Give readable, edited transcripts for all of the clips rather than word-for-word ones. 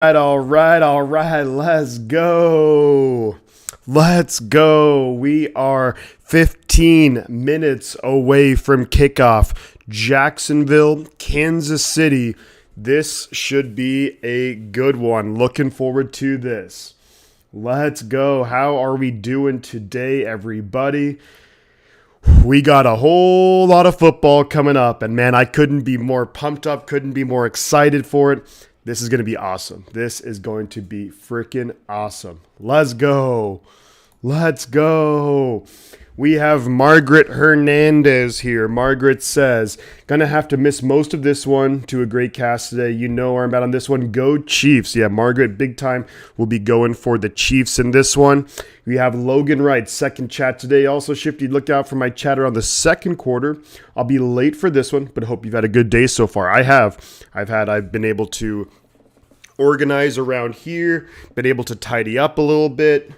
All right. Let's go. Let's go. We are 15 minutes away from kickoff. Jacksonville, Kansas City. This should be a good one. Looking forward to this. Let's go. How are we doing today, everybody? We got a whole lot of football coming up, and man, I couldn't be more pumped up, couldn't be more excited for it. This is going to be awesome. This is going to be freaking awesome. Let's go. Let's go. We have Margaret Hernandez here. Margaret says, gonna have to miss most of this one to a great cast today. You know where I'm at on this one. Go Chiefs. Yeah, Margaret, big time. We'll be going for the Chiefs in this one. We have Logan Wright, second chat today. Also, Shifty, look out for my chatter on the second quarter. I'll be late for this one, but hope you've had a good day so far. I have. I've been able to organize around here, been able to tidy up a little bit,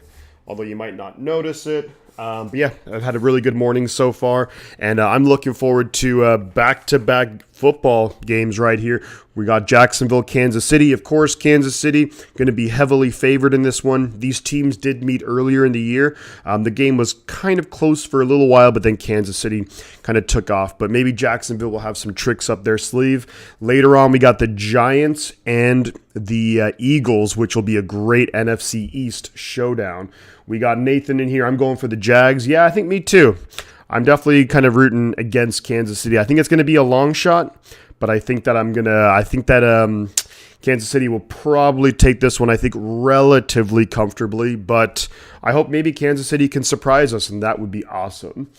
although you might not notice it. But yeah, I've had a really good morning so far, and I'm looking forward to back-to-back football games right here. We got Jacksonville, Kansas City. Of course, Kansas City going to be heavily favored in this one. These teams did meet earlier in the year. The game was kind of close for a little while, but then Kansas City kind of took off. But maybe Jacksonville will have some tricks up their sleeve. Later on, we got the Giants and the Eagles, which will be a great NFC East showdown. We got Nathan in here. I'm going for the Jags. Yeah, I think me too. I'm definitely kind of rooting against Kansas City. I think it's going to be a long shot, but I think that Kansas City will probably take this one, I think, relatively comfortably. But I hope maybe Kansas City can surprise us, and that would be awesome.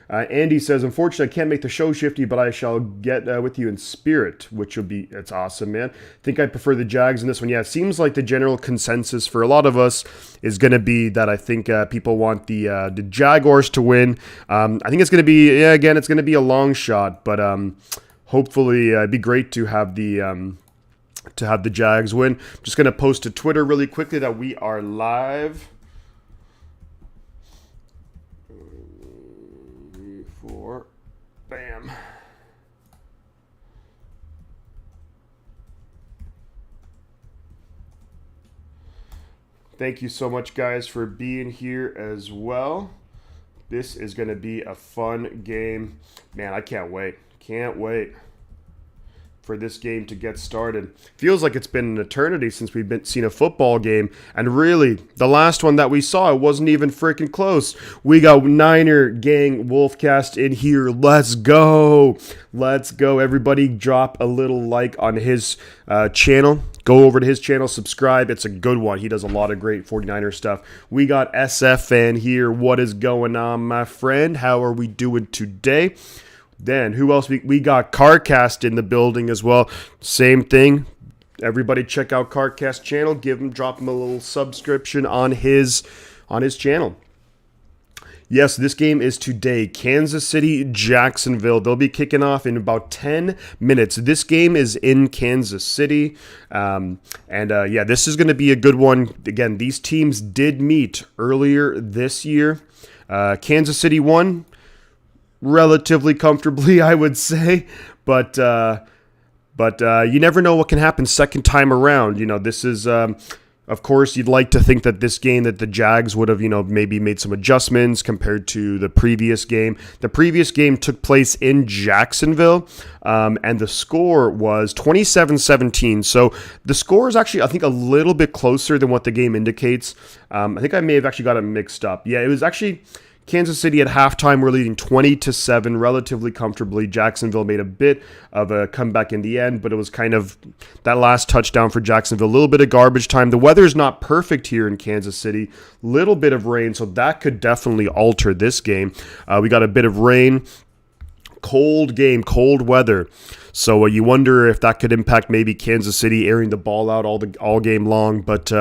Andy says, unfortunately, I can't make the show, Shifty, but I shall get with you in spirit, which will be, it's awesome, man. I think I prefer the Jags in this one. Yeah, it seems like the general consensus for a lot of us is going to be that I think people want the Jaguars to win. I think it's going to be, it's going to be a long shot, but hopefully it'd be great to have the Jags win. I'm just going to post to Twitter really quickly that we are live. Bam. Thank you so much, guys, for being here as well. This is going to be a fun game. Man, I can't wait. Can't wait for this game to get started. Feels like it's been an eternity since we've seen a football game, and really, the last one that we saw, it wasn't even freaking close. We got Niner Gang Wolfcast in here. Let's go. Let's go. Everybody drop a little like on his channel. Go over to his channel, subscribe. It's a good one. He does a lot of great 49er stuff. We got SF Fan here. What is going on, my friend? How are we doing today? Then, who else? We got CarCast in the building as well. Same thing. Everybody check out CarCast channel. Drop him a little subscription on his channel. Yes, this game is today. Kansas City, Jacksonville. They'll be kicking off in about 10 minutes. This game is in Kansas City. This is going to be a good one. Again, these teams did meet earlier this year. Kansas City won relatively comfortably, I would say, but you never know what can happen second time around. You know, this is, of course, you'd like to think that this game that the Jags would have, maybe made some adjustments compared to the previous game. The previous game took place in Jacksonville, and the score was 27-17. So the score is actually, I think, a little bit closer than what the game indicates. I think I may have actually got it mixed up. Yeah, it was actually Kansas City at halftime were leading 20-7 relatively comfortably. Jacksonville made a bit of a comeback in the end, but it was kind of that last touchdown for Jacksonville. A little bit of garbage time. The weather's not perfect here in Kansas City. Little bit of rain, so that could definitely alter this game. We got a bit of rain. Cold game, cold weather. So you wonder if that could impact maybe Kansas City airing the ball out all game long. But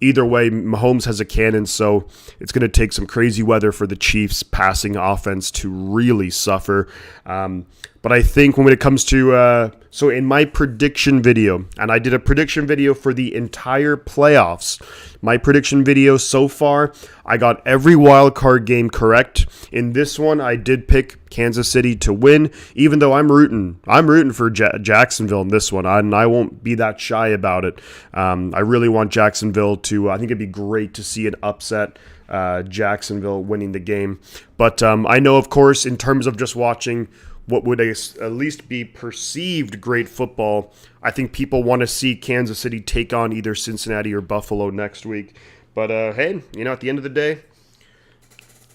either way, Mahomes has a cannon, so it's going to take some crazy weather for the Chiefs' passing offense to really suffer. But I think when it comes to so in my prediction video, and I did a prediction video for the entire playoffs, my prediction video so far, I got every wild card game correct. In this one, I did pick Kansas City to win, even though I'm rooting rooting for Jacksonville in this one, and I won't be that shy about it. I really want Jacksonville to. I think it'd be great to see an upset. Jacksonville winning the game. But I know, of course, in terms of just watching what would at least be perceived great football, I think people want to see Kansas City take on either Cincinnati or Buffalo next week. But hey, at the end of the day,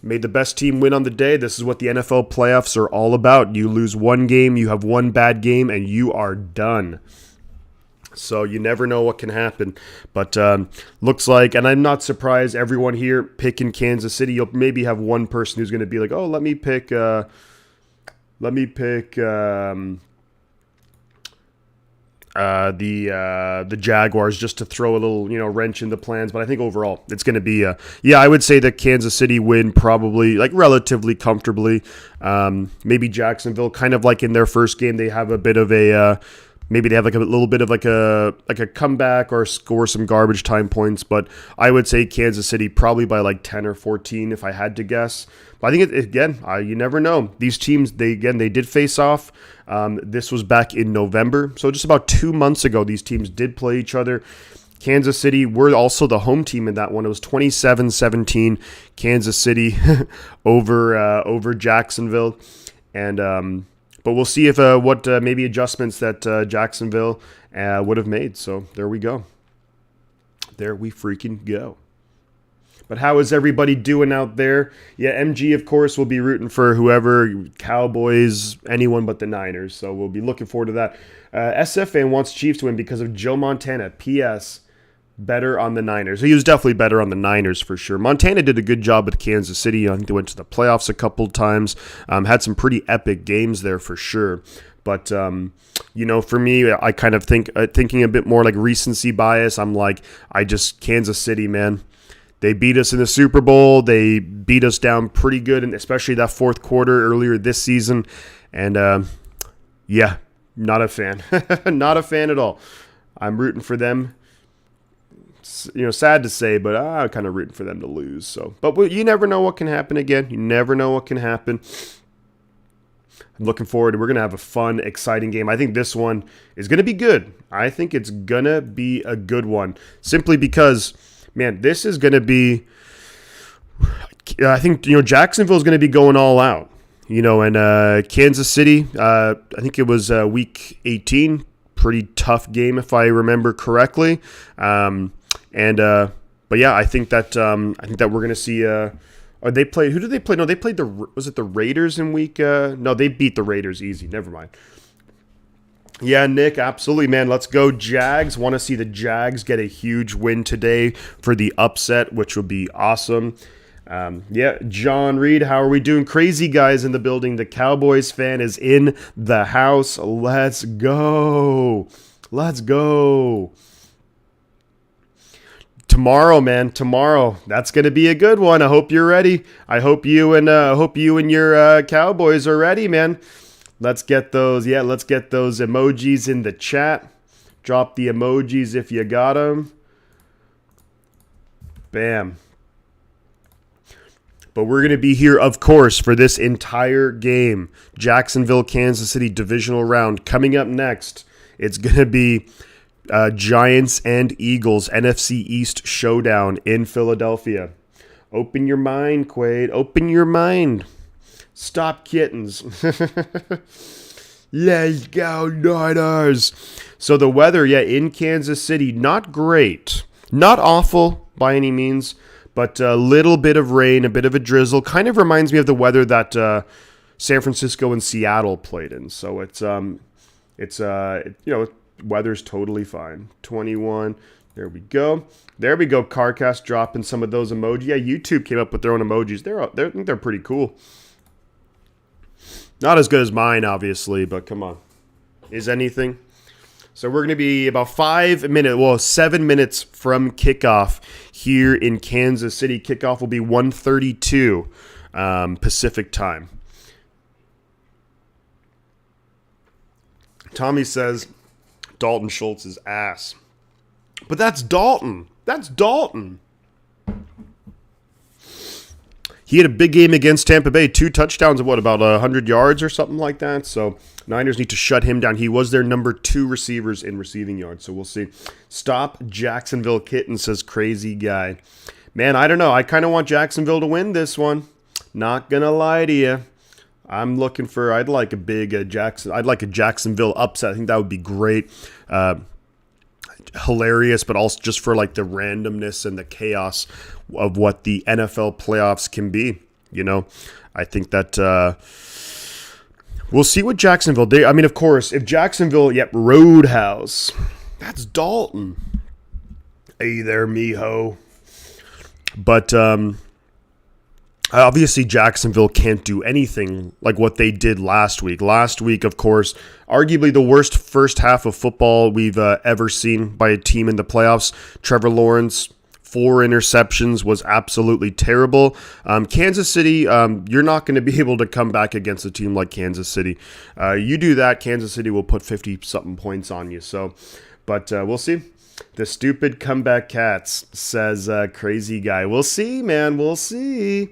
made the best team win on the day. This is what the NFL playoffs are all about. You lose one game, you have one bad game, and you are done. So you never know what can happen. But looks like, and I'm not surprised, everyone here picking Kansas City. You'll maybe have one person who's going to be like, oh, let me pick the Jaguars, just to throw a little, wrench in the plans. But I think overall it's going to be, I would say that Kansas City win probably like relatively comfortably. Maybe Jacksonville, kind of like in their first game, they have a bit of a, maybe they have like a little bit of like a comeback or score some garbage time points. But I would say Kansas City probably by like 10 or 14 if I had to guess. But I think, you never know. These teams, they did face off. This was back in November. So just about 2 months ago, these teams did play each other. Kansas City were also the home team in that one. It was 27-17 Kansas City over Jacksonville. And but we'll see if what maybe adjustments that Jacksonville would have made. So there we go. There we freaking go. But how is everybody doing out there? Yeah, MG, of course, will be rooting for whoever, Cowboys, anyone but the Niners. So we'll be looking forward to that. SF fan wants Chiefs to win because of Joe Montana. P.S. Better on the Niners. He was definitely better on the Niners for sure. Montana did a good job with Kansas City. I think they went to the playoffs a couple times. Had some pretty epic games there for sure. But, for me, I kind of thinking a bit more like recency bias. I'm like, Kansas City, man. They beat us in the Super Bowl. They beat us down pretty good, and especially that fourth quarter earlier this season. And, not a fan. Not a fan at all. I'm rooting for them. Sad to say, but I'm kind of rooting for them to lose. So, but you never know what can happen again. You never know what can happen. I'm looking forward. We're going to have a fun, exciting game. I think this one is going to be good. I think it's going to be a good one. Simply because, man, this is going to be, I think, Jacksonville is going to be going all out. And Kansas City, I think it was week 18. Pretty tough game, if I remember correctly. But yeah, I think that we're gonna see. They played. Who did they play? No, they played was it the Raiders in week? No, they beat the Raiders easy. Never mind. Yeah, Nick, absolutely, man. Let's go Jags. Want to see the Jags get a huge win today for the upset, which would be awesome. John Reed, how are we doing? Crazy guys in the building. The Cowboys fan is in the house. Let's go. Let's go. Tomorrow, man. Tomorrow. That's going to be a good one. I hope you're ready. I hope you and your Cowboys are ready, man. Let's get those. Yeah, let's get those emojis in the chat. Drop the emojis if you got them. Bam. But we're going to be here, of course, for this entire game. Jacksonville, Kansas City divisional round. Coming up next, it's going to be Giants and Eagles NFC East showdown in Philadelphia. Open your mind, Quaid. Open your mind. Stop kittens. Let's go, Niners. So the weather, in Kansas City, not great. Not awful by any means, but a little bit of rain, a bit of a drizzle. Kind of reminds me of the weather that San Francisco and Seattle played in. So weather's totally fine. 21. There we go. There we go. CarCast dropping some of those emojis. Yeah, YouTube came up with their own emojis. I think they're pretty cool. Not as good as mine, obviously, but come on. Is anything? So we're going to be about 7 minutes from kickoff here in Kansas City. Kickoff will be 1:32 Pacific time. Tommy says Dalton Schultz's ass. But that's Dalton. That's Dalton. he had a big game against Tampa Bay. 2 touchdowns of about 100 yards or something like that. So Niners need to shut him down. He was their number 2 receivers in receiving yards. So we'll see. Stop Jacksonville Kitten, says Crazy Guy. Man, I don't know. I kind of want Jacksonville to win this one. Not going to lie to you. I'm looking for, I'd like a Jacksonville upset. I think that would be great. Hilarious, but also just for like the randomness and the chaos of what the NFL playoffs can be. You know, I think that we'll see what Jacksonville do. I mean, of course, if Jacksonville, Roadhouse, that's Dalton. Hey there, mijo. But obviously, Jacksonville can't do anything like what they did last week. Last week, of course, arguably the worst first half of football we've ever seen by a team in the playoffs. Trevor Lawrence, 4 interceptions, was absolutely terrible. Kansas City, you're not going to be able to come back against a team like Kansas City. You do that, Kansas City will put 50-something points on you. So, but we'll see. The stupid comeback cats, says Crazy Guy. We'll see, man. We'll see.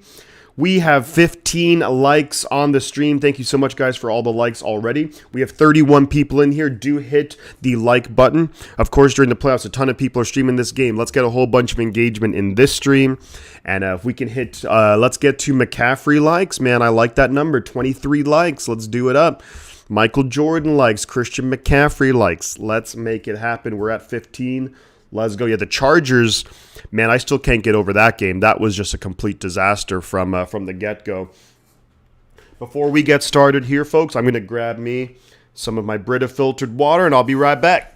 We have 15 likes on the stream. Thank you so much, guys, for all the likes already. We have 31 people in here. Do hit the like button. Of course, during the playoffs, a ton of people are streaming this game. Let's get a whole bunch of engagement in this stream. And if we can hit, let's get to McCaffrey likes. Man, I like that number, 23 likes. Let's do it up. Michael Jordan likes, Christian McCaffrey likes. Let's make it happen. We're at 15. Let's go. Yeah, the Chargers, man, I still can't get over that game. That was just a complete disaster from the get-go. Before we get started here, folks, I'm going to grab me some of my Brita filtered water, and I'll be right back.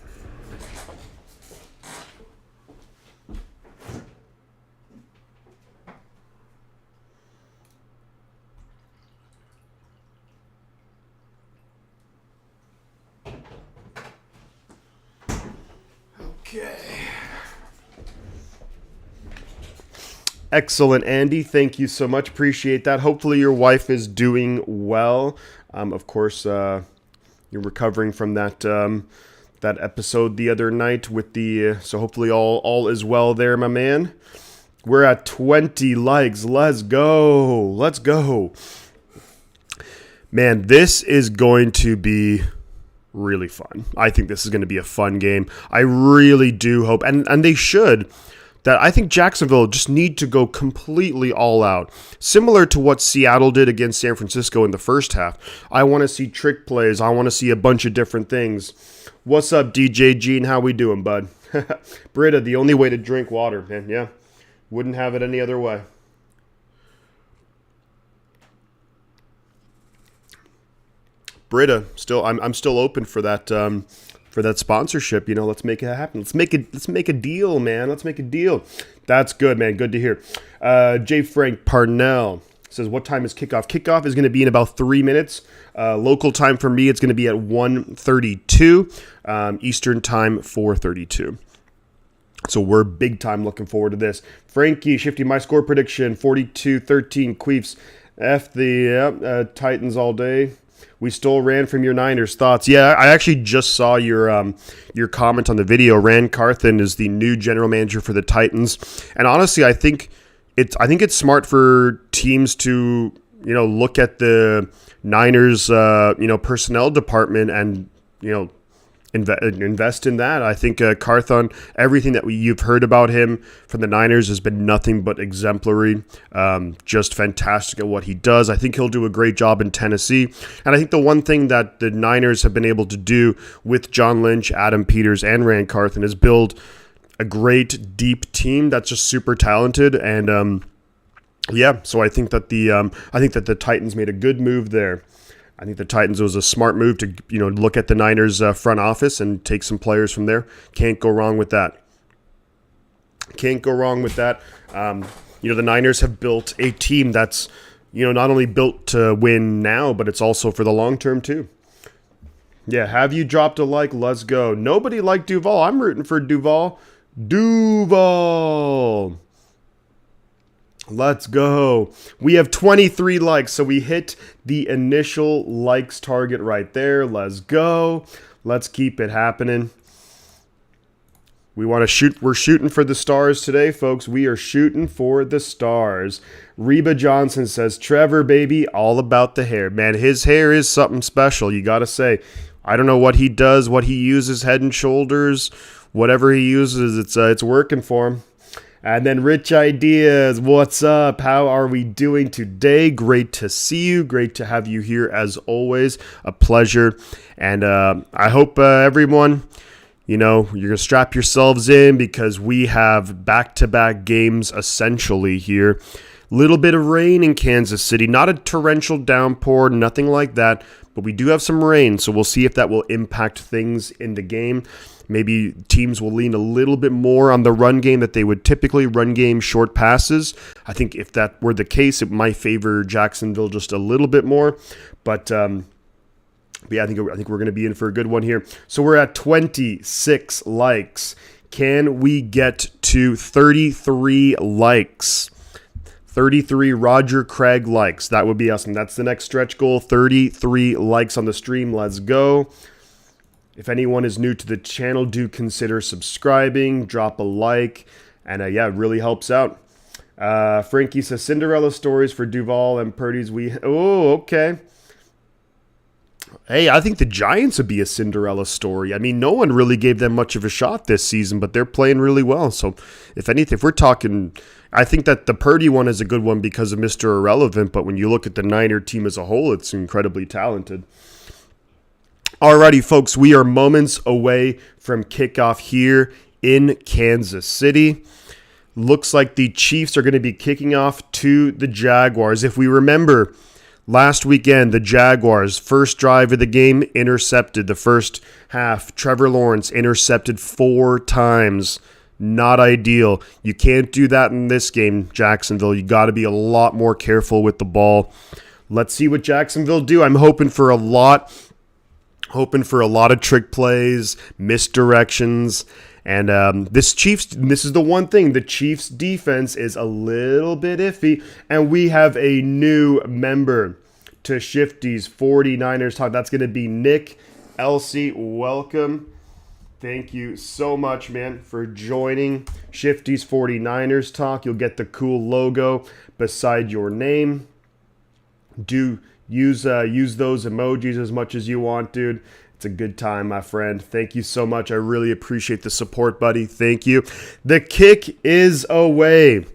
Okay. Excellent, Andy. Thank you so much. Appreciate that. Hopefully your wife is doing well. Of course, you're recovering from that episode the other night with the. So hopefully all is well there, my man. We're at 20 likes. Let's go. Let's go. Man, this is going to be really fun. I think this is going to be a fun game. I really do hope, and they should, that I think Jacksonville just need to go completely all out. Similar to what Seattle did against San Francisco in the first half. I want to see trick plays. I want to see a bunch of different things. What's up, DJ Gene? How we doing, bud? Britta, the only way to drink water, man. Yeah, wouldn't have it any other way. Britta, still, I'm still open for that sponsorship. You know, let's make it happen. Let's make a deal, man. Let's make a deal. That's good, man. Good to hear. J. Frank Parnell says, "What time is kickoff?" Kickoff is going to be in about 3 minutes. Local time for me, it's going to be at 1:32. Eastern time, 4:32. So we're big time looking forward to this. Frankie, shifting my score prediction, 42-13. Queefs, F the Titans all day. We still ran from your Niners. Thoughts? Yeah, I actually just saw your comment on the video. Rand Carthen is the new general manager for the Titans, and honestly, I think it's smart for teams to look at the Niners personnel department and invest in that. I think Carthon, everything that you've heard about him from the Niners has been nothing but exemplary. Just fantastic at what he does. I think he'll do a great job in Tennessee. And I think the one thing that the Niners have been able to do with John Lynch, Adam Peters, and Rand Carthen is build a great, deep team that's just super talented. And so I think that the Titans made a good move there. I think the Titans was a smart move to, look at the Niners front office and take some players from there. Can't go wrong with that. The Niners have built a team that's, not only built to win now, but it's also for the long term too. Yeah, have you dropped a like? Let's go. Nobody liked Duval. I'm rooting for Duval. Duval. Let's go. We have 23 likes, so we hit the initial likes target right there. Let's go. Let's keep it happening. We're shooting for the stars today, folks. We are shooting for the stars. Reba Johnson says, Trevor, baby, all about the hair. Man, his hair is something special, you got to say. I don't know what he does, what he uses, Head and Shoulders, whatever he uses, it's working for him. And then Rich Ideas, what's up? How are we doing today? Great to see you. Great to have you here as always. A pleasure. And I hope everyone, you're going to strap yourselves in because we have back-to-back games essentially here. Little bit of rain in Kansas City. Not a torrential downpour, nothing like that. But we do have some rain, so we'll see if that will impact things in the game. Maybe teams will lean a little bit more on the run game that they would typically run game short passes. I think if that were the case, it might favor Jacksonville just a little bit more. But yeah, I think we're going to be in for a good one here. So we're at 26 likes. Can we get to 33 likes? 33 Roger Craig likes. That would be awesome. That's the next stretch goal. 33 likes on the stream. Let's go. If anyone is new to the channel, do consider subscribing. Drop a like. And yeah, it really helps out. Frankie says, Cinderella stories for Duval and Purdy's. Oh, okay. Hey, I think the Giants would be a Cinderella story. I mean, no one really gave them much of a shot this season, but they're playing really well. So if anything, if we're talking, I think that the Purdy one is a good one because of Mr. Irrelevant, but when you look at the Niner team as a whole, it's incredibly talented. Alrighty, folks, we are moments away from kickoff here in Kansas City. Looks like the Chiefs are going to be kicking off to the Jaguars. If we remember, last weekend, the Jaguars, first drive of the game, intercepted the first half. Trevor Lawrence intercepted 4 times. Not ideal. You can't do that in this game, Jacksonville. You got to be a lot more careful with the ball. Let's see what Jacksonville do. I'm hoping for a lot of trick plays, misdirections. And this is the one thing. The Chiefs defense is a little bit iffy. And we have a new member to Shifty's 49ers Talk. That's going to be Nick Elsie. Welcome. Thank you so much, man, for joining Shifty's 49ers Talk. You'll get the cool logo beside your name. Do use those emojis as much as you want, dude. It's a good time, my friend. Thank you so much. I really appreciate the support, buddy. Thank you. The kick is away,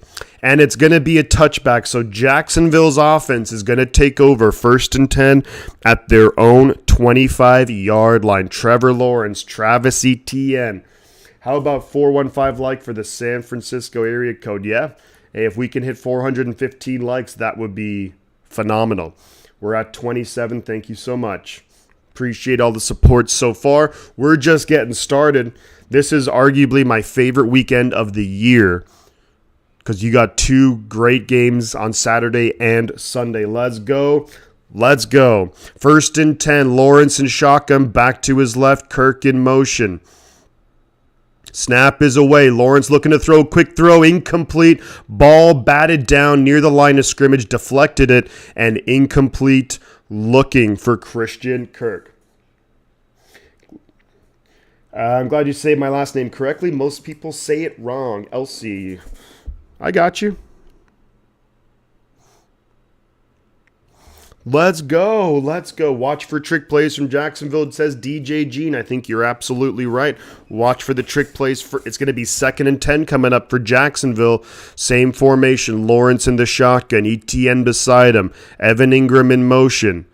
and it's going to be a touchback. So Jacksonville's offense is going to take over 1st and 10 at their own 25-yard line. Trevor Lawrence, Travis Etienne. How about 415 like for the San Francisco area code? Yeah. Hey, if we can hit 415 likes, that would be phenomenal. We're at 27. Thank you so much. Appreciate all the support so far. We're just getting started. This is arguably my favorite weekend of the year because you got 2 great games on Saturday and Sunday. Let's go. Let's go. 1st and 10. Lawrence in shotgun. Back to his left. Kirk in motion. Snap is away. Lawrence looking to throw. Quick throw. Incomplete. Ball batted down near the line of scrimmage. Deflected it. And incomplete. Looking for Christian Kirk. I'm glad you say my last name correctly. Most people say it wrong. Elsie. I got you. Let's go. Let's go. Watch for trick plays from Jacksonville. It says DJ Gene. I think you're absolutely right. Watch for the trick plays. It's going to be 2nd and 10 coming up for Jacksonville. Same formation. Lawrence in the shotgun. Etienne beside him. Evan Ingram in motion.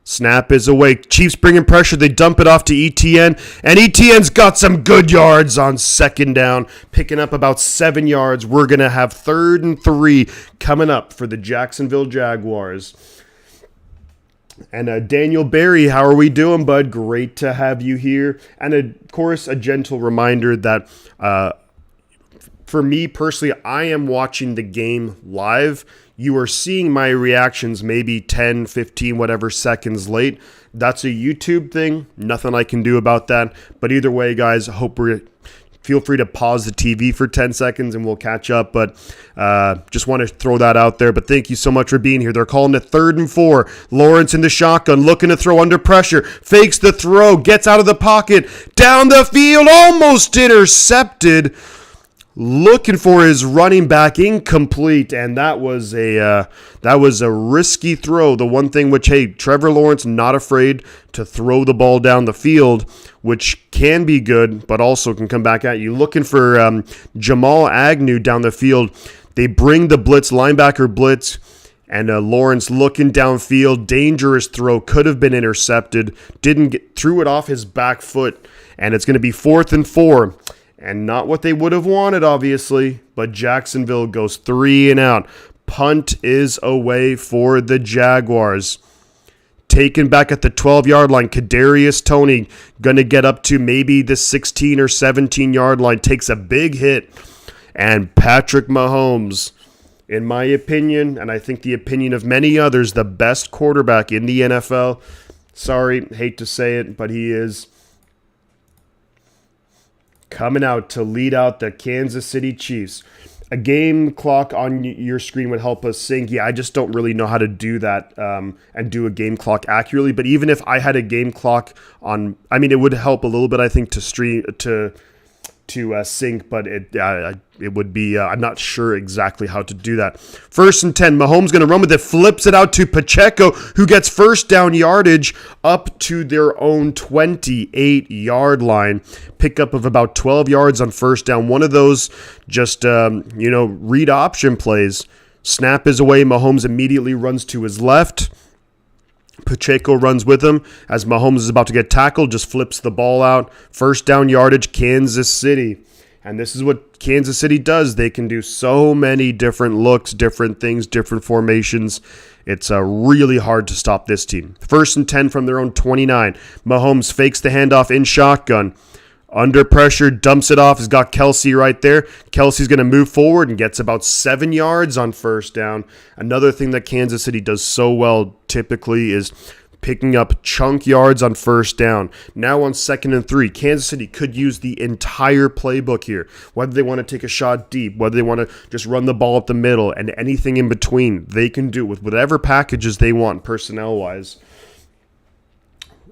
Snap is away. Chiefs bringing pressure. They dump it off to Etienne. And Etienne's got some good yards on 2nd down. Picking up about 7 yards. We're going to have 3rd and 3 coming up for the Jacksonville Jaguars. And Daniel Berry, how are we doing, bud? Great to have you here. And, of course, a gentle reminder that for me personally, I am watching the game live. You are seeing my reactions maybe 10, 15, whatever seconds late. That's a YouTube thing. Nothing I can do about that. But either way, guys, I hope we're feel free to pause the TV for 10 seconds and we'll catch up. But just want to throw that out there. But thank you so much for being here. They're calling it 3rd and 4. Lawrence in the shotgun, looking to throw under pressure. Fakes the throw, gets out of the pocket, down the field, almost intercepted. Looking for his running back, incomplete, and that was a risky throw. The one thing which, hey, Trevor Lawrence not afraid to throw the ball down the field, which can be good, but also can come back at you. Looking for Jamal Agnew down the field. They bring the blitz, linebacker blitz, and Lawrence looking downfield. Dangerous throw, could have been intercepted. Threw it off his back foot, and it's going to be 4th and 4. And not what they would have wanted, obviously, but Jacksonville goes 3 and out. Punt is away for the Jaguars. Taken back at the 12-yard line. Kadarius Toney going to get up to maybe the 16 or 17-yard line. Takes a big hit. And Patrick Mahomes, in my opinion, and I think the opinion of many others, the best quarterback in the NFL. Sorry, hate to say it, but he is coming out to lead out the Kansas City Chiefs. A game clock on your screen would help us sync. Yeah, I just don't really know how to do that and do a game clock accurately. But even if I had a game clock on, I mean, it would help a little bit, I think, to sync, but it would be, I'm not sure exactly how to do that. 1st and 10, Mahomes going to run with it, flips it out to Pacheco, who gets first down yardage up to their own 28-yard line. Pickup of about 12 yards on first down. One of those just, read option plays. Snap is away. Mahomes immediately runs to his left. Pacheco runs with him as Mahomes is about to get tackled, just flips the ball out. First down yardage, Kansas City. And this is what Kansas City does. They can do so many different looks, different things, different formations. It's really hard to stop this team. 1st and 10 from their own 29. Mahomes fakes the handoff in shotgun. Under pressure, dumps it off. He's got Kelsey right there. Kelsey's going to move forward and gets about 7 yards on first down. Another thing that Kansas City does so well typically is picking up chunk yards on first down. Now on 2nd and 3, Kansas City could use the entire playbook here. Whether they want to take a shot deep, whether they want to just run the ball up the middle, and anything in between, they can do with whatever packages they want personnel-wise.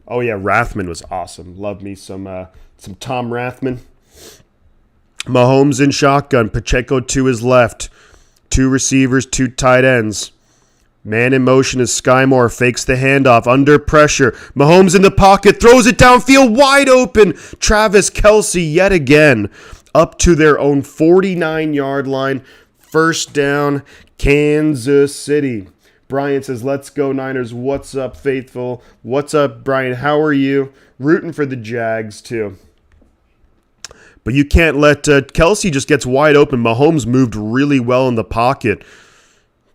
Oh yeah, Rathman was awesome. Love me some Tom Rathman. Mahomes in shotgun. Pacheco to his left. 2 receivers, 2 tight ends. Man in motion is Sky Moore. Fakes the handoff. Under pressure. Mahomes in the pocket. Throws it downfield. Wide open. Travis Kelce yet again. Up to their own 49-yard line. First down, Kansas City. Brian says, let's go Niners. What's up, faithful? What's up, Brian? How are you? Rooting for the Jags, too. But you can't let Kelsey just gets wide open. Mahomes moved really well in the pocket.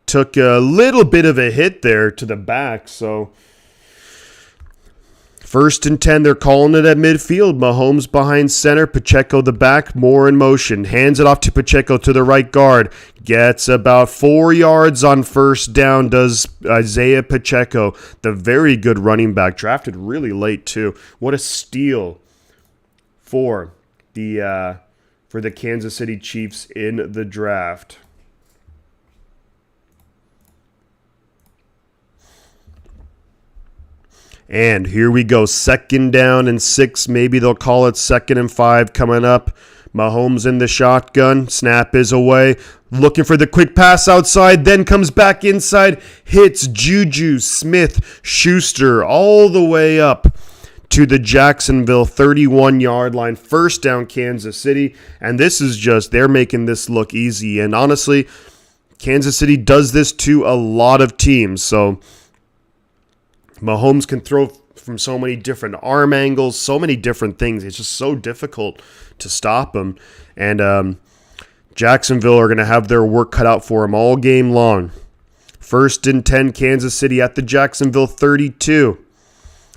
Took a little bit of a hit there to the back. So 1st and 10, they're calling it at midfield. Mahomes behind center. Pacheco the back. Moore in motion. Hands it off to Pacheco to the right guard. Gets about 4 yards on first down, does Isaiah Pacheco. The very good running back. Drafted really late, too. What a steal for the Kansas City Chiefs in the draft. And here we go. 2nd down and 6. Maybe they'll call it 2nd and 5 coming up. Mahomes in the shotgun. Snap is away. Looking for the quick pass outside. Then comes back inside. Hits Juju Smith-Schuster all the way up to the Jacksonville 31-yard line. First down, Kansas City. And this is just, they're making this look easy. And honestly, Kansas City does this to a lot of teams. So Mahomes can throw from so many different arm angles, so many different things. It's just so difficult to stop him. And Jacksonville are going to have their work cut out for him all game long. 1st and 10, Kansas City at the Jacksonville 32.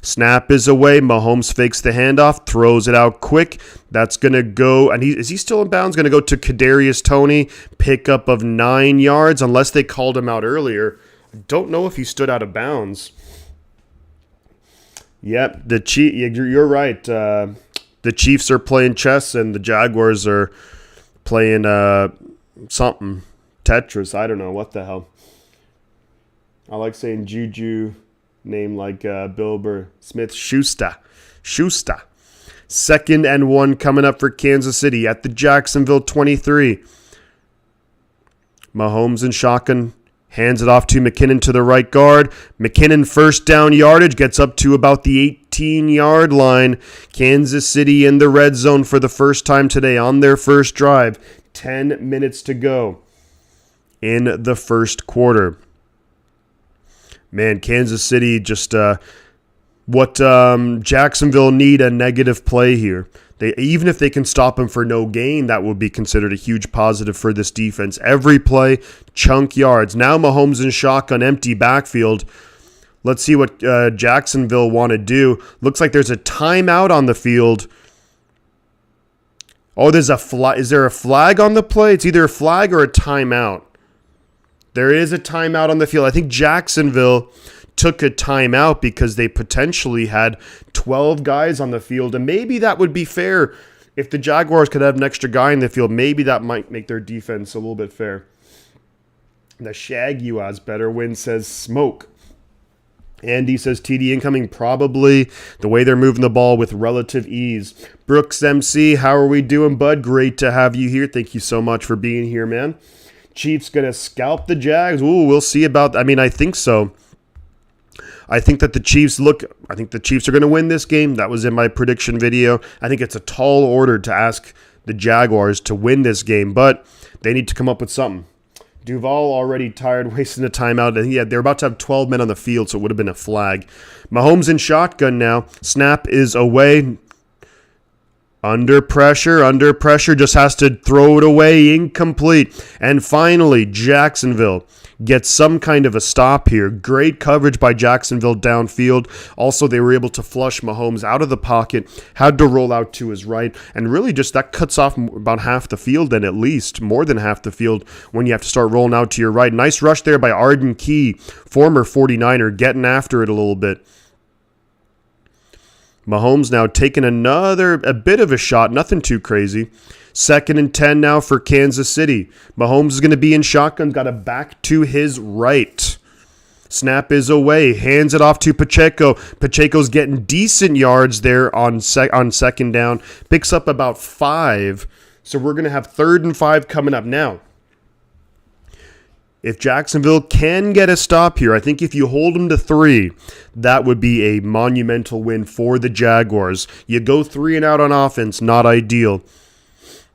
Snap is away. Mahomes fakes the handoff, throws it out quick. That's going to go, and is he still in bounds? Going to go to Kadarius Toney. Pickup of 9 yards, unless they called him out earlier. I don't know if he stood out of bounds. Yep, you're right. The Chiefs are playing chess and the Jaguars are playing something. Tetris. I don't know. What the hell? I like saying Juju, name like Bill Burr. Smith-Schuster. 2nd and 1 coming up for Kansas City at the Jacksonville 23. Mahomes in shotgun. Hands it off to McKinnon to the right guard. McKinnon first down yardage gets up to about the 18-yard line. Kansas City in the red zone for the first time today on their first drive. 10 minutes to go in the first quarter. Man, Kansas City just what Jacksonville need a negative play here. Even if they can stop them for no gain, that would be considered a huge positive for this defense. Every play, chunk yards. Now Mahomes in shotgun, empty backfield. Let's see what Jacksonville want to do. Looks like there's a timeout on the field. Oh, there's a flag. Is there a flag on the play? It's either a flag or a timeout. There is a timeout on the field. I think Jacksonville took a timeout because they potentially had 12 guys on the field, and maybe that would be fair. If the Jaguars could have an extra guy in the field, maybe that might make their defense a little bit fair. The Jaguars better win, says Smoke. Andy says TD incoming, probably the way they're moving the ball with relative ease. Brooks MC, how are we doing, bud? Great to have you here. Thank you so much for being here, man. Chiefs going to scalp the Jags. Ooh, we'll see about, I think so. I think that the Chiefs are going to win this game. That was in my prediction video. I think it's a tall order to ask the Jaguars to win this game, but they need to come up with something. Duval already tired, wasting a timeout. And yeah, they're about to have 12 men on the field, so it would have been a flag. Mahomes in shotgun now. Snap is away. Under pressure, just has to throw it away, incomplete. And finally, Jacksonville gets some kind of a stop here. Great coverage by Jacksonville downfield. Also, they were able to flush Mahomes out of the pocket, had to roll out to his right, and really just that cuts off about half the field, and at least more than half the field when you have to start rolling out to your right. Nice rush there by Arden Key, former 49er, getting after it a little bit. Mahomes now taking a bit of a shot, nothing too crazy. 2nd and 10 now for Kansas City. Mahomes is going to be in shotgun, got a back to his right. Snap is away, hands it off to Pacheco. Pacheco's getting decent yards there on second down, picks up about 5. So we're going to have 3rd and 5 coming up now. If Jacksonville can get a stop here, I think if you hold them to 3, that would be a monumental win for the Jaguars. You go 3 and out on offense, not ideal.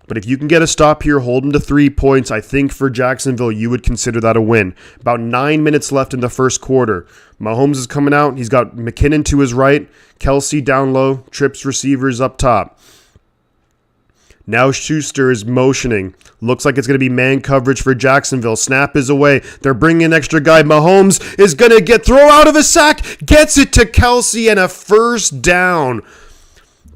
But if you can get a stop here, hold them to 3 points, I think for Jacksonville, you would consider that a win. About 9 minutes left in the first quarter. Mahomes is coming out. He's got McKinnon to his right, Kelsey down low, trips receivers up top. Now Schuster is motioning. Looks like it's going to be man coverage for Jacksonville. Snap is away. They're bringing an extra guy. Mahomes is going to throw out of a sack. Gets it to Kelsey and a first down.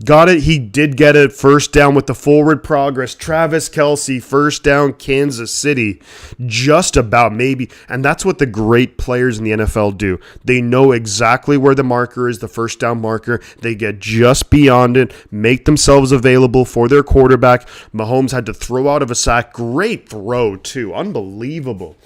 Got it. He did get it. First down with the forward progress. Travis Kelsey, first down, Kansas City. Just about maybe. And that's what the great players in the NFL do. They know exactly where the marker is, the first down marker. They get just beyond it, make themselves available for their quarterback. Mahomes had to throw out of a sack. Great throw, too. Unbelievable.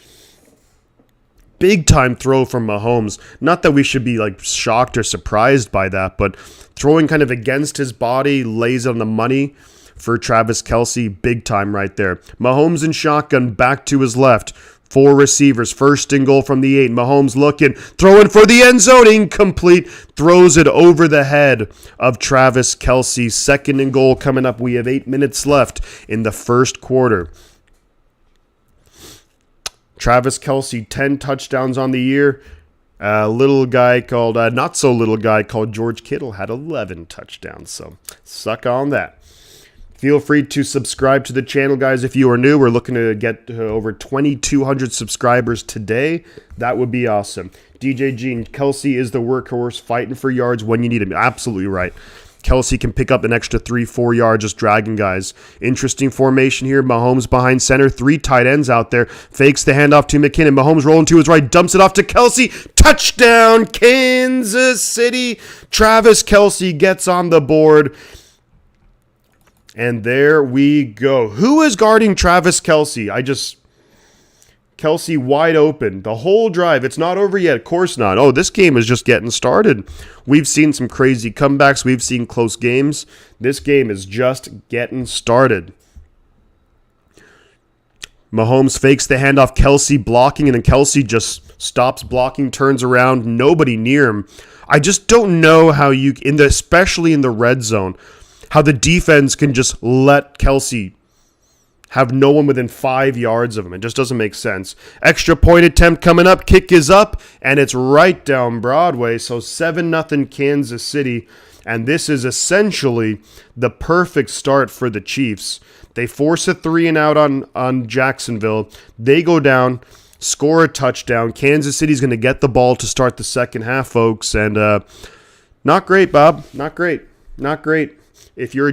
Big time throw from Mahomes. Not that we should be shocked or surprised by that, but throwing kind of against his body, lays on the money for Travis Kelsey. Big time right there. Mahomes in shotgun, back to his left. 4 receivers, 1st and goal from the 8. Mahomes looking, throwing for the end zone, incomplete. Throws it over the head of Travis Kelsey. 2nd and goal coming up. We have 8 minutes left in the first quarter. Travis Kelsey, 10 touchdowns on the year. Little guy called, not so little guy called George Kittle had 11 touchdowns. So suck on that. Feel free to subscribe to the channel, guys, if you are new. We're looking to get over 2,200 subscribers today. That would be awesome. DJ Gene, Kelsey is the workhorse fighting for yards when you need him. Absolutely right. Kelsey can pick up an extra 3-4 yards just dragging guys. Interesting formation here. Mahomes behind center. 3 tight ends out there. Fakes the handoff to McKinnon. Mahomes rolling to his right. Dumps it off to Kelsey. Touchdown, Kansas City. Travis Kelsey gets on the board. And there we go. Who is guarding Travis Kelce? Kelce wide open. The whole drive. It's not over yet. Of course not. Oh, this game is just getting started. We've seen some crazy comebacks. We've seen close games. This game is just getting started. Mahomes fakes the handoff. Kelce blocking, and then Kelce just stops blocking, turns around. Nobody near him. I just don't know how you, especially in the red zone, how the defense can just let Kelce have no one within 5 yards of him. It just doesn't make sense. Extra point attempt coming up. Kick is up, and it's right down Broadway. So 7-0 Kansas City. And this is essentially the perfect start for the Chiefs. They force a 3-and-out on Jacksonville. They go down, score a touchdown. Kansas City's going to get the ball to start the second half, folks. And not great, Bob. Not great. Not great. If you're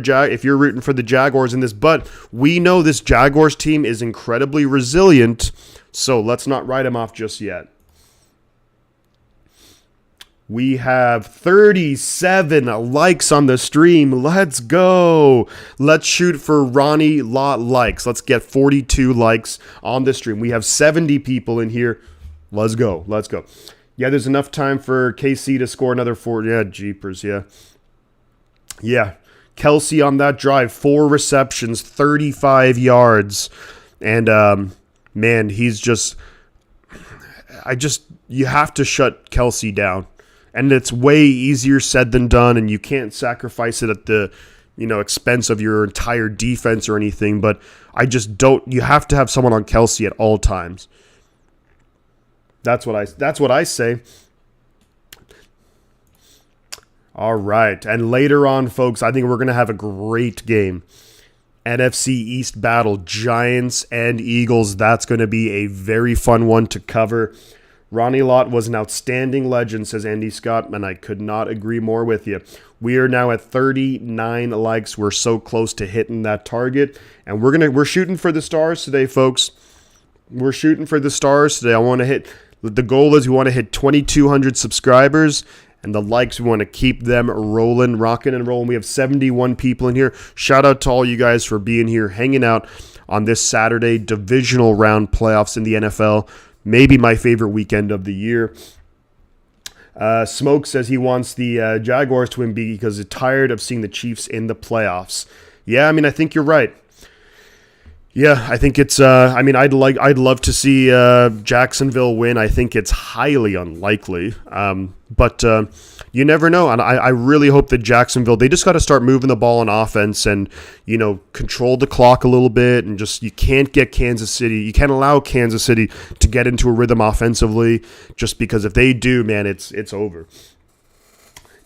rooting for the Jaguars in this, but we know this Jaguars team is incredibly resilient, so let's not write them off just yet. We have 37 likes on the stream. Let's go. Let's shoot for Ronnie Lott likes. Let's get 42 likes on the stream. We have 70 people in here. Let's go. Let's go. Yeah, there's enough time for KC to score another 4. Yeah, jeepers, yeah. Yeah. Kelce on that drive, 4 receptions, 35 yards. And, man, he's just you have to shut Kelce down. And it's way easier said than done, and you can't sacrifice it at the, expense of your entire defense or anything. But you have to have someone on Kelce at all times. That's what I say. All right, and later on, folks, I think we're going to have a great game. NFC East battle, Giants and Eagles. That's going to be a very fun one to cover. Ronnie Lott was an outstanding legend, says Andy Scott, and I could not agree more with you. We are now at 39 likes. We're so close to hitting that target, and we're shooting for the stars today, folks. We're shooting for the stars today. The goal is we want to hit 2,200 subscribers. And the likes, we want to keep them rolling, rocking and rolling. We have 71 people in here. Shout out to all you guys for being here, hanging out on this Saturday divisional round playoffs in the NFL. Maybe my favorite weekend of the year. Smoke says he wants the Jaguars to win because he's tired of seeing the Chiefs in the playoffs. Yeah, I think you're right. Yeah, I think it's. I'd love to see Jacksonville win. I think it's highly unlikely, but you never know. And I really hope that Jacksonville. They just got to start moving the ball on offense and control the clock a little bit. And you can't get Kansas City. You can't allow Kansas City to get into a rhythm offensively. Just because if they do, man, it's over.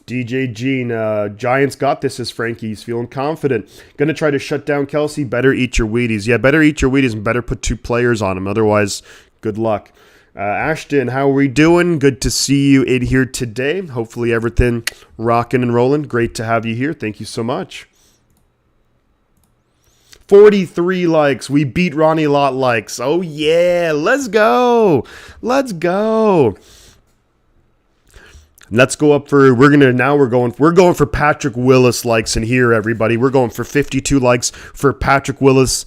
DJ Gene, Giants got this, as Frankie's feeling confident. Going to try to shut down Kelce. Better eat your Wheaties. Yeah, better eat your Wheaties and better put 2 players on him. Otherwise, good luck. Ashton, how are we doing? Good to see you in here today. Hopefully everything rocking and rolling. Great to have you here. Thank you so much. 43 likes. We beat Ronnie Lott likes. Oh, yeah. Let's go. Let's go. Let's go up for, we're going for Patrick Willis likes in here, everybody. We're going for 52 likes for Patrick Willis.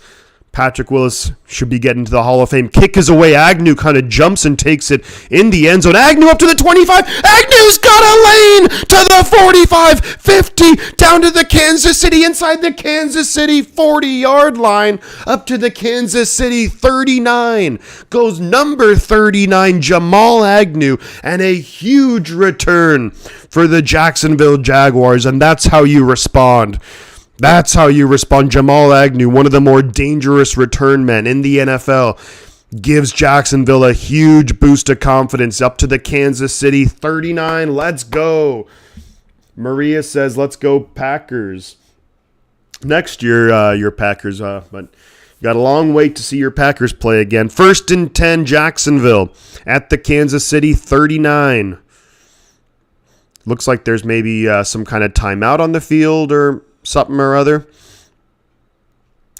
Patrick Willis should be getting to the Hall of Fame. Kick is away. Agnew kind of jumps and takes it in the end zone. Agnew up to the 25. Agnew's got a lane to the 45, 50, down to the Kansas City, inside the Kansas City 40-yard line, up to the Kansas City 39. Goes number 39, Jamal Agnew, and a huge return for the Jacksonville Jaguars, and that's how you respond. That's how you respond. Jamal Agnew, one of the more dangerous return men in the NFL, gives Jacksonville a huge boost of confidence up to the Kansas City 39. Let's go. Maria says, let's go Packers. Next year, your Packers, but you got a long wait to see your Packers play again. 1st and 10, Jacksonville at the Kansas City 39. Looks like there's maybe some kind of timeout on the field or something or other.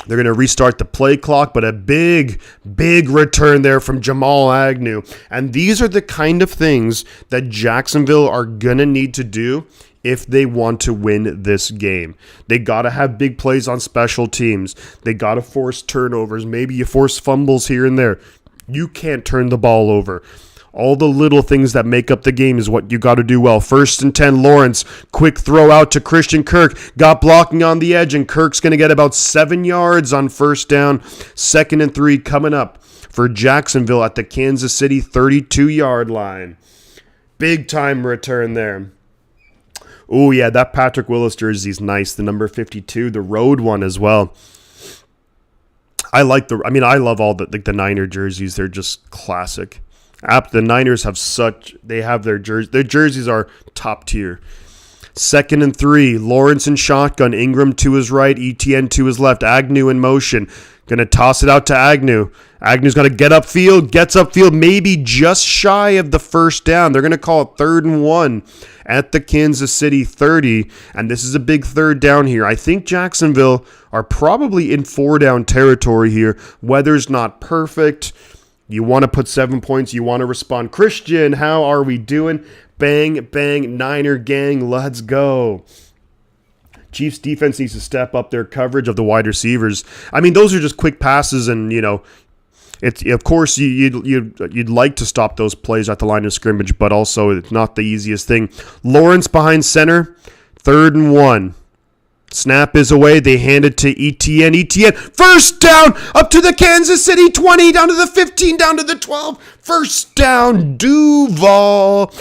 They're going to restart the play clock, but a big return there from Jamal Agnew. And these are the kind of things that Jacksonville are going to need to do if they want to win this game. They got to have big plays on special teams. They got to force turnovers. Maybe you force fumbles here and there. You can't turn the ball over. All the little things that make up the game is what you got to do well. 1st and 10, Lawrence. Quick throw out to Christian Kirk. Got blocking on the edge, and Kirk's going to get about 7 yards on 1st down. 2nd and 3 coming up for Jacksonville at the Kansas City 32-yard line. Big time return there. Oh, yeah, that Patrick Willis jersey is nice. The number 52, the road one as well. I love all the Niner jerseys. They're just classic. The Niners have their jerseys are top tier. 2nd and 3, Lawrence in shotgun, Ingram to his right, Etienne to his left, Agnew in motion. Going to toss it out to Agnew. Agnew's going to get upfield, gets upfield, maybe just shy of the 1st down. They're going to call it 3rd and 1 at the Kansas City 30, and this is a big 3rd down here. I think Jacksonville are probably in 4-down territory here. Weather's not perfect. You want to put 7 points. You want to respond. Christian, how are we doing? Bang, bang, Niner gang, let's go. Chiefs defense needs to step up their coverage of the wide receivers. I mean, those are just quick passes, and, it's of course you'd like to stop those plays at the line of scrimmage, but also it's not the easiest thing. Lawrence behind center, 3rd and 1. Snap is away. They hand it to Etienne. Etienne, 1st down, up to the Kansas City 20, down to the 15, down to the 12. 1st down, Duval.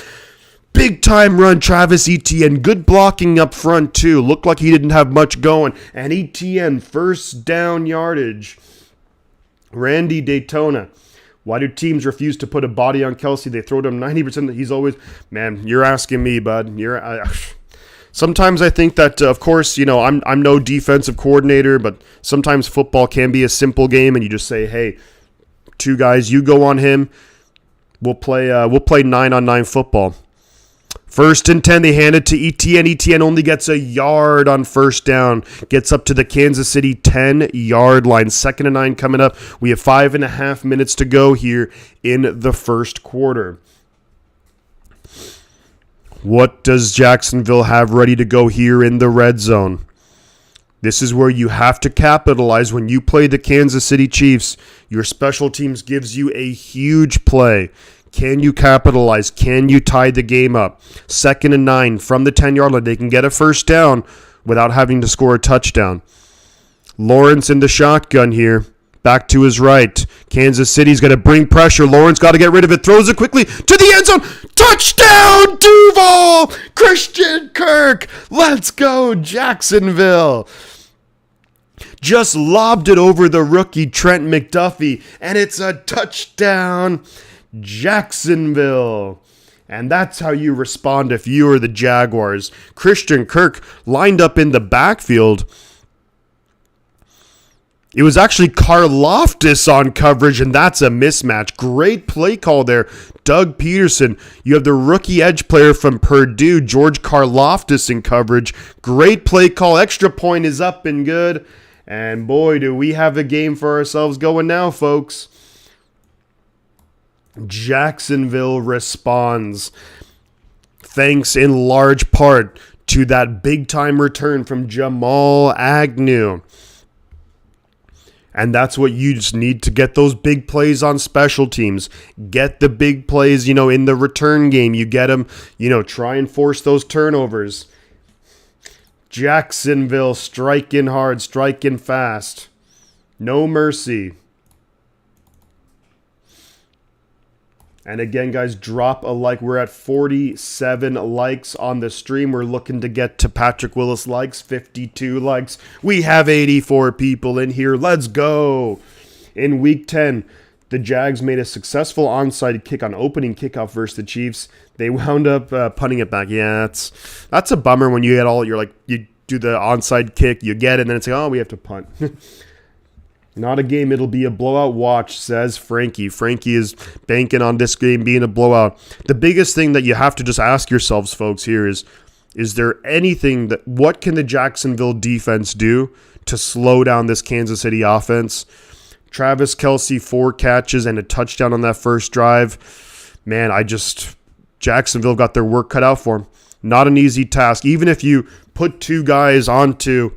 Big time run, Travis Etienne. Good blocking up front, too. Looked like he didn't have much going. And Etienne, 1st down yardage. Randy Daytona. Why do teams refuse to put a body on Kelsey? They throw to him 90%. He's always, man, you're asking me, bud. Sometimes I think that, of course, I'm no defensive coordinator, but sometimes football can be a simple game, and you just say, hey, 2 guys, you go on him. We'll play 9-on-9 football. 1st and 10, they hand it to Etienne. Etienne only gets a yard on 1st down. Gets up to the Kansas City 10-yard line. 2nd and 9 coming up. We have 5.5 minutes to go here in the 1st quarter. What does Jacksonville have ready to go here in the red zone? This is where you have to capitalize when you play the Kansas City Chiefs. Your special teams gives you a huge play. Can you capitalize? Can you tie the game up? 2nd and 9 from the 10-yard line. They can get a 1st down without having to score a touchdown. Lawrence in the shotgun here. Back to his right. Kansas City's going to bring pressure. Lawrence got to get rid of it. Throws it quickly to the end zone. Touchdown, Duval! Christian Kirk. Let's go, Jacksonville. Just lobbed it over the rookie Trent McDuffie, and it's a touchdown, Jacksonville. And that's how you respond if you are the Jaguars. Christian Kirk lined up in the backfield. It was actually Karlaftis on coverage, and that's a mismatch. Great play call there. Doug Pederson. You have the rookie edge player from Purdue, George Karlaftis, in coverage. Great play call. Extra point is up and good. And boy, do we have a game for ourselves going now, folks. Jacksonville responds. Thanks in large part to that big-time return from Jamal Agnew. And that's what you just need to get those big plays on special teams. Get the big plays, in the return game. You get them, try and force those turnovers. Jacksonville striking hard, striking fast. No mercy. And again, guys, drop a like. We're at 47 likes on the stream. We're looking to get to Patrick Willis likes, 52 likes. We have 84 people in here. Let's go. In Week 10, the Jags made a successful onside kick on opening kickoff versus the Chiefs. They wound up punting it back. Yeah, that's a bummer when you you do the onside kick, you get it, and then it's like, oh, we have to punt. Not a game, it'll be a blowout watch, says Frankie. Frankie is banking on this game being a blowout. The biggest thing that you have to just ask yourselves, folks, here is there anything what can the Jacksonville defense do to slow down this Kansas City offense? Travis Kelce, 4 catches and a touchdown on that first drive. Man, Jacksonville got their work cut out for them. Not an easy task. Even if you put two guys onto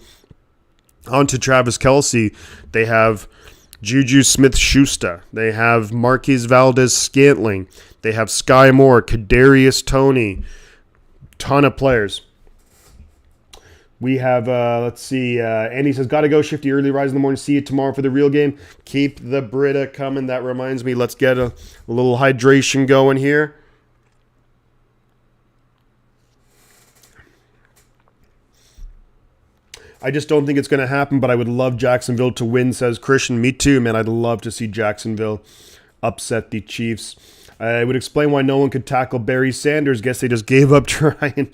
Travis Kelce, they have Juju Smith-Schuster. They have Marquez Valdez-Scantling. They have Sky Moore, Kadarius Toney. Ton of players. We have, let's see, Andy says, got to go, Shifty, early rise in the morning. See you tomorrow for the real game. Keep the Brita coming. That reminds me, let's get a little hydration going here. I just don't think it's going to happen, but I would love Jacksonville to win, says Christian. Me too, man. I'd love to see Jacksonville upset the Chiefs. I would explain why no one could tackle Barry Sanders. Guess they just gave up trying.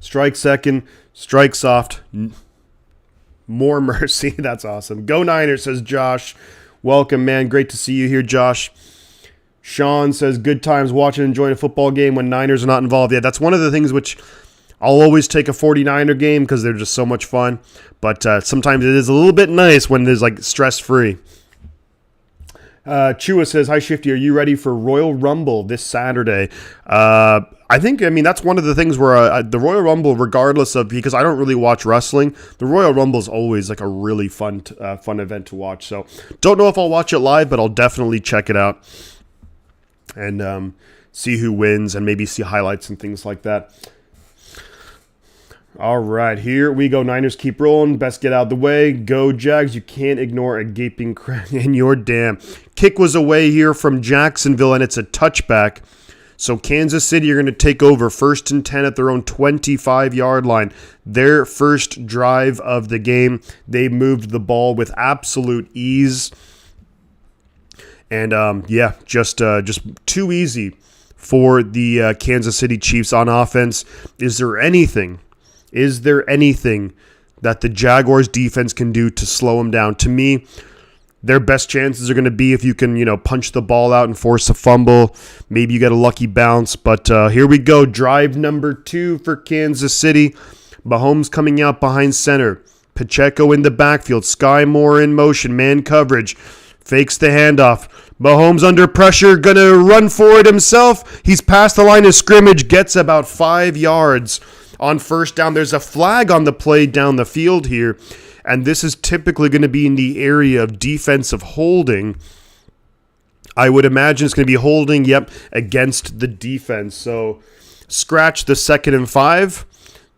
Strike second, strike soft. More mercy. That's awesome. Go Niners, says Josh. Welcome, man. Great to see you here, Josh. Sean says, good times watching and enjoying a football game when Niners are not involved. Yeah, that's one of the things which I'll always take a 49er game because they're just so much fun. But sometimes it is a little bit nice when there's like stress-free. Chua says, hi, Shifty. Are you ready for Royal Rumble this Saturday? I mean, that's one of the things where the Royal Rumble, regardless of, because I don't really watch wrestling, the Royal Rumble is always like a really fun event to watch. So don't know if I'll watch it live, but I'll definitely check it out and see who wins and maybe see highlights and things like that. All right, here we go. Niners keep rolling. Best get out of the way. Go Jags. You can't ignore a gaping crack in your dam. Kick was away here from Jacksonville, and it's a touchback. So Kansas City are going to take over 1st and 10 at their own 25-yard line. Their first drive of the game. They moved the ball with absolute ease. And, just too easy for the Kansas City Chiefs on offense. Is there anything that the Jaguars defense can do to slow them down? To me, their best chances are going to be if you can, punch the ball out and force a fumble. Maybe you get a lucky bounce. But here we go. Drive number 2 for Kansas City. Mahomes coming out behind center. Pacheco in the backfield. Sky Moore in motion. Man coverage. Fakes the handoff. Mahomes under pressure. Going to run for it himself. He's past the line of scrimmage. Gets about 5 yards. On first down, there's a flag on the play down the field here, and this is typically going to be in the area of defensive holding. I would imagine it's going to be holding, against the defense. So scratch the 2nd and 5.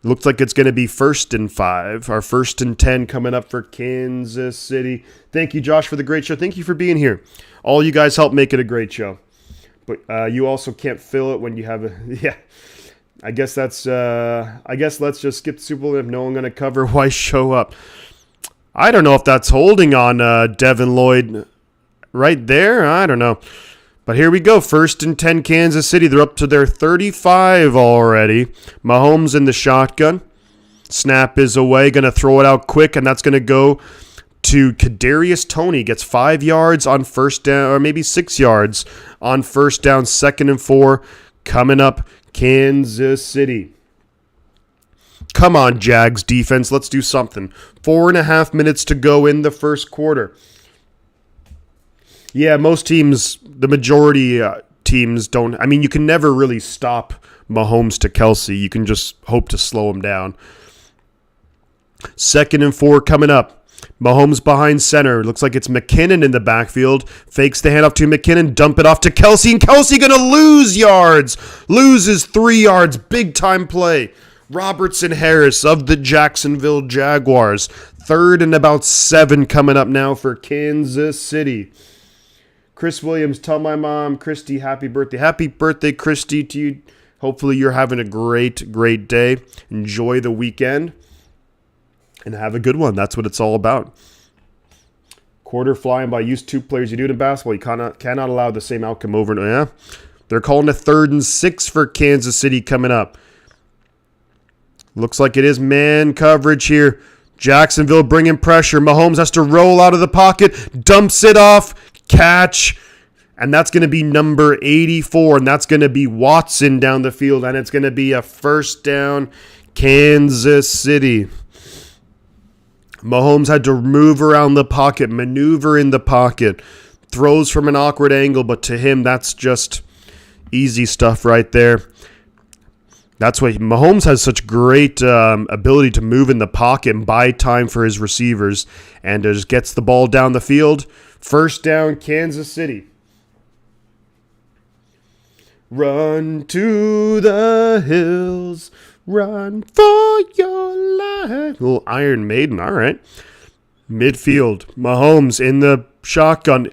Looks like it's going to be 1st and 5. Our 1st and 10 coming up for Kansas City. Thank you, Josh, for the great show. Thank you for being here. All you guys help make it a great show. But you also can't fill it when you have I guess let's just skip the Super Bowl. If no one going to cover, why show up? I don't know if that's holding on Devin Lloyd right there. I don't know. But here we go. 1st and 10 Kansas City. They're up to their 35 already. Mahomes in the shotgun. Snap is away. Going to throw it out quick, and that's going to go to Kadarius Toney. Gets 5 yards on first down, or maybe 6 yards on first down. 2nd and 4 coming up. Kansas City. Come on, Jags defense. Let's do something. 4.5 minutes to go in the first quarter. Yeah, most teams, the majority teams don't. I mean, you can never really stop Mahomes to Kelce. You can just hope to slow him down. 2nd and 4 coming up. Mahomes behind center. Looks like it's McKinnon in the backfield. Fakes the handoff to McKinnon. Dump it off to Kelce. And Kelce going to lose yards. Loses 3 yards. Big time play. Robertson Harris of the Jacksonville Jaguars. 3rd and about 7 coming up now for Kansas City. Chris Williams, tell my mom, Christy, happy birthday. Happy birthday, Christy, to you. Hopefully you're having a great, great day. Enjoy the weekend. And have a good one. That's what it's all about. Quarter flying by. Use 2 players. You do it in basketball. You cannot allow the same outcome over and over. Yeah? They're calling a 3rd and 6 for Kansas City coming up. Looks like it is man coverage here. Jacksonville bringing pressure. Mahomes has to roll out of the pocket. Dumps it off. Catch. And that's going to be number 84. And that's going to be Watson down the field. And it's going to be a 1st down Kansas City. Mahomes had to move around the pocket, maneuver in the pocket, throws from an awkward angle, but to him, that's just easy stuff right there. That's why Mahomes has such great ability to move in the pocket and buy time for his receivers, and just gets the ball down the field. First down, Kansas City. Run to the hills, run for your life. Little Iron Maiden, all right. Midfield, Mahomes in the shotgun.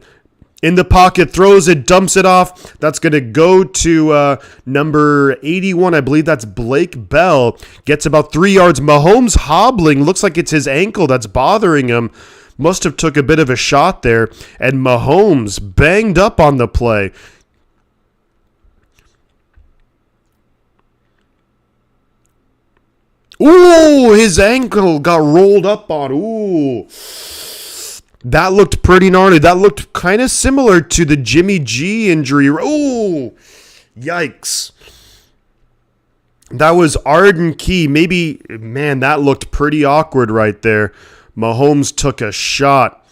In the pocket, throws it, dumps it off. That's going to go to number 81. I believe that's Blake Bell. Gets about 3 yards. Mahomes hobbling. Looks like it's his ankle that's bothering him. Must have took a bit of a shot there. And Mahomes banged up on the play. Ooh, his ankle got rolled up on. Ooh. That looked pretty gnarly. That looked kind of similar to the Jimmy G injury. Oh, yikes. That was Arden Key. Maybe, man, that looked pretty awkward right there. Mahomes took a shot.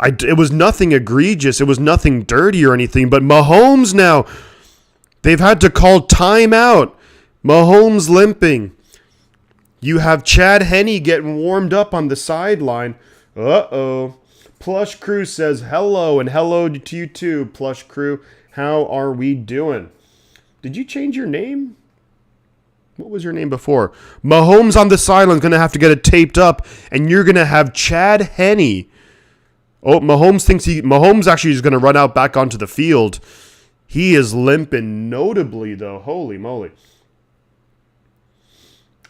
It was nothing egregious. It was nothing dirty or anything. But Mahomes now, they've had to call timeout. Mahomes limping. You have Chad Henne getting warmed up on the sideline. Uh-oh. Plush Crew says hello, and hello to you too, Plush Crew. How are we doing? Did you change your name? What was your name before? Mahomes on the sideline is going to have to get it taped up, and you're going to have Chad Henne. Oh, Mahomes actually is going to run out back onto the field. He is limping notably, though. Holy moly.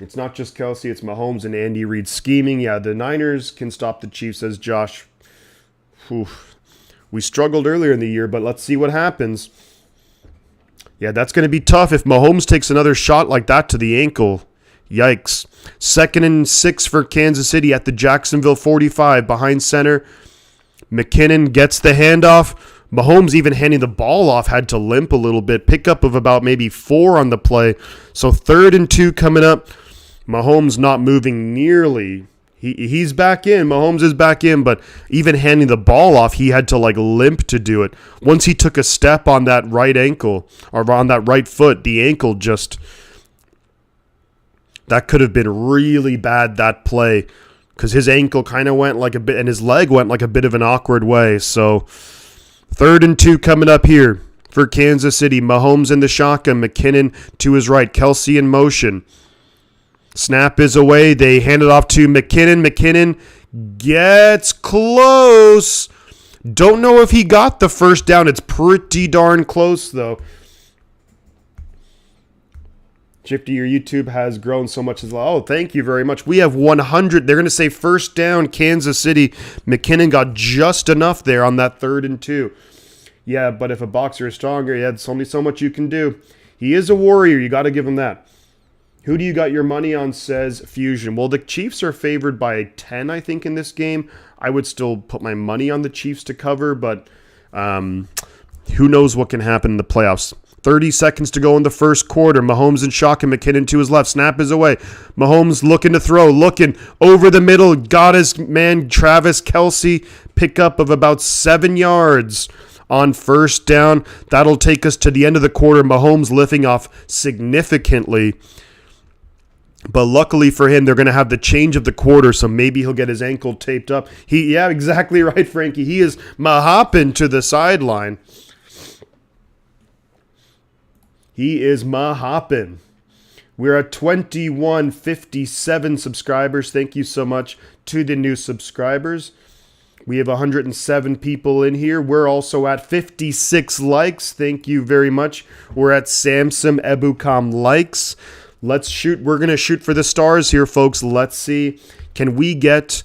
It's not just Kelsey, it's Mahomes and Andy Reid scheming. Yeah, the Niners can stop the Chiefs, says Josh. Whew. We struggled earlier in the year, but let's see what happens. Yeah, that's going to be tough if Mahomes takes another shot like that to the ankle. Yikes. 2nd and 6 for Kansas City at the Jacksonville 45 behind center. McKinnon gets the handoff. Mahomes even handing the ball off had to limp a little bit. Pickup of about maybe 4 on the play. So 3rd and 2 coming up. Mahomes not moving nearly. He's back in. Mahomes is back in, but even handing the ball off, he had to limp to do it. Once he took a step on that right ankle, or on that right foot, the ankle just, that could have been really bad, that play, because his ankle kind of went like a bit, and his leg went like a bit of an awkward way. So 3rd and 2 coming up here for Kansas City. Mahomes in the shotgun, McKinnon to his right, Kelsey in motion. Snap is away. They hand it off to McKinnon. McKinnon gets close. Don't know if he got the first down. It's pretty darn close, though. Shifty, your YouTube has grown so much as well. Oh, thank you very much. We have 100. They're going to say first down, Kansas City. McKinnon got just enough there on that 3rd and 2. Yeah, but if a boxer is stronger, yeah, there's only so much you can do. He is a warrior. You got to give him that. Who do you got your money on, says Fusion? Well, the Chiefs are favored by 10, I think, in this game. I would still put my money on the Chiefs to cover, but who knows what can happen in the playoffs. 30 seconds to go in the first quarter. Mahomes and shotgun, McKinnon to his left. Snap is away. Mahomes looking to throw, looking over the middle. Got his man, Travis Kelce. Pickup of about 7 yards on first down. That'll take us to the end of the quarter. Mahomes lifting off significantly. But luckily for him, they're going to have the change of the quarter, so maybe he'll get his ankle taped up. Yeah, exactly right, Frankie. He is mahopping to the sideline. He is mahopping. We're at 2157 subscribers. Thank you so much to the new subscribers. We have 107 people in here. We're also at 56 likes. Thank you very much. We're at Samsung Ebukam likes. Let's shoot. We're going to shoot for the stars here, folks. Let's see. Can we get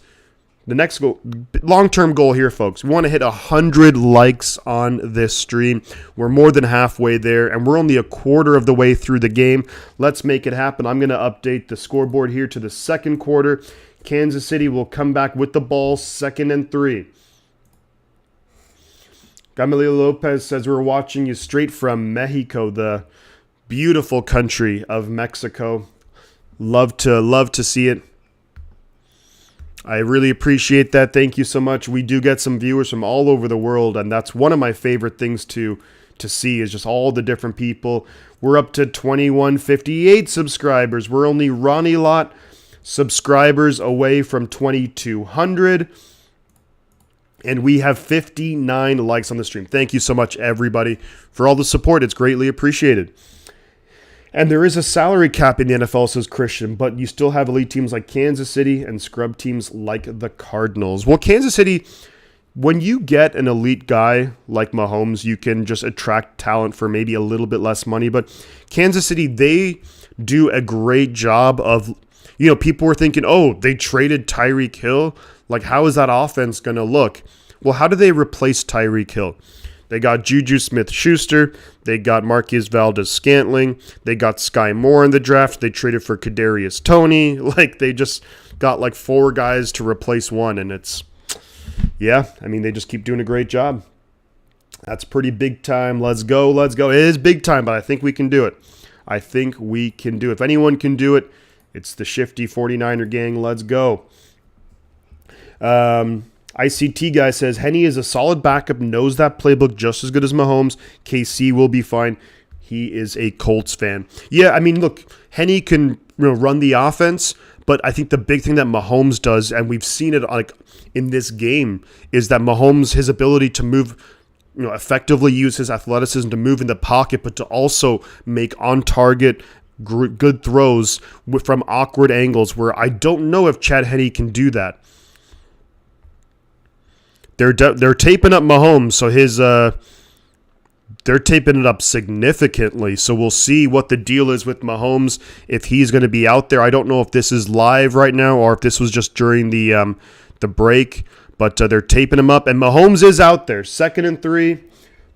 the next goal? Long-term goal here, folks. We want to hit 100 likes on this stream. We're more than halfway there, and we're only a quarter of the way through the game. Let's make it happen. I'm going to update the scoreboard here to the second quarter. Kansas City will come back with the ball, 2nd and 3. Gamaliel Lopez says we're watching you straight from Mexico, the beautiful country of Mexico. Love to see it. I really appreciate that. Thank you so much. We do get some viewers from all over the world, and that's one of my favorite things to to see is just all the different people. We're up to 2158 subscribers. We're only Ronnie Lot subscribers away from 2200. And we have 59 likes on the stream. Thank you so much, everybody, for all the support. It's greatly appreciated. And there is a salary cap in the NFL, says Christian, but you still have elite teams like Kansas City and scrub teams like the Cardinals. Well, Kansas City, when you get an elite guy like Mahomes, you can just attract talent for maybe a little bit less money. But Kansas City, they do a great job of, people were thinking, oh, they traded Tyreek Hill. Like, how is that offense going to look? Well, how do they replace Tyreek Hill? They got Juju Smith-Schuster. They got Marquez Valdes-Scantling. They got Sky Moore in the draft. They traded for Kadarius Toney. Like, they just got 4 guys to replace one, and they just keep doing a great job. That's pretty big time. Let's go. It is big time, but I think we can do it. If anyone can do it, it's the Shifty 49er gang. Let's go. ICT guy says, Henny is a solid backup, knows that playbook just as good as Mahomes. KC will be fine. He is a Colts fan. Yeah, look, Henny can run the offense, but I think the big thing that Mahomes does, and we've seen it in this game, is that Mahomes, his ability to move, effectively use his athleticism to move in the pocket, but to also make on-target good throws from awkward angles where I don't know if Chad Henne can do that. They're taping up Mahomes, so they're taping it up significantly. So we'll see what the deal is with Mahomes, if he's going to be out there. I don't know if this is live right now or if this was just during the break, but they're taping him up, and Mahomes is out there. 2nd and 3,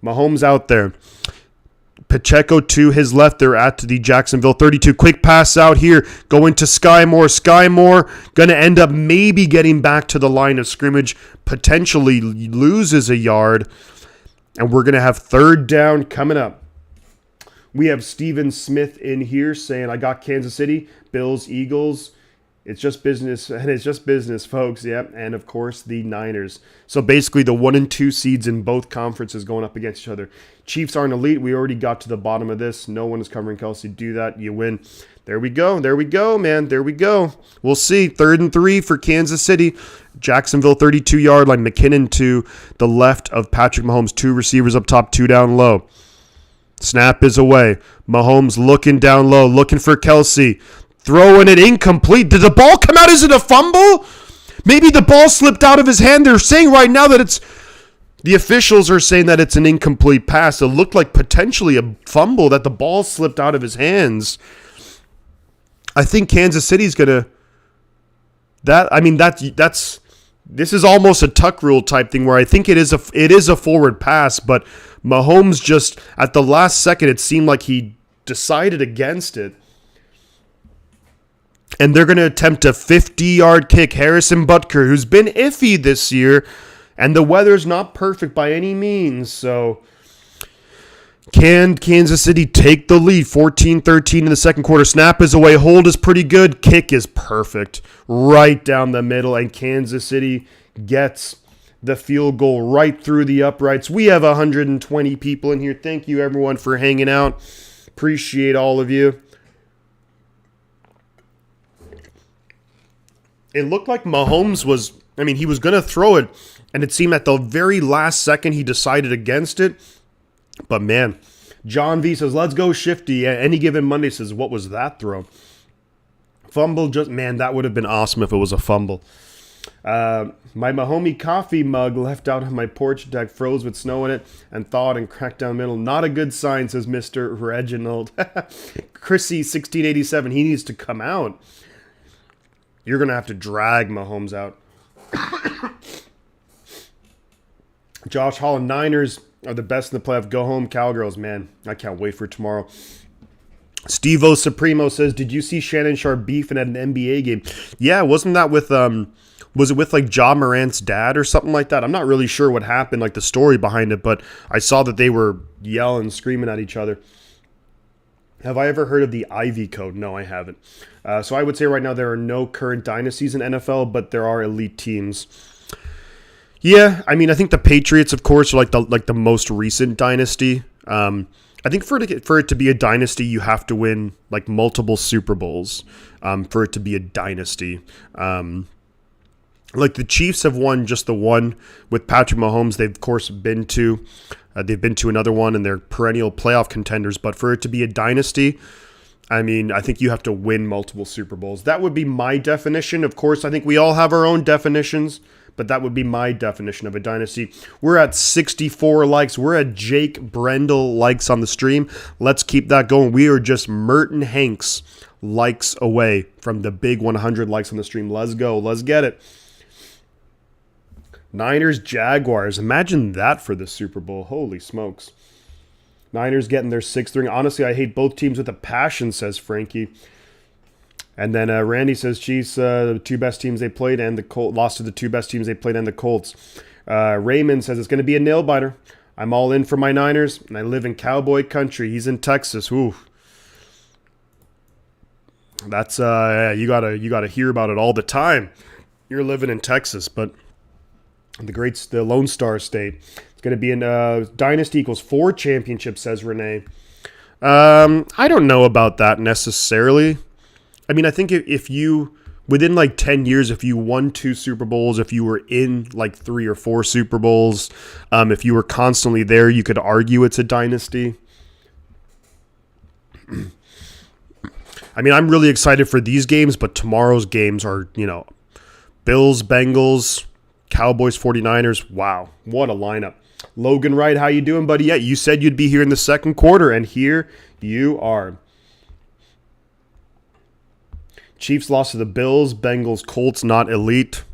Mahomes out there. Pacheco to his left. They're at the Jacksonville 32. Quick pass out here. Going to Sky Moore. Sky Moore going to end up maybe getting back to the line of scrimmage. Potentially loses a yard. And we're going to have 3rd down coming up. We have Steven Smith in here saying, I got Kansas City, Bills, Eagles. It's just business, and it's just business, folks. Yep, and of course the Niners. So basically the 1 and 2 seeds in both conferences going up against each other. Chiefs aren't elite. We already got to the bottom of this. No one is covering Kelsey. Do that, you win. There we go, man. There we go. We'll see. 3rd and 3 for Kansas City. Jacksonville 32-yard line. McKinnon to the left of Patrick Mahomes. 2 receivers up top, 2 down low. Snap is away. Mahomes looking down low, looking for Kelsey. Throwing it incomplete. Did the ball come out? Is it a fumble? Maybe the ball slipped out of his hand. They're saying right now that the officials are saying that it's an incomplete pass. It looked like potentially a fumble, that the ball slipped out of his hands. I think Kansas City's going to... This is almost a tuck rule type thing where I think it is a forward pass, but Mahomes just, at the last second, it seemed like he decided against it. And they're going to attempt a 50-yard kick. Harrison Butker, who's been iffy this year, and the weather's not perfect by any means. So can Kansas City take the lead? 14-13 in the second quarter. Snap is away. Hold is pretty good. Kick is perfect. Right down the middle. And Kansas City gets the field goal right through the uprights. We have 120 people in here. Thank you, everyone, for hanging out. Appreciate all of you. It looked like Mahomes was going to throw it, and it seemed at the very last second he decided against it. But, man, John V says, let's go Shifty. Any given Monday says, what was that throw? Fumble, that would have been awesome if it was a fumble. My Mahomie coffee mug left out on my porch deck, froze with snow in it, and thawed and cracked down the middle. Not a good sign, says Mr. Reginald. Chrissy, 1687, he needs to come out. You're going to have to drag Mahomes out. Josh Holland, Niners are the best in the playoff. Go home, Cowgirls, man. I can't wait for tomorrow. Steve-O Supremo says, did you see Shannon Sharp beefing at an NBA game? Yeah, wasn't that with, was it with like Ja Morant's dad or something like that? I'm not really sure what happened, like the story behind it, but I saw that they were yelling, screaming at each other. Have I ever heard of the Ivy Code? No, I haven't. So I would say right now there are no current dynasties in NFL, but there are elite teams. Yeah, I think the Patriots, of course, are like the most recent dynasty. I think for it to be a dynasty, you have to win like multiple Super Bowls for it to be a dynasty. Like the Chiefs have won just the one with Patrick Mahomes. They've of course been to another one, and they're perennial playoff contenders. But for it to be a dynasty, I mean, I think you have to win multiple Super Bowls. That would be my definition. Of course, I think we all have our own definitions, but that would be my definition of a dynasty. We're at 64 likes. We're at Jake Brendel likes on the stream. Let's keep that going. We are just Merton Hanks likes away from the big 100 likes on the stream. Let's go. Let's get it. Niners, Jaguars. Imagine that for the Super Bowl. Holy smokes. Niners getting their 6th ring. Honestly, I hate both teams with a passion, says Frankie. And then Randy says Chiefs, the two best teams they played, and the Colts lost to the two best teams they played and the Colts. Raymond says it's going to be a nail-biter. I'm all in for my Niners, and I live in cowboy country. He's in Texas. Ooh. That's you gotta hear about it all the time. You're living in Texas, but the Lone Star State. It's going to be in Dynasty equals 4 championships, says Renee. I don't know about that necessarily. I mean, I think if you, within like 10 years, if you won 2 Super Bowls, if you were in like 3 or 4 Super Bowls, if you were constantly there, you could argue it's a dynasty. I mean, I'm really excited for these games, but tomorrow's games are, Bills, Bengals, Cowboys, 49ers. Wow, what a lineup. Logan Wright, how you doing, buddy? Yeah, you said you'd be here in the second quarter, and here you are. Chiefs lost to the Bills. Bengals, Colts, not elite.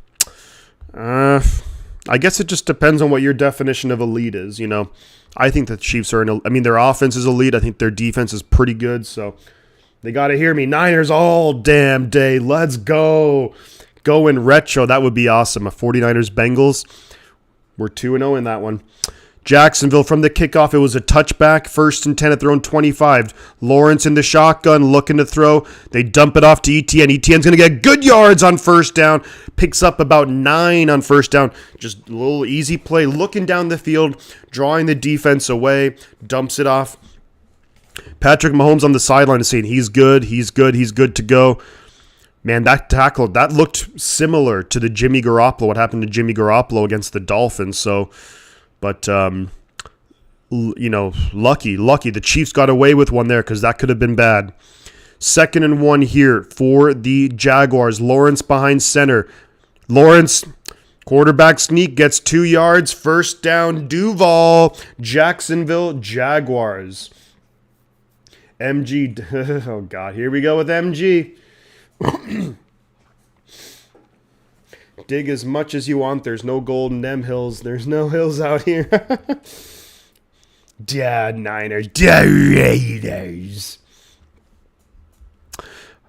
I guess it just depends on what your definition of elite is, I think the Chiefs are their offense is elite. I think their defense is pretty good, so they got to hear me. Niners all damn day. Let's go. Go in retro. That would be awesome. A 49ers Bengals. We're 2-0 in that one. Jacksonville from the kickoff. It was a touchback. 1st and 10 at their own 25. Lawrence in the shotgun looking to throw. They dump it off to ETN. ETN's going to get good yards on first down. Picks up about 9 on first down. Just a little easy play. Looking down the field. Drawing the defense away. Dumps it off. Patrick Mahomes on the sideline is saying he's good to go. Man, that tackle, that looked similar to the Jimmy Garoppolo, what happened to Jimmy Garoppolo against the Dolphins. So, but, lucky. The Chiefs got away with one there because that could have been bad. 2nd and 1 here for the Jaguars. Lawrence behind center. Lawrence, quarterback sneak, gets 2 yards. First down, Duval. Jacksonville Jaguars. MG, oh God, here we go with MG. Dig as much as you want. There's no gold in them hills. There's no hills out here. Niners. Raiders.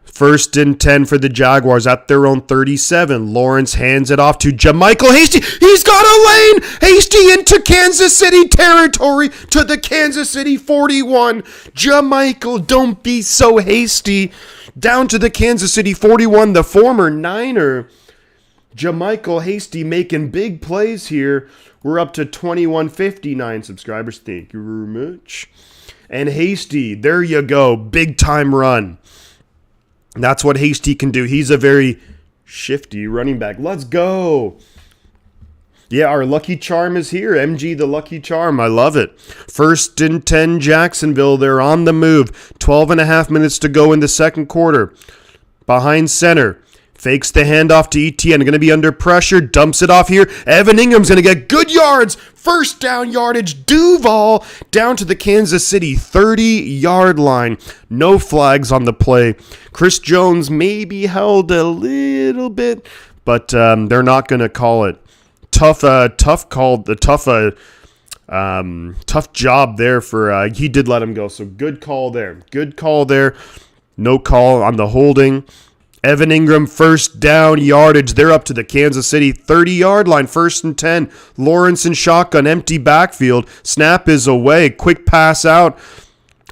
1st and 10 for the Jaguars at their own 37. Lawrence hands it off to Jamichael Hasty. He's got a lane. Hasty into Kansas City territory to the Kansas City 41. Jamichael, don't be so hasty. Down to the Kansas City 41, the former Niner. Jamichael Hasty making big plays here. We're up to 2159 subscribers. Thank you very much. And Hasty, there you go. Big time run. That's what Hasty can do. He's a very shifty running back. Let's go. Yeah, our lucky charm is here. MG, the lucky charm. I love it. 1st and 10, Jacksonville. They're on the move. 12 and a half minutes to go in the second quarter. Behind center. Fakes the handoff to ETN. Going to be under pressure. Dumps it off here. Evan Ingram's going to get good yards. First down yardage. Duval down to the Kansas City 30-yard line. No flags on the play. Chris Jones may be held a little bit, but they're not going to call it. Tough job there for he did let him go. So good call there. No call on the holding. Evan Ingram, first down yardage. They're up to the Kansas City 30-yard line. 1st and 10. Lawrence in shotgun, empty backfield. Snap is away. Quick pass out.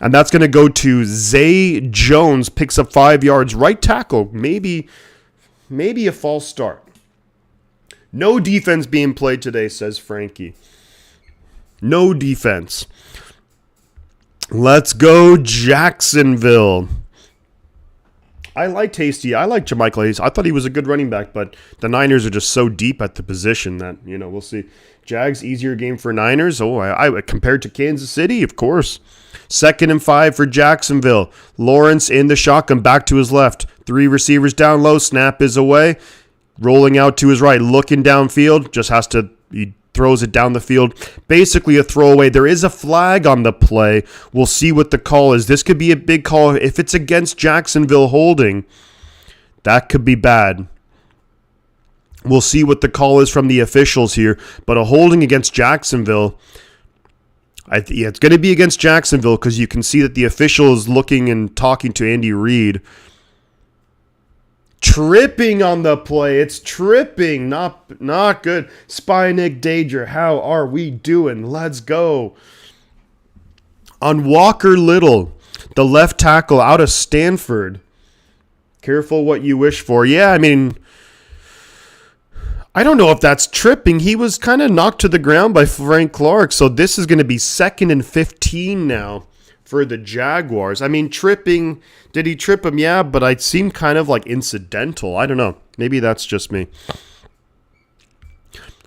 And that's going to go to Zay Jones. Picks up 5 yards. Right tackle. Maybe a false start. No defense being played today, says Frankie. No defense. Let's go Jacksonville. I like Tasty. I like JaMychal Hayes. I thought he was a good running back, but the Niners are just so deep at the position that, we'll see. Jags, easier game for Niners. Oh, I compared to Kansas City, of course. 2nd and 5 for Jacksonville. Lawrence in the shotgun, back to his left. 3 receivers down low. Snap is away. Rolling out to his right, looking downfield. He throws it down the field. Basically a throwaway. There is a flag on the play. We'll see what the call is. This could be a big call. If it's against Jacksonville holding, that could be bad. We'll see what the call is from the officials here. But a holding against Jacksonville, it's going to be against Jacksonville because you can see that the official is looking and talking to Andy Reid. Tripping on the play. It's tripping. Not good. Spynick Danger, how are we doing? Let's go. On Walker Little, the left tackle out of Stanford. Careful what you wish for. Yeah, I don't know if that's tripping. He was kind of knocked to the ground by Frank Clark. So this is going to be 2nd and 15 now for the Jaguars. Tripping. Did he trip him? Yeah, but it seemed kind of like incidental. I don't know. Maybe that's just me.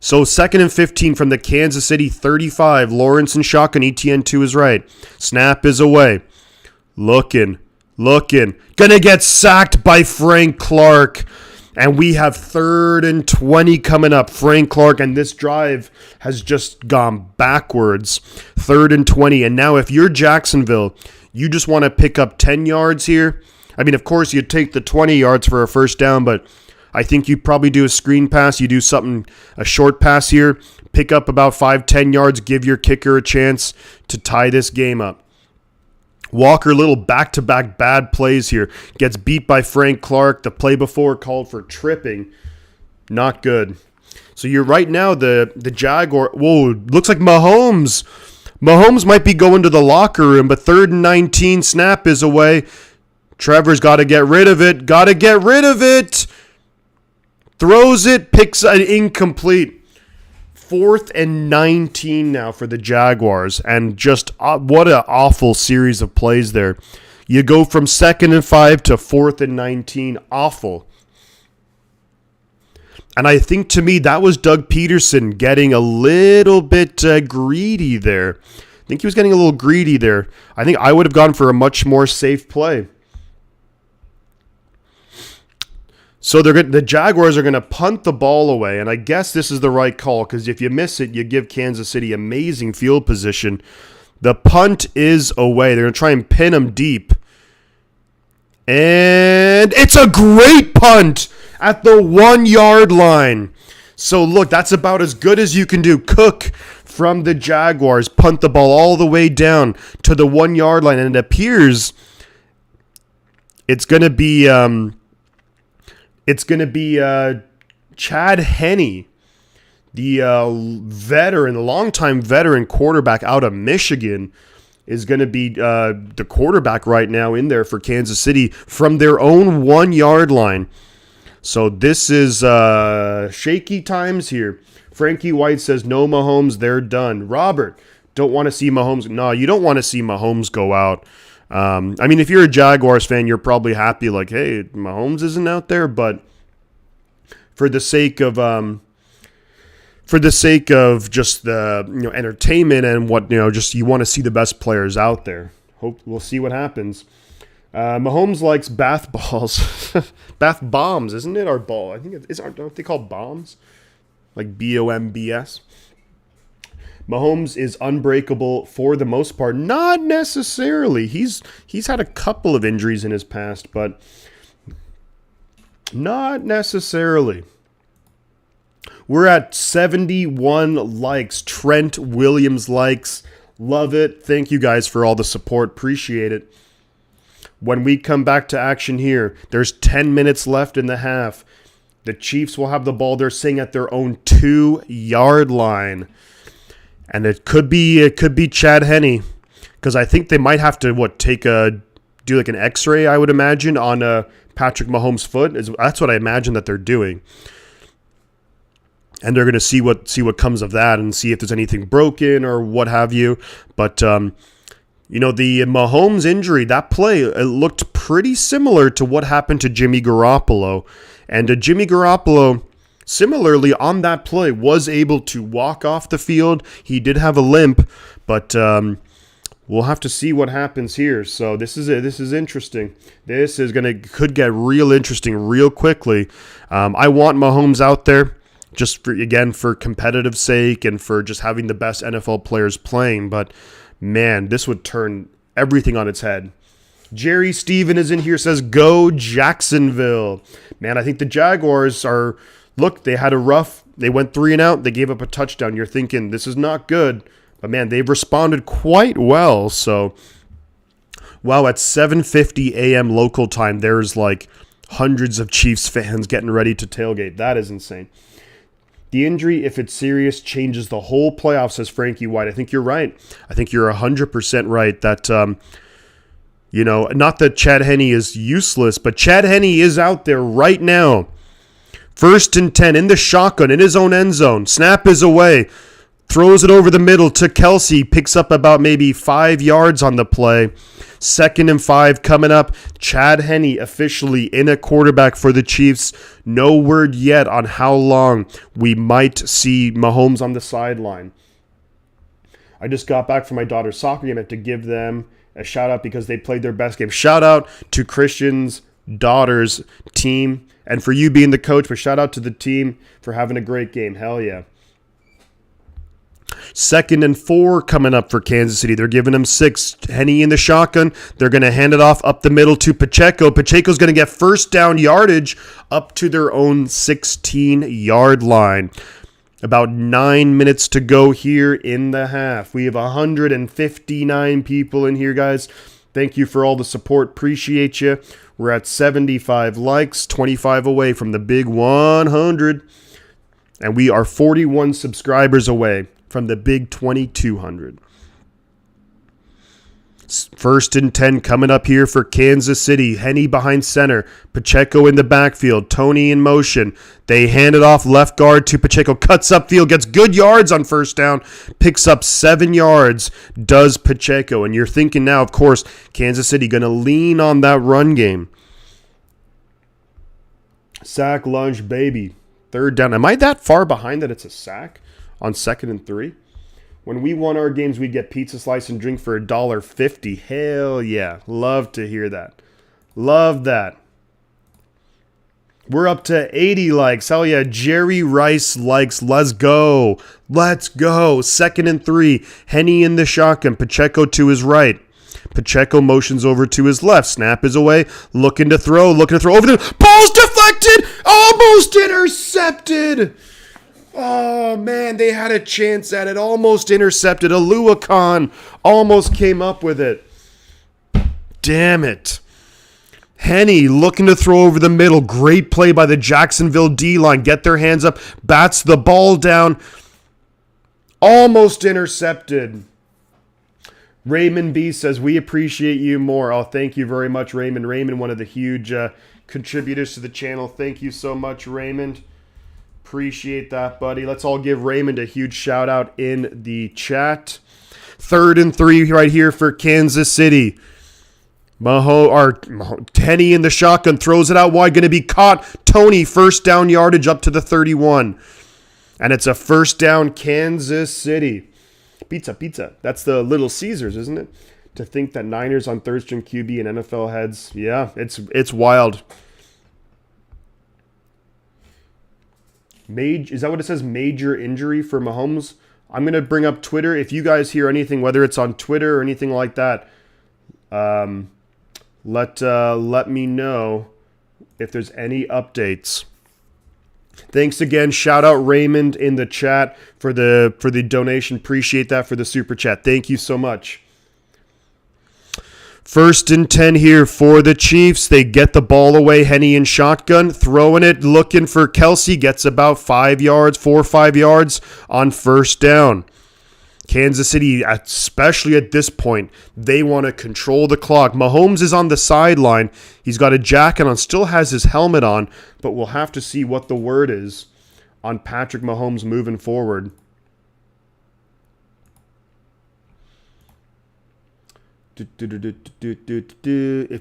So 2nd and 15 from the Kansas City 35. Lawrence and shotgun. ETN to his right. Snap is away. Looking. Gonna get sacked by Frank Clark. And we have 3rd and 20 coming up. Frank Clark, and this drive has just gone backwards. 3rd and 20. And now if you're Jacksonville, you just want to pick up 10 yards here. Of course, you'd take the 20 yards for a first down, but I think you probably do a screen pass. You do a short pass here. Pick up about 5-10 yards. Give your kicker a chance to tie this game up. Walker Little back-to-back bad plays here. Gets beat by Frank Clark. The play before called for tripping. Not good. So you're right now, the Jaguar. Whoa, looks like Mahomes. Mahomes might be going to the locker room, but 3rd and 19, snap is away. Trevor's got to get rid of it. Throws it, picks an incomplete. 4th and 19 now for the Jaguars, and just what an awful series of plays there. You go from 2nd and 5 to 4th and 19. Awful. And I think, to me, that was Doug Pederson getting a little bit greedy there. I think he was getting a little greedy there. I think I would have gone for a much more safe play. So the Jaguars are going to punt the ball away, and I guess this is the right call because if you miss it, you give Kansas City amazing field position. The punt is away. They're going to try and pin them deep. And it's a great punt at the 1-yard line. So look, that's about as good as you can do. Cook from the Jaguars punt the ball all the way down to the 1-yard line, and it appears it's going to be Chad Henne, the veteran, the longtime veteran quarterback out of Michigan, is going to be the quarterback right now in there for Kansas City from their own 1-yard line. So this is shaky times here. Frankie White says, no Mahomes, they're done. Robert, don't want to see Mahomes. No, you don't want to see Mahomes go out. If you're a Jaguars fan, you're probably happy, like, hey, Mahomes isn't out there, but for the sake of just the entertainment and what just you want to see the best players out there. Hope we'll see what happens. Mahomes likes bath balls, bath bombs, isn't it? Or ball? I think aren't they called bombs? Like BOMBS. Mahomes is unbreakable for the most part. Not necessarily. He's had a couple of injuries in his past, but not necessarily. We're at 71 likes. Trent Williams likes. Love it. Thank you guys for all the support. Appreciate it. When we come back to action here, there's 10 minutes left in the half. The Chiefs will have the ball. They're sitting at their own 2-yard line. And it could be Chad Henne, because I think they might have to do like an X-ray, I would imagine, on Patrick Mahomes' foot. That's what I imagine that they're doing, and they're going to see what comes of that and see if there's anything broken or what have you. But You know, the Mahomes injury, that play, it looked pretty similar to what happened to Jimmy Garoppolo. And Jimmy Garoppolo, similarly on that play, was able to walk off the field. He did have a limp, but we'll have to see what happens here. So this is it. This is interesting. This is could get real interesting real quickly. I want Mahomes out there just for competitive sake and for just having the best NFL players playing. But man, this would turn everything on its head. Jerry Steven is in here, says, go Jacksonville. Man, I think the Jaguars are, look, they had they went 3 and out. They gave up a touchdown. You're thinking, this is not good. But man, they've responded quite well. So, wow, at 7:50 a.m. local time, there's like hundreds of Chiefs fans getting ready to tailgate. That is insane. The injury, if it's serious, changes the whole playoffs, says Frankie White. I think you're right. I think you're 100% right that, not that Chad Henne is useless, but Chad Henne is out there right now. 1st and 10 in the shotgun in his own end zone. Snap is away. Throws it over the middle to Kelsey. Picks up about maybe 5 yards on the play. 2nd and 5 coming up. Chad Henne officially in a quarterback for the Chiefs. No word yet on how long we might see Mahomes on the sideline. I just got back from my daughter's soccer game. I have to give them a shout out because they played their best game. Shout out to Christian's daughter's team and for you being the coach, but shout out to the team for having a great game. Hell yeah. 2nd and 4 coming up for Kansas City. They're giving him 6. Henne in the shotgun. They're going to hand it off up the middle to Pacheco. Pacheco's going to get first down yardage up to their own 16-yard line. About 9 minutes to go here in the half. We have 159 people in here, guys. Thank you for all the support. Appreciate you. We're at 75 likes, 25 away from the big 100. And we are 41 subscribers away from the big 2,200. 1st and 10 coming up here for Kansas City. Henne behind center. Pacheco in the backfield. Tony in motion. They hand it off left guard to Pacheco. Cuts upfield. Gets good yards on 1st down. Picks up 7 yards. Does Pacheco. And you're thinking now, of course, Kansas City going to lean on that run game. Sack, lunge, baby. 3rd down. Am I that far behind that it's a sack on 2nd and 3? When we won our games, we'd get pizza slice and drink for $1.50. Hell yeah. Love to hear that. Love that. We're up to 80 likes. Hell yeah. Jerry Rice likes. Let's go. Let's go. 2nd and 3. Henne in the shotgun. Pacheco to his right. Pacheco motions over to his left. Snap is away. Looking to throw. Over the ball's deflected. Almost intercepted. Oh, man, they had a chance at it. Almost intercepted. Aluakon almost came up with it. Damn it. Henne looking to throw over the middle. Great play by the Jacksonville D-line. Get their hands up. Bats the ball down. Almost intercepted. Raymond B says, we appreciate you more. Oh, thank you very much, Raymond. Raymond, one of the huge contributors to the channel. Thank you so much, Raymond. Appreciate that, buddy. Let's all give Raymond a huge shout out in the chat. 3rd and 3 right here for Kansas City. Henne in the shotgun throws it out wide. Going to be caught. Tony, 1st down yardage up to the 31. And it's a 1st down Kansas City. Pizza. That's the Little Caesars, isn't it? To think that Niners on 3rd string QB and NFL heads. Yeah, it's wild. Is that what it says? Major injury for Mahomes? I'm going to bring up Twitter. If you guys hear anything, whether it's on Twitter or anything like that, let me know if there's any updates. Thanks again. Shout out Raymond in the chat for the donation. Appreciate that for the super chat. Thank you so much. 1st and 10 here for the Chiefs. They get the ball away. Henne in shotgun. Throwing it. Looking for Kelsey. Gets about 4 or 5 yards on 1st down. Kansas City, especially at this point, they want to control the clock. Mahomes is on the sideline. He's got a jacket on. Still has his helmet on. But we'll have to see what the word is on Patrick Mahomes moving forward. If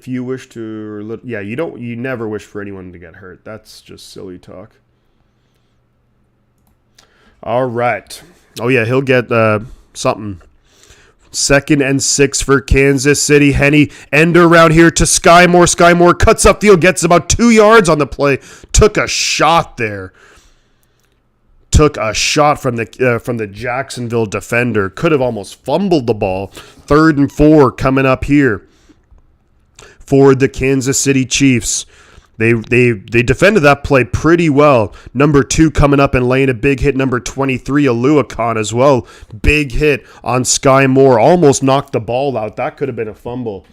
you wish to, yeah, you never wish for anyone to get hurt. That's just silly talk. All right. Oh yeah, he'll get something. 2nd and 6 for Kansas City. Henny end around here to Sky Moore. Sky Moore cuts upfield, gets about 2 yards on the play. Took a shot there. Took a shot from the Jacksonville defender. Could have almost fumbled the ball. 3rd and 4 coming up here for the Kansas City Chiefs. They defended that play pretty well. Number 2 coming up and laying a big hit. Number 23, Aluakon as well. Big hit on Sky Moore. Almost knocked the ball out. That could have been a fumble.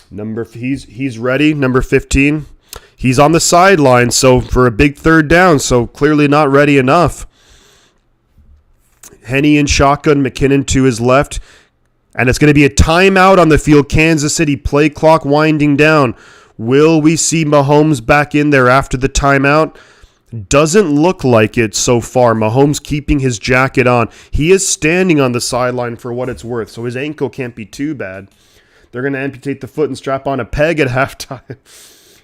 He's ready. Number 15. He's on the sideline, so for a big 3rd down, so clearly not ready enough. Henny in shotgun, McKinnon to his left. And it's going to be a timeout on the field. Kansas City play clock winding down. Will we see Mahomes back in there after the timeout? Doesn't look like it so far. Mahomes keeping his jacket on. He is standing on the sideline for what it's worth, so his ankle can't be too bad. They're going to amputate the foot and strap on a peg at halftime.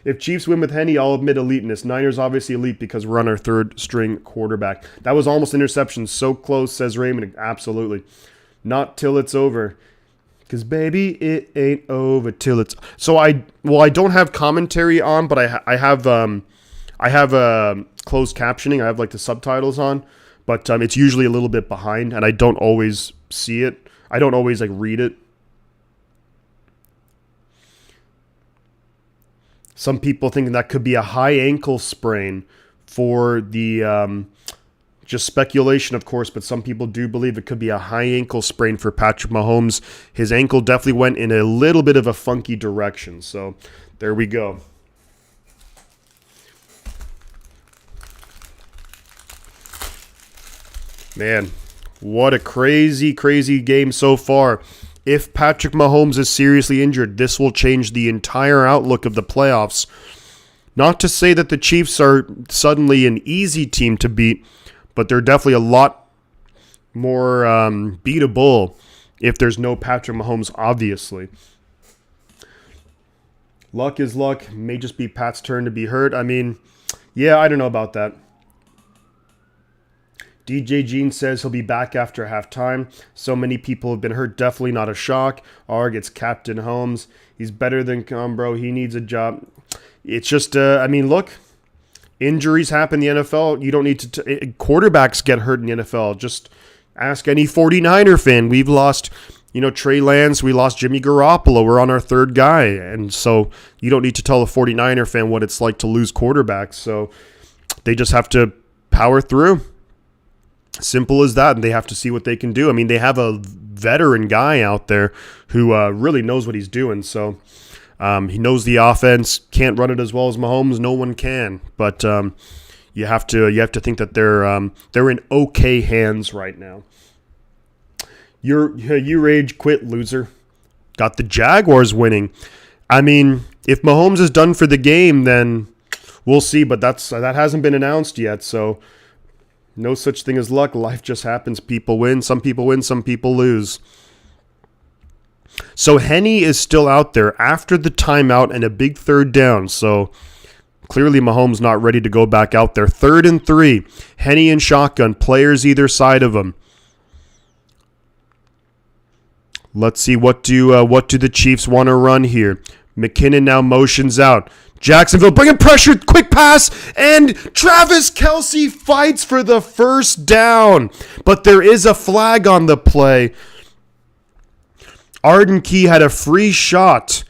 If Chiefs win with Henny, I'll admit eliteness. Niners obviously elite because we're on our 3rd string quarterback. That was almost interception. So close, says Raymond. Absolutely. Not till it's over. Because, baby, it ain't over till it's... So, I don't have commentary on, but I have closed captioning. I have, like, the subtitles on. But it's usually a little bit behind, and I don't always see it. I don't always, like, read it. Some people think that could be a high ankle sprain for the, just speculation, of course, but some people do believe it could be a high ankle sprain for Patrick Mahomes. His ankle definitely went in a little bit of a funky direction. So there we go. Man, what a crazy, crazy game so far. If Patrick Mahomes is seriously injured, this will change the entire outlook of the playoffs. Not to say that the Chiefs are suddenly an easy team to beat, but they're definitely a lot more beatable if there's no Patrick Mahomes, obviously. Luck is luck. May just be Pat's turn to be hurt. I mean, yeah, I don't know about that. DJ Jean says he'll be back after halftime. So many people have been hurt. Definitely not a shock. Arg, it's Captain Holmes. He's better than Combro. He needs a job. It's just, I mean, look, injuries happen in the NFL. You don't need to... quarterbacks get hurt in the NFL. Just ask any 49er fan. We've lost, Trey Lance. We lost Jimmy Garoppolo. We're on our 3rd guy. And so you don't need to tell a 49er fan what it's like to lose quarterbacks. So they just have to power through. Simple as that, and they have to see what they can do. I mean, they have a veteran guy out there who really knows what he's doing. So he knows the offense. Can't run it as well as Mahomes. No one can. But you have to think that they're in okay hands right now. You rage quit, loser. Got the Jaguars winning. I mean, if Mahomes is done for the game, then we'll see. But that hasn't been announced yet. So. No such thing as luck. Life just happens. People win, some people lose. So Henny is still out there after the timeout and a big 3rd down. So clearly Mahomes not ready to go back out there. 3rd and 3. Henny and shotgun. Players either side of him. Let's see, what do the Chiefs want to run here? McKinnon now motions out. Jacksonville bringing pressure, quick pass, and Travis Kelce fights for the 1st down. But there is a flag on the play. Arden Key had a free shot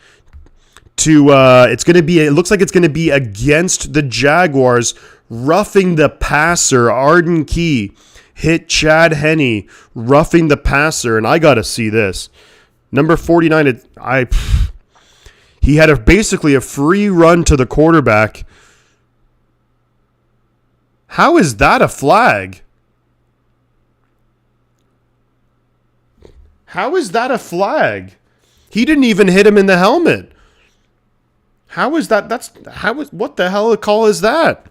to, it looks like it's going to be against the Jaguars, roughing the passer. Arden Key hit Chad Henne, roughing the passer, and I got to see this. Number 49, he had basically a free run to the quarterback. How is that a flag? How is that a flag? He didn't even hit him in the helmet. How is that? What the hell call is that?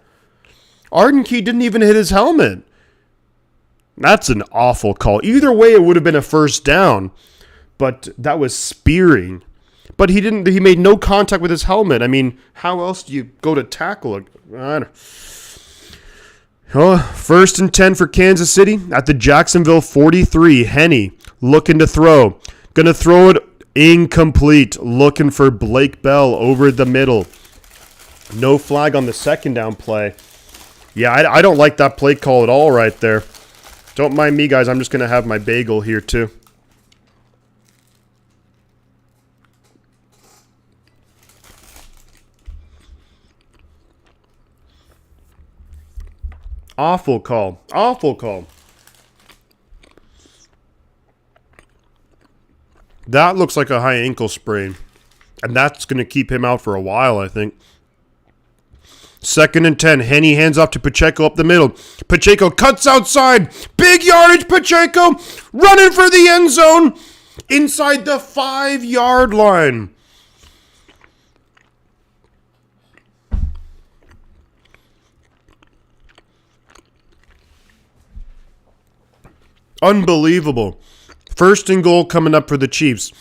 Arden Key didn't even hit his helmet. That's an awful call. Either way, it would have been a first down, but that was spearing. But he didn't. He made no contact with his helmet. I mean, how else do you go to tackle? First and 10 for Kansas City at the Jacksonville 43. Henne looking to throw. Going to throw it incomplete. Looking for Blake Bell over the middle. No flag on the second down play. Yeah, I don't like that play call at all right there. Don't mind me, guys. I'm just going to have my bagel here, too. Awful call. Awful call. That looks like a high ankle sprain. And that's going to keep him out for a while, I think. Second and 10. Henne hands off to Pacheco up the middle. Pacheco cuts outside. Big yardage, Pacheco. Running for the end zone. Inside the 5-yard line. Unbelievable. First and goal coming up for the Chiefs.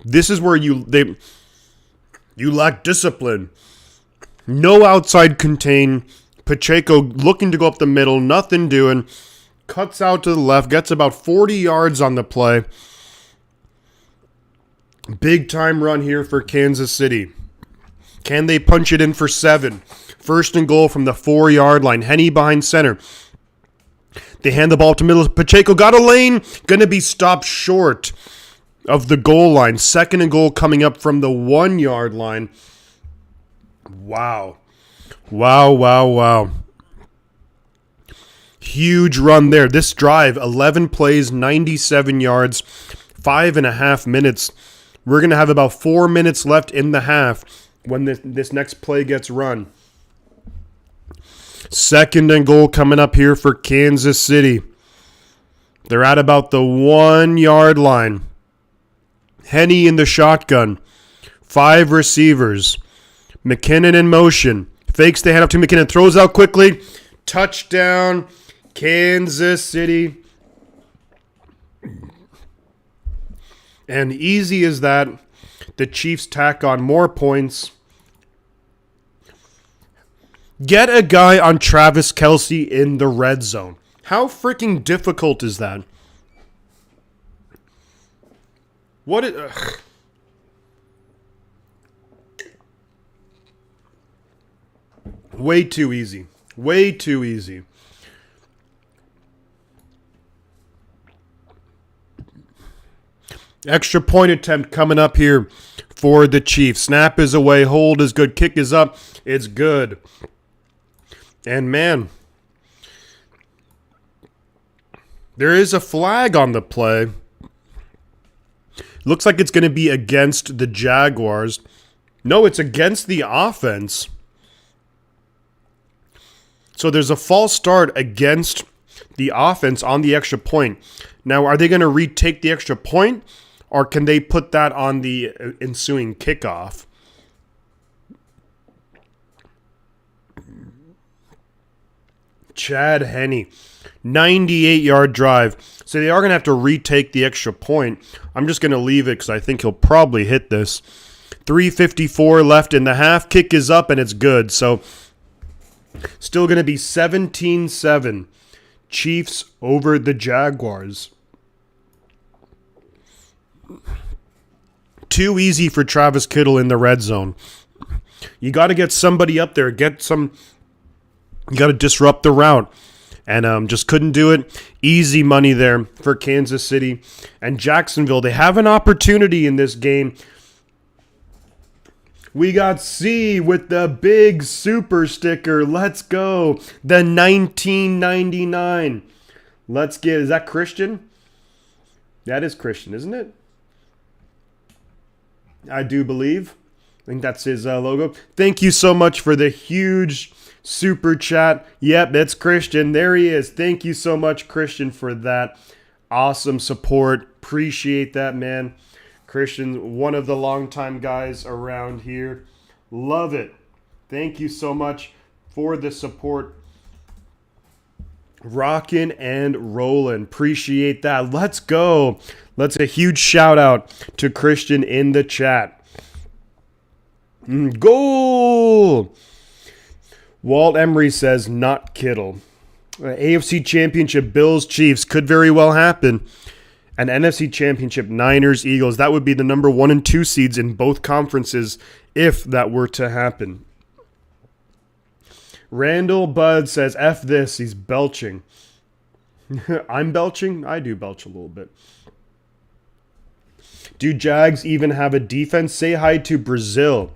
This is where you lack discipline. No outside contain. Pacheco looking to go up the middle. Nothing doing. Cuts out to the left. Gets about 40 yards on the play. Big time run here for Kansas City. Can they punch it in for 7? First and goal from the 4-yard line. Henne behind center. They hand the ball to middle. Pacheco got a lane. Going to be stopped short of the goal line. Second and goal coming up from the 1-yard line. Wow. Wow, wow, wow. Huge run there. This drive, 11 plays, 97 yards, 5.5 minutes. We're going to have about 4 minutes left in the half when this next play gets run. Second and goal coming up here for Kansas City. They're at about the 1-yard line. Henne in the shotgun. 5 receivers. McKinnon in motion. Fakes the handoff to McKinnon. Throws out quickly. Touchdown, Kansas City. And easy as that, the Chiefs tack on more points. Get a guy on Travis Kelce in the red zone. How freaking difficult is that? Way too easy. Way too easy. Extra point attempt coming up here for the Chiefs. Snap is away. Hold is good. Kick is up. It's good. And man, there is a flag on the play. Looks like it's going to be against the Jaguars. No, it's against the offense. So there's a false start against the offense on the extra point. Now, are they going to retake the extra point, or can they put that on the ensuing kickoff? Chad Henne, 98-yard drive. So they are going to have to retake the extra point. I'm just going to leave it because I think he'll probably hit this. 3:54 left in the half. Kick is up and it's good. So still going to be 17-7. Chiefs over the Jaguars. Too easy for Travis Kittle in the red zone. You got to get somebody up there. You got to disrupt the route. And just couldn't do it. Easy money there for Kansas City. And Jacksonville, they have an opportunity in this game. We got C with the big super sticker. Let's go. The 1999. Let's get, is that Christian? That is Christian, isn't it? I do believe. I think that's his logo. Thank you so much for the huge super chat. Yep, that's Christian. There he is. Thank you so much, Christian, for that awesome support. Appreciate that, man. Christian, one of the longtime guys around here. Love it. Thank you so much for the support. Rockin' and rollin'. Appreciate that. Let's go. Let's a huge shout out to Christian in the chat. Goal! Walt Emery says, not Kittle. AFC Championship, Bills, Chiefs, could very well happen. An NFC Championship, Niners, Eagles. That would be the number 1 and 2 seeds in both conferences if that were to happen. Randall Bud says, F this, he's belching. I'm belching? I do belch a little bit. Do Jags even have a defense? Say hi to Brazil.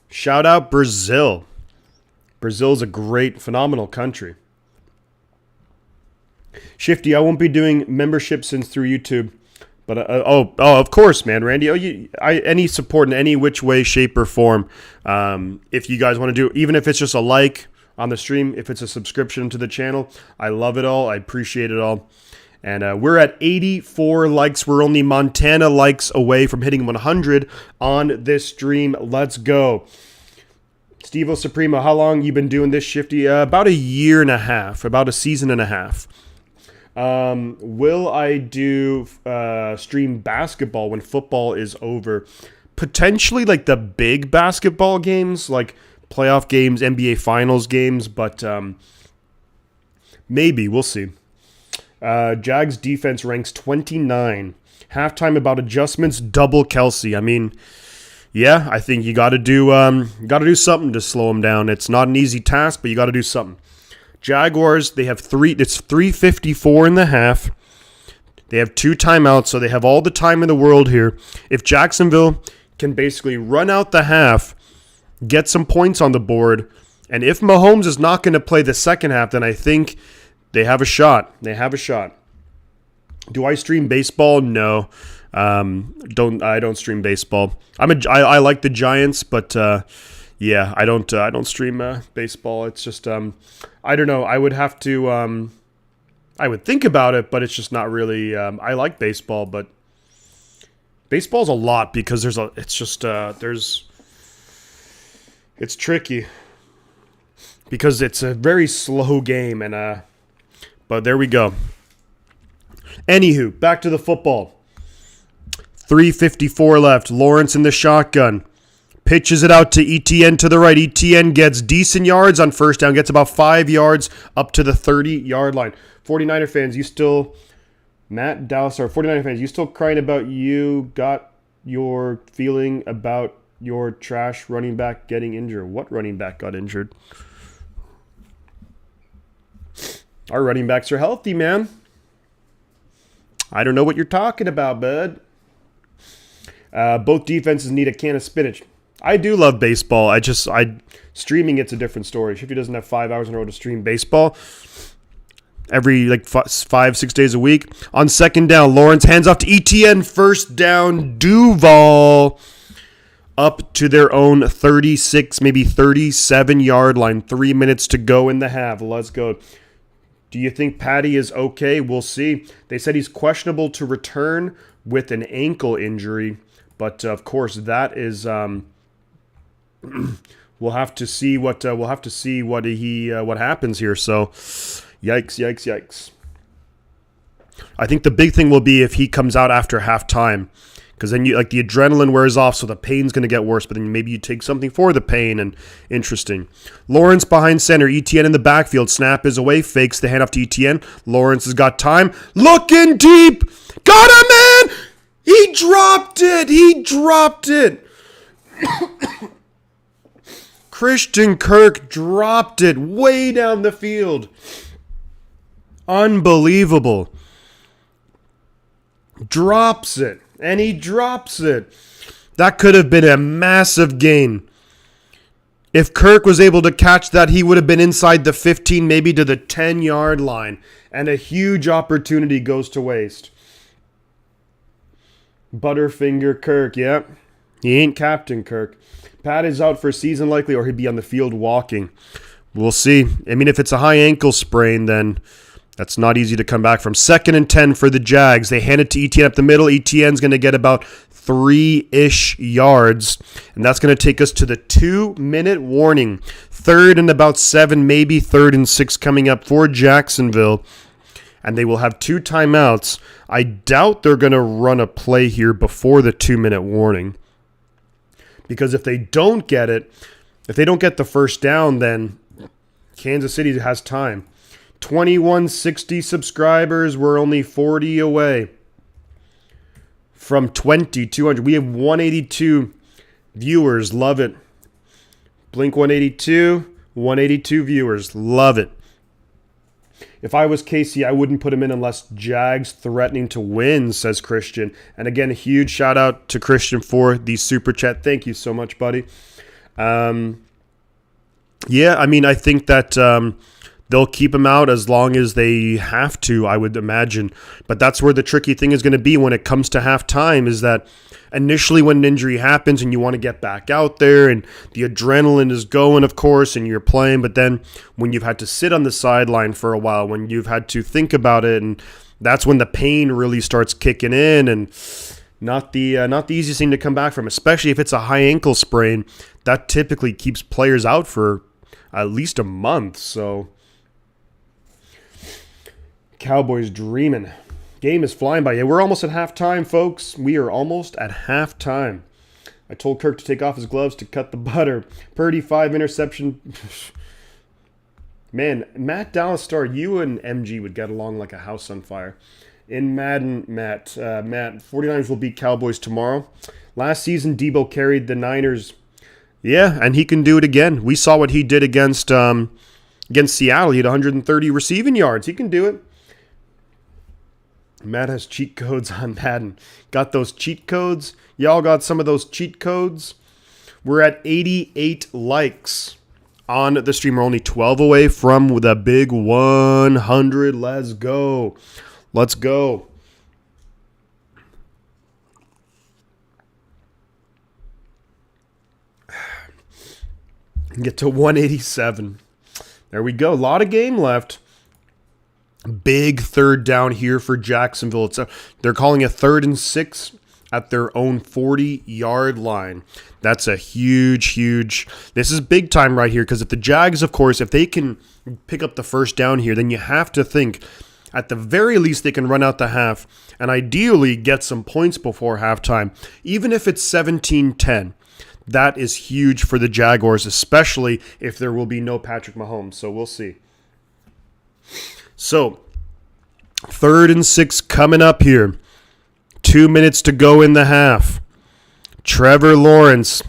Shout out Brazil. Brazil's a great, phenomenal country. Shifty, I won't be doing membership since through YouTube. But, of course, man, Randy. Any support in any which way, shape, or form. If you guys want to do, even if it's just a like on the stream, if it's a subscription to the channel, I love it all. I appreciate it all. And we're at 84 likes. We're only Montana likes away from hitting 100 on this stream. Let's go. Stevo Supremo, how long you been doing this, Shifty? About a year and a half, about a season and a half. Will I do stream basketball when football is over? Potentially like the big basketball games, like playoff games, NBA Finals games, but maybe. We'll see. Jags defense ranks 29. Halftime about adjustments, double Kelsey. I mean, yeah, I think you got to do something to slow them down. It's not an easy task, but you got to do something. Jaguars, they have it's 3:54 in the half. They have 2 timeouts, so they have all the time in the world here. If Jacksonville can basically run out the half, get some points on the board, and if Mahomes is not going to play the second half, then I think they have a shot. They have a shot. Do I stream baseball? No. I don't stream baseball. I like the Giants, but yeah, I don't stream baseball. It's just I don't know. I would have to I would think about it, but it's just not really I like baseball, but baseball's a lot because it's tricky because it's a very slow game, and but there we go. Anywho, back to the football. 3:54 left. Lawrence in the shotgun. Pitches it out to Etienne to the right. Etienne gets decent yards on first down. Gets about 5 yards up to the 30-yard line. 49er fans, you still... Matt Dallas, our 49er fans, you still crying about you got your feeling about your trash running back getting injured. What running back got injured? Our running backs are healthy, man. I don't know what you're talking about, bud. Both defenses need a can of spinach. I do love baseball. Streaming it's a different story. Shifty doesn't have 5 hours in a row to stream baseball. Every 5-6 days a week. On second down, Lawrence hands off to Etienne. First down, Duval. Up to their own 36, maybe 37-yard line. 3 minutes to go in the half. Let's go. Do you think Patty is okay? We'll see. They said he's questionable to return with an ankle injury, but of course that is we'll have to see what what happens here. So, yikes. I think the big thing will be if he comes out after halftime, because then the adrenaline wears off, so the pain's going to get worse, but then maybe you take something for the pain, and interesting. Lawrence behind center, Etienne in the backfield, snap is away, fakes the handoff to Etienne. Lawrence has got time, looking deep, got him, man! He dropped it! Christian Kirk dropped it way down the field. Unbelievable. Drops it. And he drops it. That could have been a massive gain. If Kirk was able to catch that, he would have been inside the 15, maybe to the 10-yard line. And a huge opportunity goes to waste. Butterfinger Kirk, yep. He ain't Captain Kirk. Pat is out for season likely, or he'd be on the field walking. We'll see. I mean, if it's a high ankle sprain, then... that's not easy to come back from. 2nd and 10 for the Jags. They hand it to Etienne up the middle. Etienne's going to get about 3-ish yards. And that's going to take us to the 2-minute warning. 3rd and about 7, maybe 3rd and 6 coming up for Jacksonville. And they will have 2 timeouts. I doubt they're going to run a play here before the 2-minute warning. Because if they don't get it, if they don't get the first down, then Kansas City has time. 2160 subscribers. We're only 40 away from 2,200. We have 182 viewers. Love it. Blink 182. 182 viewers. Love it. If I was Casey, I wouldn't put him in unless Jags threatening to win, says Christian. And again, a huge shout out to Christian for the super chat. Thank you so much, buddy. I think that they'll keep him out as long as they have to, I would imagine. But that's where the tricky thing is going to be when it comes to halftime, is that initially when an injury happens and you want to get back out there and the adrenaline is going, of course, and you're playing, but then when you've had to sit on the sideline for a while, when you've had to think about it, and that's when the pain really starts kicking in, and not the easiest thing to come back from, especially if it's a high ankle sprain. That typically keeps players out for at least a month. So Cowboys dreaming. Game is flying by. Yeah, we're almost at halftime, folks. We are almost at halftime. I told Kirk to take off his gloves to cut the butter. Purdy 5 interception. Man, Matt Dallas Star, you and MG would get along like a house on fire. In Madden, Matt, 49ers will beat Cowboys tomorrow. Last season, Debo carried the Niners. Yeah, and he can do it again. We saw what he did against Seattle. He had 130 receiving yards. He can do it. Matt has cheat codes on Madden. Got those cheat codes? Y'all got some of those cheat codes? We're at 88 likes on the stream. We're only 12 away from the big 100. Let's go. Let's go. Get to 187. There we go. A lot of game left. Big 3rd down here for Jacksonville. They're calling it 3rd and 6 at their own 40-yard line. That's a huge. This is big time right here, because if the Jags, of course, if they can pick up the first down here, then you have to think at the very least they can run out the half and ideally get some points before halftime, even if it's 17-10. That is huge for the Jaguars, especially if there will be no Patrick Mahomes. So we'll see. So, 3rd and 6 coming up here. 2 minutes to go in the half. Trevor Lawrence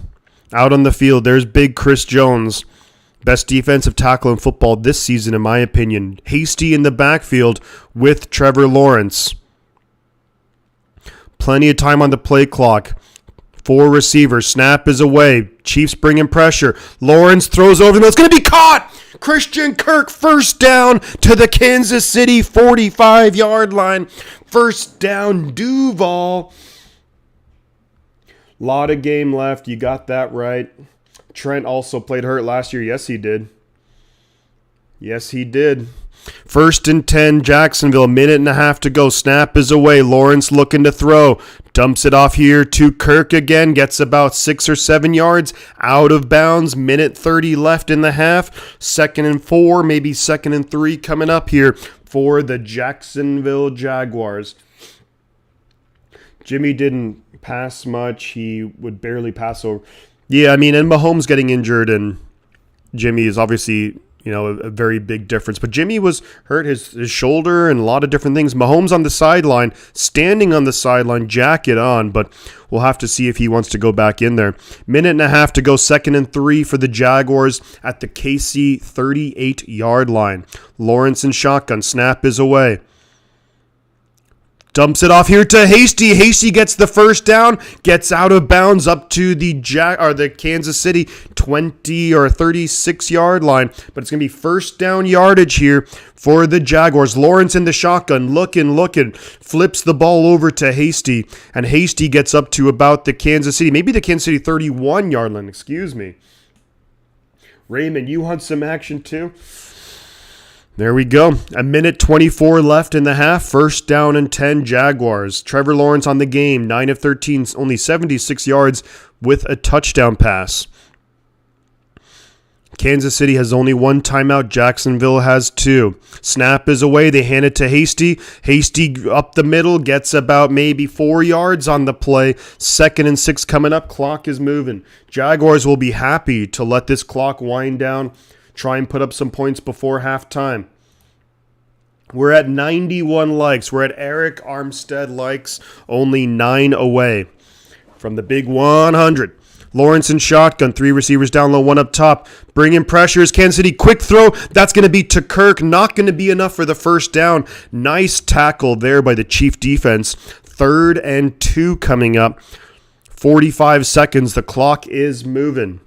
out on the field. There's big Chris Jones. Best defensive tackle in football this season, in my opinion. Hasty in the backfield with Trevor Lawrence. Plenty of time on the play clock. 4 receivers. Snap is away. Chiefs bringing pressure. Lawrence throws over. It's going to be caught. Christian Kirk, first down to the Kansas City 45-yard line. First down, Duval. Lot of game left. You got that right. Trent also played hurt last year. Yes, he did. Yes, he did. 1st and 10, Jacksonville. Minute and a half to go. Snap is away. Lawrence looking to throw. Dumps it off here to Kirk again. Gets about 6 or 7 yards out of bounds. Minute 30 left in the half. 2nd and 4, maybe 2nd and 3 coming up here for the Jacksonville Jaguars. Jimmy didn't pass much. He would barely pass over. Yeah, and Mahomes getting injured, and Jimmy is obviously, a very big difference. But Jimmy was hurt his shoulder and a lot of different things. Mahomes on the sideline, standing on the sideline, jacket on, but we'll have to see if he wants to go back in there. Minute and a half to go, 2nd and 3 for the Jaguars at the KC 38-yard line. Lawrence in shotgun, snap is away. Dumps it off here to Hasty. Hasty gets the first down, gets out of bounds up to the Kansas City 20 or 36-yard line. But it's going to be first down yardage here for the Jaguars. Lawrence in the shotgun, looking, flips the ball over to Hasty, and Hasty gets up to about the Kansas City, maybe the Kansas City 31-yard line, excuse me. Raymond, you want some action too? There we go. A minute 24 left in the half. First down and 10 Jaguars. Trevor Lawrence on the game. 9 of 13, only 76 yards with a touchdown pass. Kansas City has only one timeout. Jacksonville has two. Snap is away. They hand it to Hasty. Hasty up the middle, gets about maybe 4 yards on the play. 2nd and 6 coming up. Clock is moving. Jaguars will be happy to let this clock wind down. Try and put up some points before halftime. We're at 91 likes. We're at Eric Armstead likes. Only 9 away from the big 100. Lawrence in shotgun, 3 receivers down low, 1 up top. Bring in pressures. Kansas City, quick throw. That's going to be to Kirk. Not going to be enough for the first down. Nice tackle there by the Chief defense. 3rd and 2 coming up. 45 seconds. The clock is moving.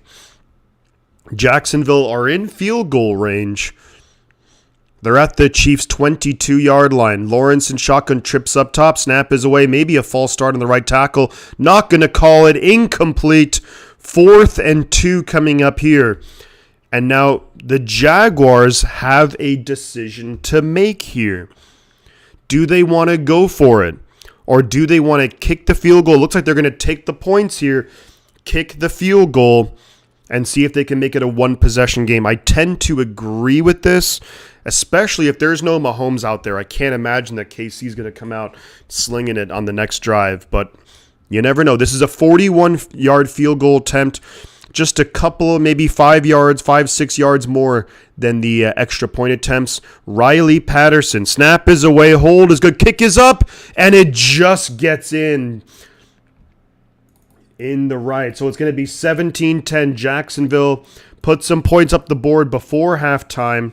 Jacksonville are in field goal range. They're at the Chiefs' 22-yard line. Lawrence in shotgun, trips up top. Snap is away. Maybe a false start on the right tackle. Not going to call it. Incomplete. 4th and 2 coming up here. And now the Jaguars have a decision to make here. Do they want to go for it? Or do they want to kick the field goal? Looks like they're going to take the points here, kick the field goal, and see if they can make it a one-possession game. I tend to agree with this, especially if there's no Mahomes out there. I can't imagine that KC's going to come out slinging it on the next drive, but you never know. This is a 41-yard field goal attempt, just a couple, maybe 5 yards, 5-6 yards more than the extra point attempts. Riley Patterson, snap is away, hold is good, kick is up, and it just gets in the right. So it's going to be 17-10 Jacksonville. Put some points up the board before halftime.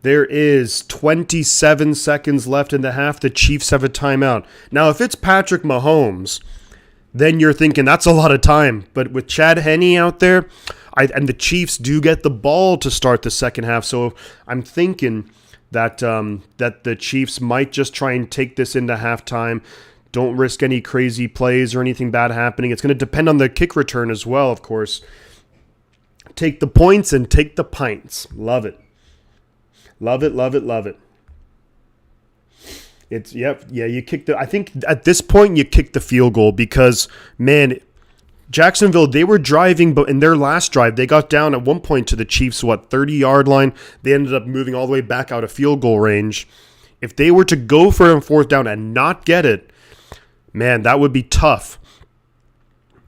There is 27 seconds left in the half. The Chiefs have a timeout. Now, if it's Patrick Mahomes, then you're thinking that's a lot of time. But with Chad Henne out there, and the Chiefs do get the ball to start the second half, so I'm thinking that that the Chiefs might just try and take this into halftime. Don't risk any crazy plays or anything bad happening. It's going to depend on the kick return as well, of course. Take the points and take the pints. Love it. Love it, love it, love it. It's, you kick the, I think at this point you kick the field goal because, man, Jacksonville, they were driving, but in their last drive, they got down at one point to the Chiefs, 30-yard line. They ended up moving all the way back out of field goal range. If they were to go for a 4th down and not get it, man, that would be tough.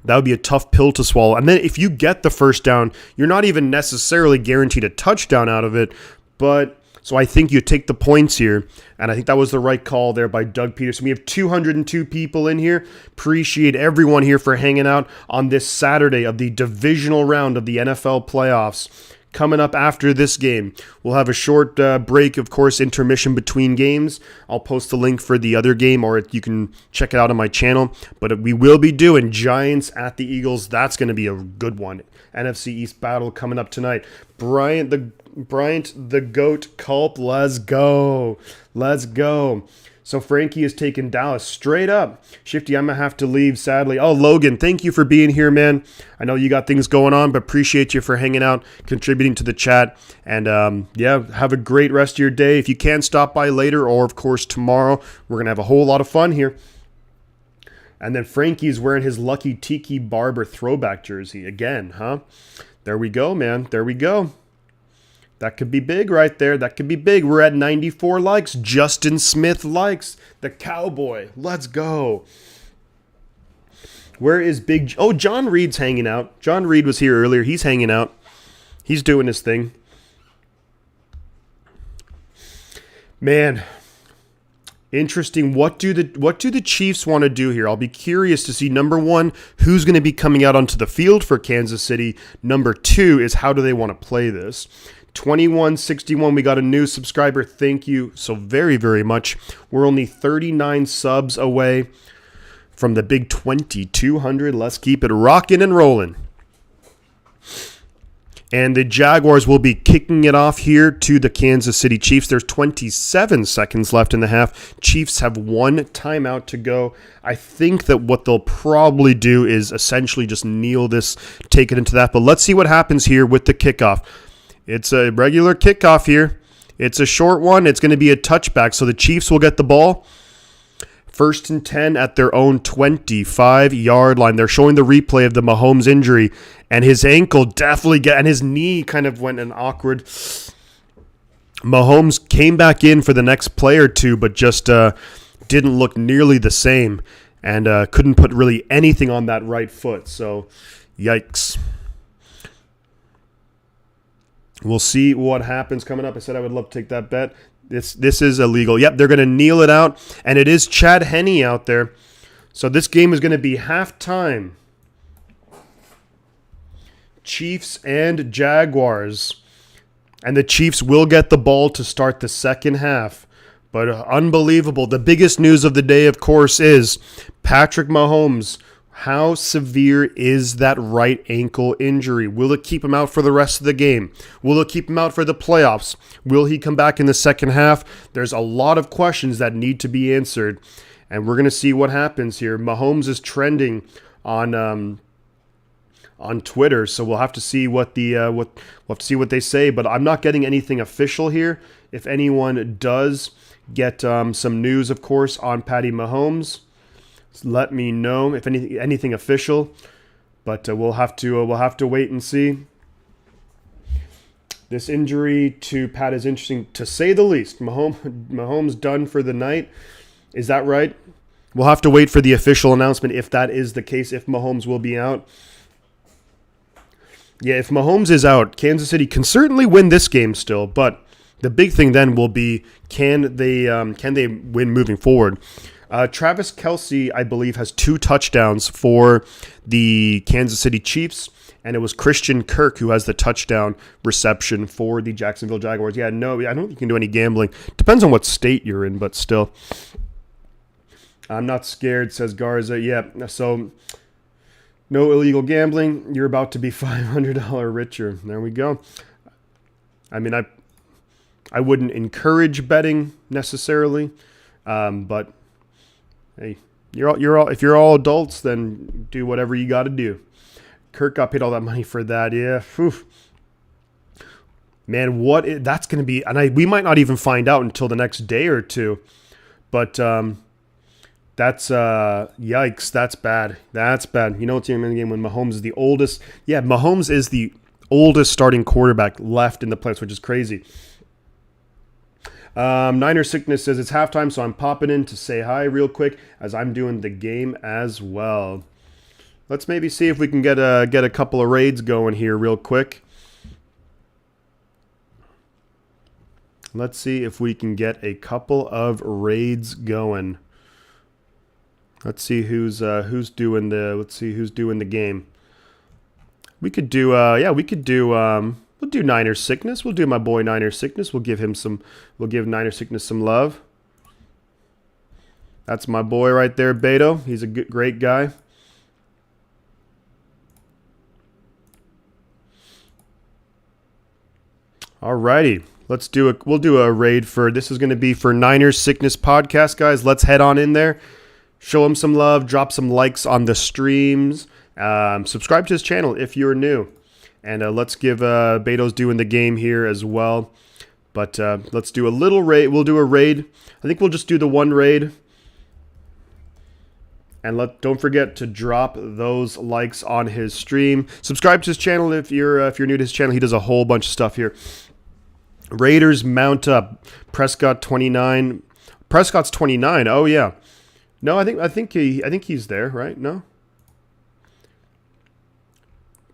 That would be a tough pill to swallow. And then if you get the first down, you're not even necessarily guaranteed a touchdown out of it, but so I think you take the points here, and I think that was the right call there by Doug Pederson. We have 202 people in here. Appreciate everyone here for hanging out on this Saturday of the divisional round of the NFL playoffs. Coming up after this game, we'll have a short break, of course, intermission between games. I'll post the link for the other game, or you can check it out on my channel. But we will be doing Giants at the Eagles. That's going to be a good one. NFC East battle coming up tonight. Bryant the GOAT Culp, let's go. Let's go. So Frankie is taking Dallas straight up. Shifty, I'm going to have to leave, sadly. Oh, Logan, thank you for being here, man. I know you got things going on, but appreciate you for hanging out, contributing to the chat. And, have a great rest of your day. If you can, stop by later or, of course, tomorrow. We're going to have a whole lot of fun here. And then Frankie's wearing his Lucky Tiki Barber throwback jersey again, huh? There we go, man. There we go. That could be big right there. That could be big. We're at 94 likes. Justin Smith likes. The Cowboy. Let's go. Where is Big... Oh, John Reed's hanging out. John Reed was here earlier. He's hanging out. He's doing his thing. Man, interesting. What do the Chiefs want to do here? I'll be curious to see, number one, who's going to be coming out onto the field for Kansas City. Number two is how do they want to play this? 2161, we got a new subscriber. Thank you so very, very much. We're only 39 subs away from the big 2200. Let's keep it rocking and rolling. And the Jaguars will be kicking it off here to the Kansas City Chiefs. There's 27 seconds left in the half. Chiefs have one timeout to go. I think that what they'll probably do is essentially just kneel this, take it into that. But let's see what happens here with the kickoff. It's a regular kickoff here. It's a short one. It's going to be a touchback. So the Chiefs will get the ball. First and 10 at their own 25-yard line. They're showing the replay of the Mahomes injury, and his ankle definitely and his knee kind of went an awkward. Mahomes came back in for the next play or two, but just didn't look nearly the same, and couldn't put really anything on that right foot. So, yikes. We'll see what happens coming up. I said I would love to take that bet. This is illegal. Yep, they're going to kneel it out, and it is Chad Henne out there. So this game is going to be halftime. Chiefs and Jaguars. And the Chiefs will get the ball to start the second half. But unbelievable. The biggest news of the day, of course, is Patrick Mahomes. How severe is that right ankle injury? Will it keep him out for the rest of the game? Will it keep him out for the playoffs? Will he come back in the second half? There's a lot of questions that need to be answered, and we're going to see what happens here. Mahomes is trending on Twitter, so we'll have to see what they say. But I'm not getting anything official here. If anyone does get some news, of course, on Patty Mahomes, let me know if anything official, but we'll have to wait and see. This injury to Pat is interesting, to say the least. Mahomes done for the night. Is that right? We'll have to wait for the official announcement if that is the case, if Mahomes will be out. Yeah, if Mahomes is out, Kansas City can certainly win this game still, but the big thing then will be, can they win moving forward? Travis Kelce, I believe, has 2 touchdowns for the Kansas City Chiefs, and it was Christian Kirk who has the touchdown reception for the Jacksonville Jaguars. Yeah, no, I don't think you can do any gambling. Depends on what state you're in, but still. I'm not scared, says Garza. Yeah, so no illegal gambling. You're about to be $500 richer. There we go. I mean, I wouldn't encourage betting necessarily, but hey, if you're all adults, then do whatever you got to do. Kirk got paid all that money for that. Yeah, oof. Man, that's going to be, and we might not even find out until the next day or two. But that's yikes. That's bad. That's bad. You know what's in the game when Mahomes is the oldest? Yeah, Mahomes is the oldest starting quarterback left in the playoffs, which is crazy. Niner Sickness says it's halftime, so I'm popping in to say hi real quick as I'm doing the game as well. Let's maybe see if we can get a couple of raids going here real quick. Let's see if we can get a couple of raids going. Let's see who's doing the game. We could do we'll do Niner Sickness. We'll do my boy Niner Sickness. We'll give Niner Sickness some love. That's my boy right there, Beto. He's a great guy. Alrighty. We'll do a raid this is going to be for Niners Sickness Podcast, guys. Let's head on in there. Show him some love. Drop some likes on the streams. Subscribe to his channel if you're new. And let's give Beto's doing the game here as well. But let's do a little raid. We'll do a raid. I think we'll just do the one raid. And don't forget to drop those likes on his stream. Subscribe to his channel if you're new to his channel. He does a whole bunch of stuff here. Raiders mount up. Prescott 29. Prescott's 29. Oh yeah. No, I think he's there, right? No.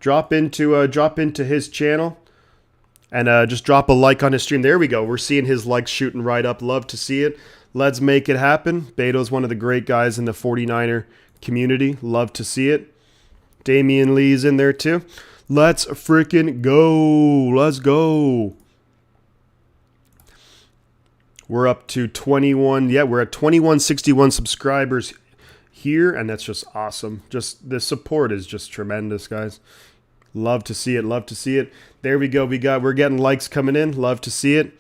Drop into his channel and just drop a like on his stream. There we go. We're seeing his likes shooting right up. Love to see it. Let's make it happen. Beto's one of the great guys in the 49er community. Love to see it. Damian Lee's in there too. Let's freaking go. Let's go. We're up to 21. Yeah, we're at 2161 subscribers here, and that's just awesome. Just the support is just tremendous, guys. Love to see it. Love to see it. There we go. We're getting likes coming in. Love to see it.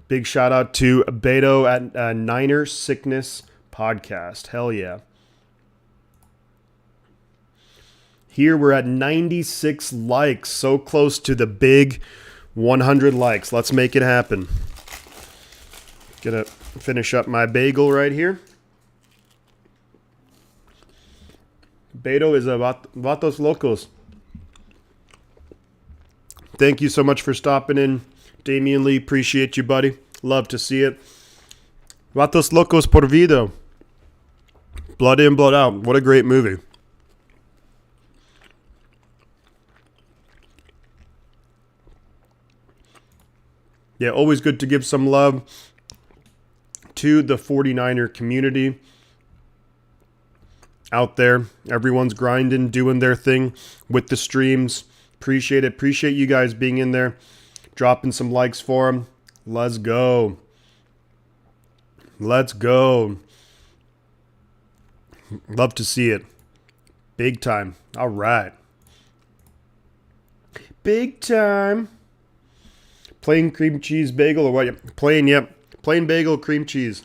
Big shout out to Beto at Niner Sickness Podcast. Hell yeah. Here we're at 96 likes. So close to the big 100 likes. Let's make it happen. Gonna finish up my bagel right here. Beto is a Vatos Locos. Thank you so much for stopping in, Damian Lee. Appreciate you, buddy. Love to see it. Vatos Locos por vida. Blood in, blood out. What a great movie. Yeah, always good to give some love to the 49er community out there. Everyone's grinding, doing their thing with the streams. Appreciate it. Appreciate you guys being in there, dropping some likes for them. Let's go. Let's go. Love to see it. Big time. All right. Big time. Plain cream cheese bagel or what? Plain, yep. Plain bagel, cream cheese.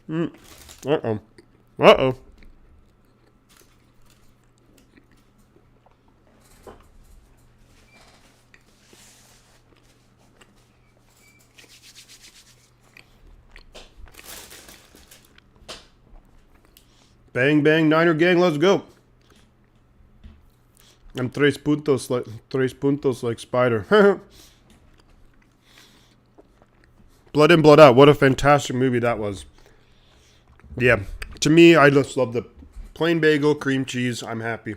Uh-oh. Uh-oh. Bang, bang, Niner gang, let's go. I'm tres puntos like Spider. Blood in, blood out. What a fantastic movie that was. Yeah, to me, I just love the plain bagel, cream cheese. I'm happy.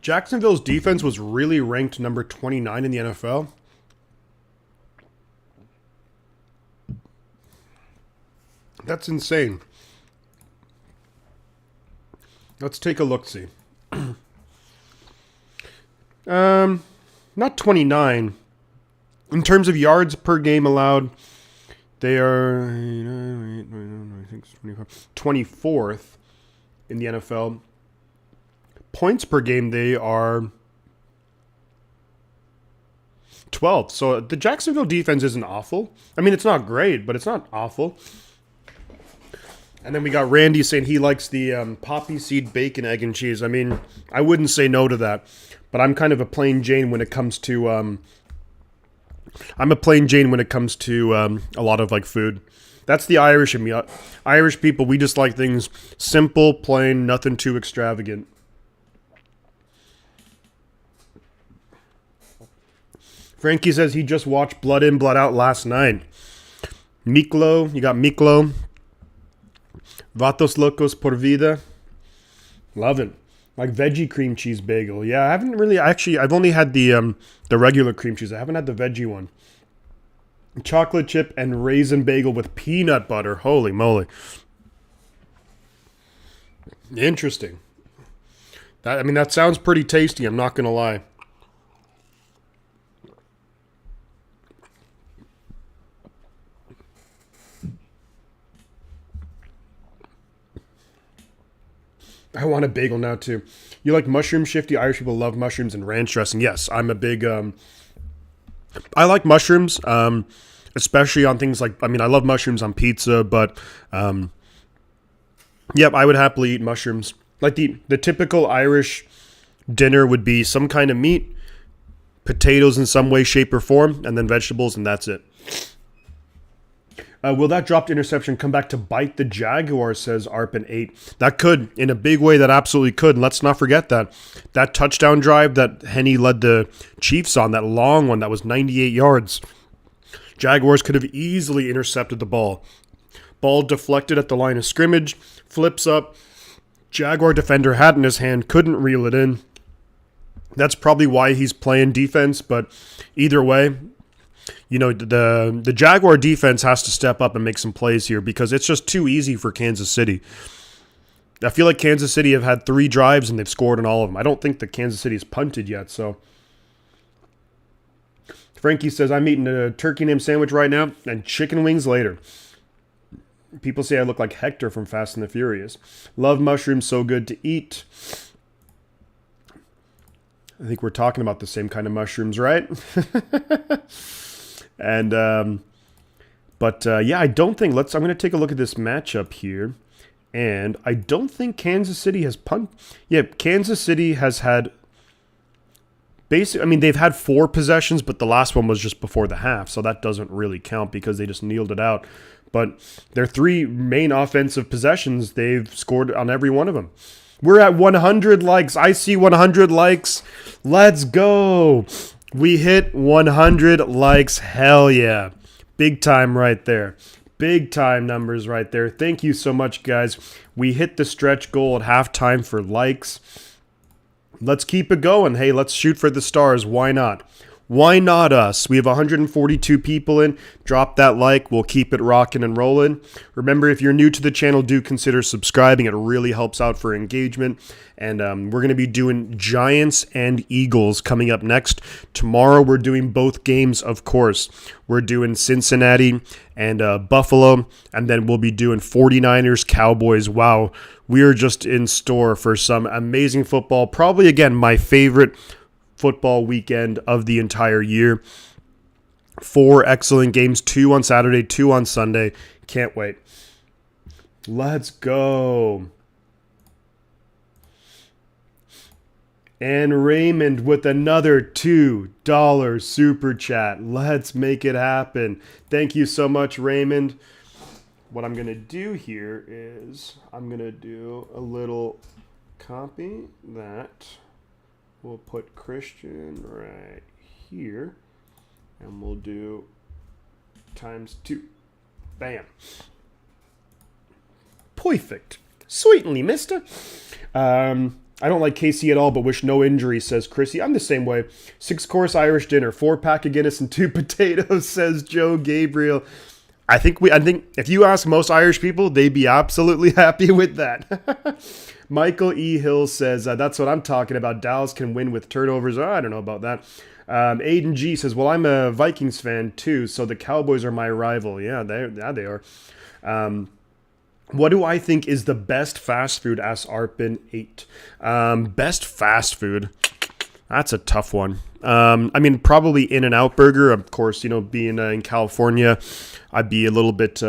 Jacksonville's defense was really ranked number 29 in the NFL. That's insane. Let's take a look-see. Not 29. In terms of yards per game allowed, they are 24th in the NFL. Points per game, they are 12th. So the Jacksonville defense isn't awful. I mean, it's not great, but it's not awful. And then we got Randy saying he likes the poppy seed bacon, egg, and cheese. I mean, I wouldn't say no to that. But I'm kind of a plain Jane when it comes to a lot of like food. That's the Irish in me. Irish people, we just like things simple, plain, nothing too extravagant. Frankie says he just watched Blood In, Blood Out last night. Miklo, you got Miklo. Vatos Locos por vida. Love it. Like veggie cream cheese bagel. Yeah, I haven't really I've only had the regular cream cheese. I haven't had the veggie one. Chocolate chip and raisin bagel with peanut butter. Holy moly. Interesting. That sounds pretty tasty, I'm not gonna lie. I want a bagel now, too. You like mushroom shifty? Irish people love mushrooms and ranch dressing. Yes, I'm a big... I like mushrooms, especially on things like... I love mushrooms on pizza, but... Yep, I would happily eat mushrooms. Like the typical Irish dinner would be some kind of meat, potatoes in some way, shape, or form, and then vegetables, and that's it. Will that dropped interception come back to bite the Jaguars, says Arpin8. That could. In a big way, that absolutely could. And let's not forget that. That touchdown drive that Henne led the Chiefs on, that long one, that was 98 yards. Jaguars could have easily intercepted the ball. Ball deflected at the line of scrimmage, flips up. Jaguar defender had it in his hand, couldn't reel it in. That's probably why he's playing defense, but either way... You know, the Jaguar defense has to step up and make some plays here because it's just too easy for Kansas City. I feel like Kansas City have had 3 drives and they've scored on all of them. I don't think that Kansas City has punted yet, so. Frankie says, I'm eating a turkey ham sandwich right now and chicken wings later. People say I look like Hector from Fast and the Furious. Love mushrooms, so good to eat. I think we're talking about the same kind of mushrooms, right? And, yeah, I don't think, I'm going to take a look at this matchup here. And I don't think Kansas City has Kansas City has had basically, I mean, they've had 4 possessions, but the last one was just before the half, so that doesn't really count because they just kneeled it out. But their 3 main offensive possessions, they've scored on every one of them. We're at 100 likes. I see 100 likes. Let's go. We hit 100 likes. Hell yeah. Big time right there. Big time numbers right there. Thank you so much, guys. We hit the stretch goal at halftime for likes. Let's keep it going. Hey, let's shoot for the stars. Why not? Why not us? We have 142 people in. Drop that like. We'll keep it rocking and rolling. Remember, if you're new to the channel, do consider subscribing. It really helps out for engagement. And we're going to be doing Giants and Eagles coming up next. Tomorrow, we're doing both games, of course. We're doing Cincinnati and Buffalo. And then we'll be doing 49ers, Cowboys. Wow, we are just in store for some amazing football. Probably, again, my favorite football weekend of the entire year. 4 excellent games, 2 on Saturday, 2 on Sunday. Can't wait. Let's go. And Raymond with another $2 super chat. Let's make it happen. Thank you so much, Raymond. What I'm going to do here is I'm going to do a little copy that. We'll put Christian right here, and we'll do ×2. Bam. Perfect. Sweetly, mister. I don't like KC at all, but wish no injuries, says Chrissy. I'm the same way. 6-course Irish dinner, 4-pack of Guinness, and 2 potatoes, says Joe Gabriel. I think if you ask most Irish people, they'd be absolutely happy with that. Michael E. Hill says, that's what I'm talking about. Dallas can win with turnovers. Oh, I don't know about that. Aiden G says, well, I'm a Vikings fan too, so the Cowboys are my rival. Yeah, they are. What do I think is the best fast food? Asks Arpin 8. Best fast food? That's a tough one. I mean, probably In-N-Out Burger. Of course, being in California, I'd be a little bit...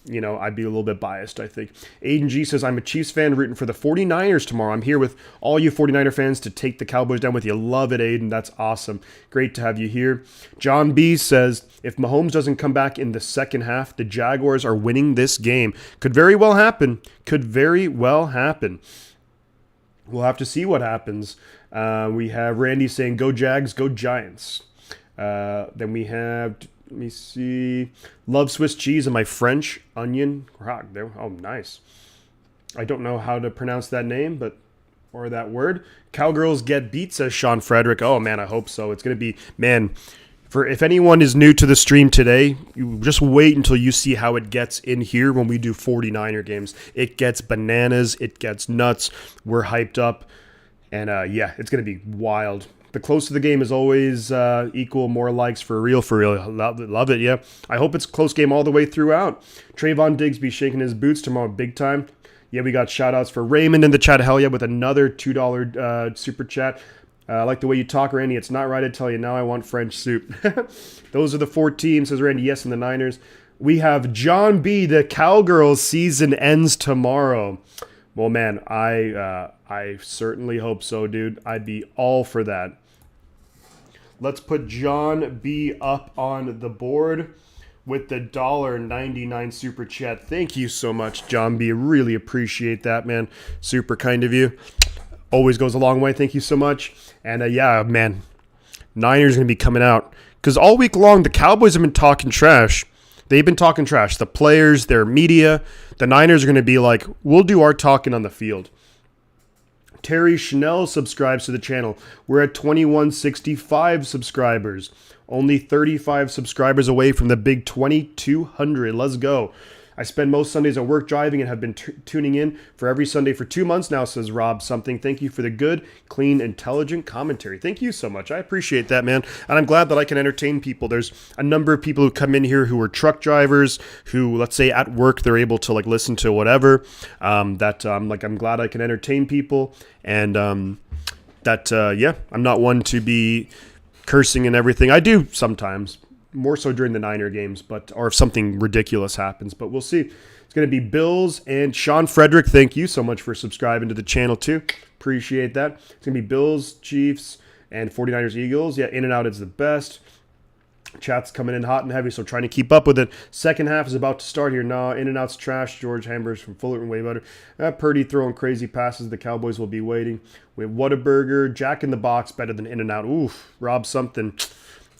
I'd be a little bit biased, I think. Aiden G says, I'm a Chiefs fan rooting for the 49ers tomorrow. I'm here with all you 49er fans to take the Cowboys down with you. Love it, Aiden. That's awesome. Great to have you here. John B says, if Mahomes doesn't come back in the second half, the Jaguars are winning this game. Could very well happen. Could very well happen. We'll have to see what happens. We have Randy saying, go Jags, go Giants. Then we have... Let me see. Love Swiss cheese and my French onion. Oh, nice. I don't know how to pronounce that name, or that word. Cowgirls get beat, says Sean Frederick. Oh, man, I hope so. It's going to be, if anyone is new to the stream today, you just wait until you see how it gets in here when we do 49er games. It gets bananas. It gets nuts. We're hyped up. And, it's going to be wild. The close to the game is always equal more likes for real. Love it, yeah. I hope it's a close game all the way throughout. Trayvon Diggs shaking his boots tomorrow big time. Yeah, we got shout-outs for Raymond in the chat. Hell yeah, with another $2 super chat. I like the way you talk, Randy. It's not right, I tell you. Now I want French soup. Those are the 4 teams, says Randy. Yes, and the Niners. We have John B. The Cowgirls season ends tomorrow. Well, man, I certainly hope so, dude. I'd be all for that. Let's put John B. up on the board with the $1.99 super chat. Thank you so much, John B. Really appreciate that, man. Super kind of you. Always goes a long way. Thank you so much. And man, Niners going to be coming out. Because all week long, the Cowboys have been talking trash. They've been talking trash. The players, their media. The Niners are going to be like, we'll do our talking on the field. Terry Schnell subscribes to the channel. We're at 2165 subscribers. Only 35 subscribers away from the big 2200. Let's go. I spend most Sundays at work driving and have been tuning in for every Sunday for 2 months now, says Rob something. Thank you for the good, clean, intelligent commentary. Thank you so much. I appreciate that, man. And I'm glad that I can entertain people. There's a number of people who come in here who are truck drivers who, let's say at work, they're able to listen to whatever. I'm glad I can entertain people. And I'm not one to be cursing and everything. I do sometimes. More so during the Niner games, or if something ridiculous happens. But we'll see. It's going to be Bills and Sean Frederick. Thank you so much for subscribing to the channel too. Appreciate that. It's going to be Bills, Chiefs, And 49ers Eagles, yeah, In-N-Out is the best. Chat's coming in hot and heavy, so trying to keep up with it. Second half is about to start here. Nah, In-N-Out's trash. George Hamburgers from Fullerton, way better. Purdy throwing crazy passes. The Cowboys will be waiting. We have Whataburger. Jack in the Box better than In-N-Out. Oof, Rob something.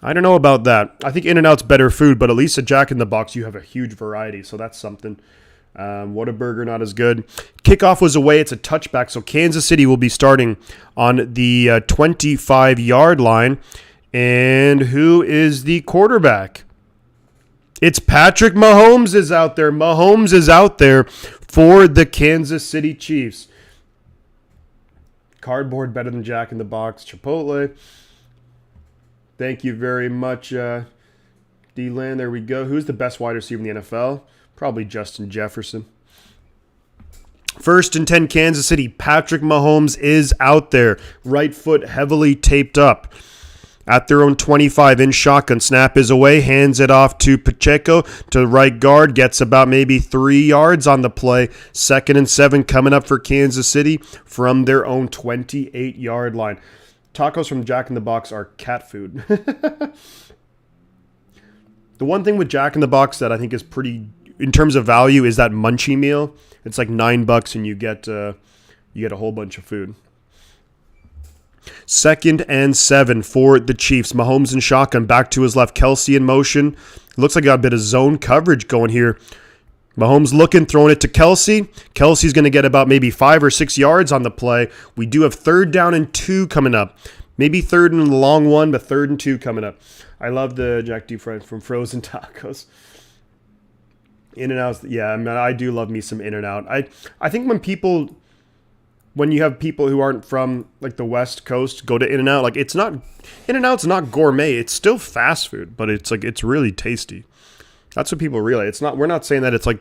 I don't know about that. I think In-N-Out's better food, but at least at Jack in the Box, you have a huge variety, so that's something. Whataburger, not as good. Kickoff was away. It's a touchback, so Kansas City will be starting on the 25-yard line. And who is the quarterback? It's Patrick Mahomes is out there. Mahomes is out there for the Kansas City Chiefs. Cardboard better than Jack in the Box. Chipotle. Thank you very much, D-Land. There we go. Who's the best wide receiver in the NFL? Probably Justin Jefferson. First and 10, Kansas City. Patrick Mahomes is out there. Right foot heavily taped up. At their own 25 in shotgun. Snap is away. Hands it off to Pacheco to right guard. Gets about maybe 3 yards on the play. 2nd and 7 coming up for Kansas City from their own 28-yard line. Tacos from Jack in the Box are cat food. The one thing with Jack in the Box that I think is pretty, in terms of value, is that munchie meal. It's like $9 and you get a whole bunch of food. 2nd and 7 for the Chiefs. Mahomes in shotgun. Back to his left. Kelsey in motion. Looks like got a bit of zone coverage going here. Mahomes looking, throwing it to Kelsey. Kelsey's going to get about maybe 5 or 6 yards on the play. We do have 3rd down and 2 coming up. Maybe 3rd and a long one, but 3rd and 2 coming up. I love the Jack Deep Fried from Frozen Tacos. In-N-Out, yeah, I mean, I do love me some In-N-Out. I think when you have people who aren't from like the West Coast go to In-N-Out, like In-N-Out's not gourmet. It's still fast food, but it's really tasty. That's what people realize. We're not saying that it's like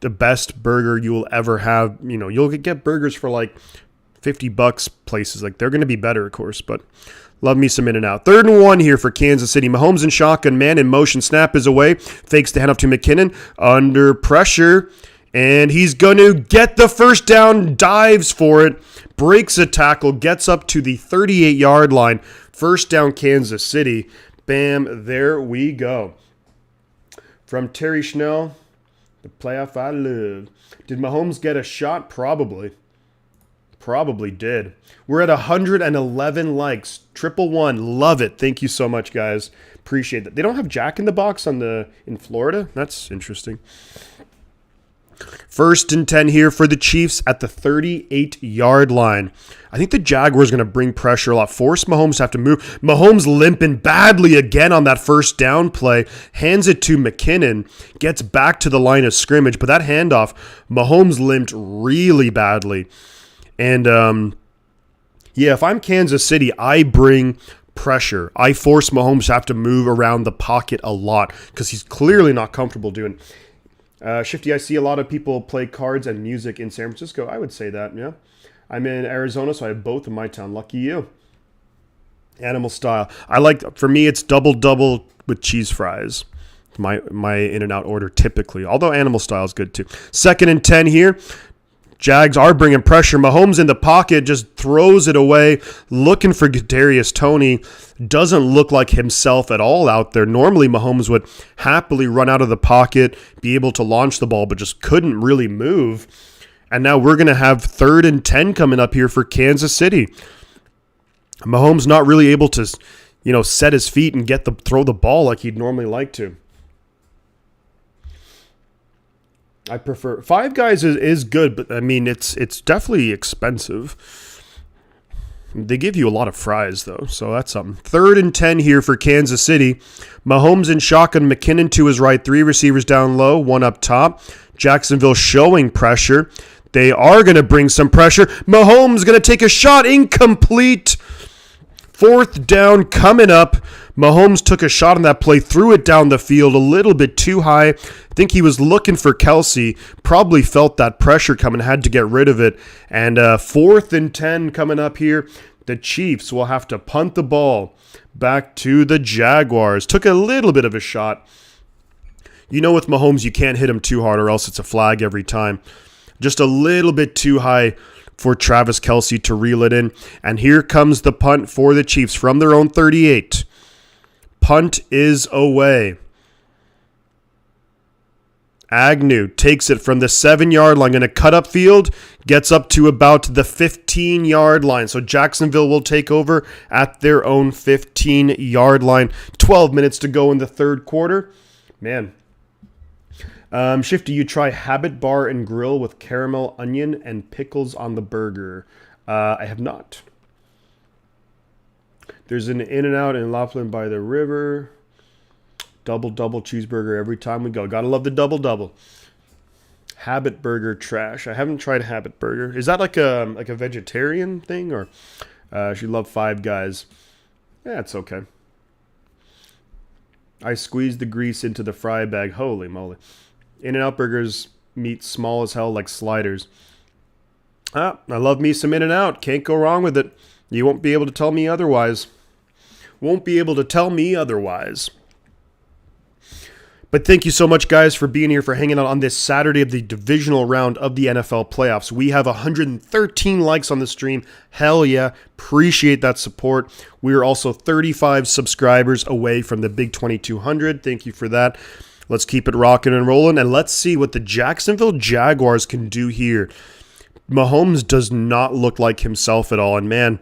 the best burger you will ever have. You know, you'll get burgers for like $50 places. Like they're going to be better, of course, but love me some In-N-Out. 3rd and 1 here for Kansas City. Mahomes in shotgun, man in motion. Snap is away. Fakes the handoff to McKinnon. Under pressure. And he's going to get the first down, dives for it, breaks a tackle, gets up to the 38-yard line. First down, Kansas City. Bam, there we go. From Terry Schnell, the playoff I love. Did Mahomes get a shot? Probably. Probably did. We're at 111 likes. 111. Love it. Thank you so much, guys. Appreciate that. They don't have Jack in the Box in Florida? That's interesting. 1st and 10 here for the Chiefs at the 38-yard line. I think the Jaguars are going to bring pressure a lot. Force Mahomes to have to move. Mahomes limping badly again on that first down play. Hands it to McKinnon. Gets back to the line of scrimmage. But that handoff, Mahomes limped really badly. And, yeah, if I'm Kansas City, I bring pressure. I force Mahomes to have to move around the pocket a lot because he's clearly not comfortable doing. Shifty, I see a lot of people play cards and music in San Francisco. I would say that, yeah. I'm in Arizona, so I have both in my town. Lucky you. Animal style. For me, it's double with cheese fries. My In-N-Out order typically. Although animal style is good too. 2nd and 10 here. Jags are bringing pressure. Mahomes in the pocket just throws it away, looking for Kadarius Toney. Doesn't look like himself at all out there. Normally, Mahomes would happily run out of the pocket, be able to launch the ball, but just couldn't really move. And now we're going to have 3rd and 10 coming up here for Kansas City. Mahomes not really able to, set his feet and throw the ball like he'd normally like to. I prefer Five Guys is good, but I mean it's definitely expensive. They give you a lot of fries though, so that's something. 3rd and 10 here for Kansas City. Mahomes in shotgun, McKinnon to his right, 3 receivers down low, 1 up top. Jacksonville showing pressure. They are going to bring some pressure. Mahomes going to take a shot, incomplete. 4th down coming up. Mahomes took a shot on that play, threw it down the field a little bit too high. I think he was looking for Kelsey, probably felt that pressure coming, had to get rid of it. And 4th and 10 coming up here. The Chiefs will have to punt the ball back to the Jaguars. Took a little bit of a shot. With Mahomes, you can't hit him too hard or else it's a flag every time. Just a little bit too high for Travis Kelce to reel it in. And here comes the punt for the Chiefs from their own 38. Punt is away. Agnew takes it from the 7-yard line, going to cut up field, gets up to about the 15-yard line. So Jacksonville will take over at their own 15-yard line. 12 minutes to go in the third quarter. Man. Shifty, you try Habit Bar and Grill with caramel, onion, and pickles on the burger. I have not. There's an In-N-Out in Laughlin by the river. Double cheeseburger every time we go. Gotta love the double. Habit Burger trash. I haven't tried Habit Burger. Is that like a vegetarian thing, or she love Five Guys? Yeah, it's okay. I squeezed the grease into the fry bag. Holy moly. In-N-Out burgers meat small as hell like sliders. I love me some In-N-Out. Can't go wrong with it. You won't be able to tell me otherwise. But thank you so much, guys, for being here, for hanging out on this Saturday of the divisional round of the NFL playoffs. We have 113 likes on the stream. Hell yeah. Appreciate that support. We are also 35 subscribers away from the big 2200. Thank you for that. Let's keep it rocking and rolling, and let's see what the Jacksonville Jaguars can do here. Mahomes does not look like himself at all, and man,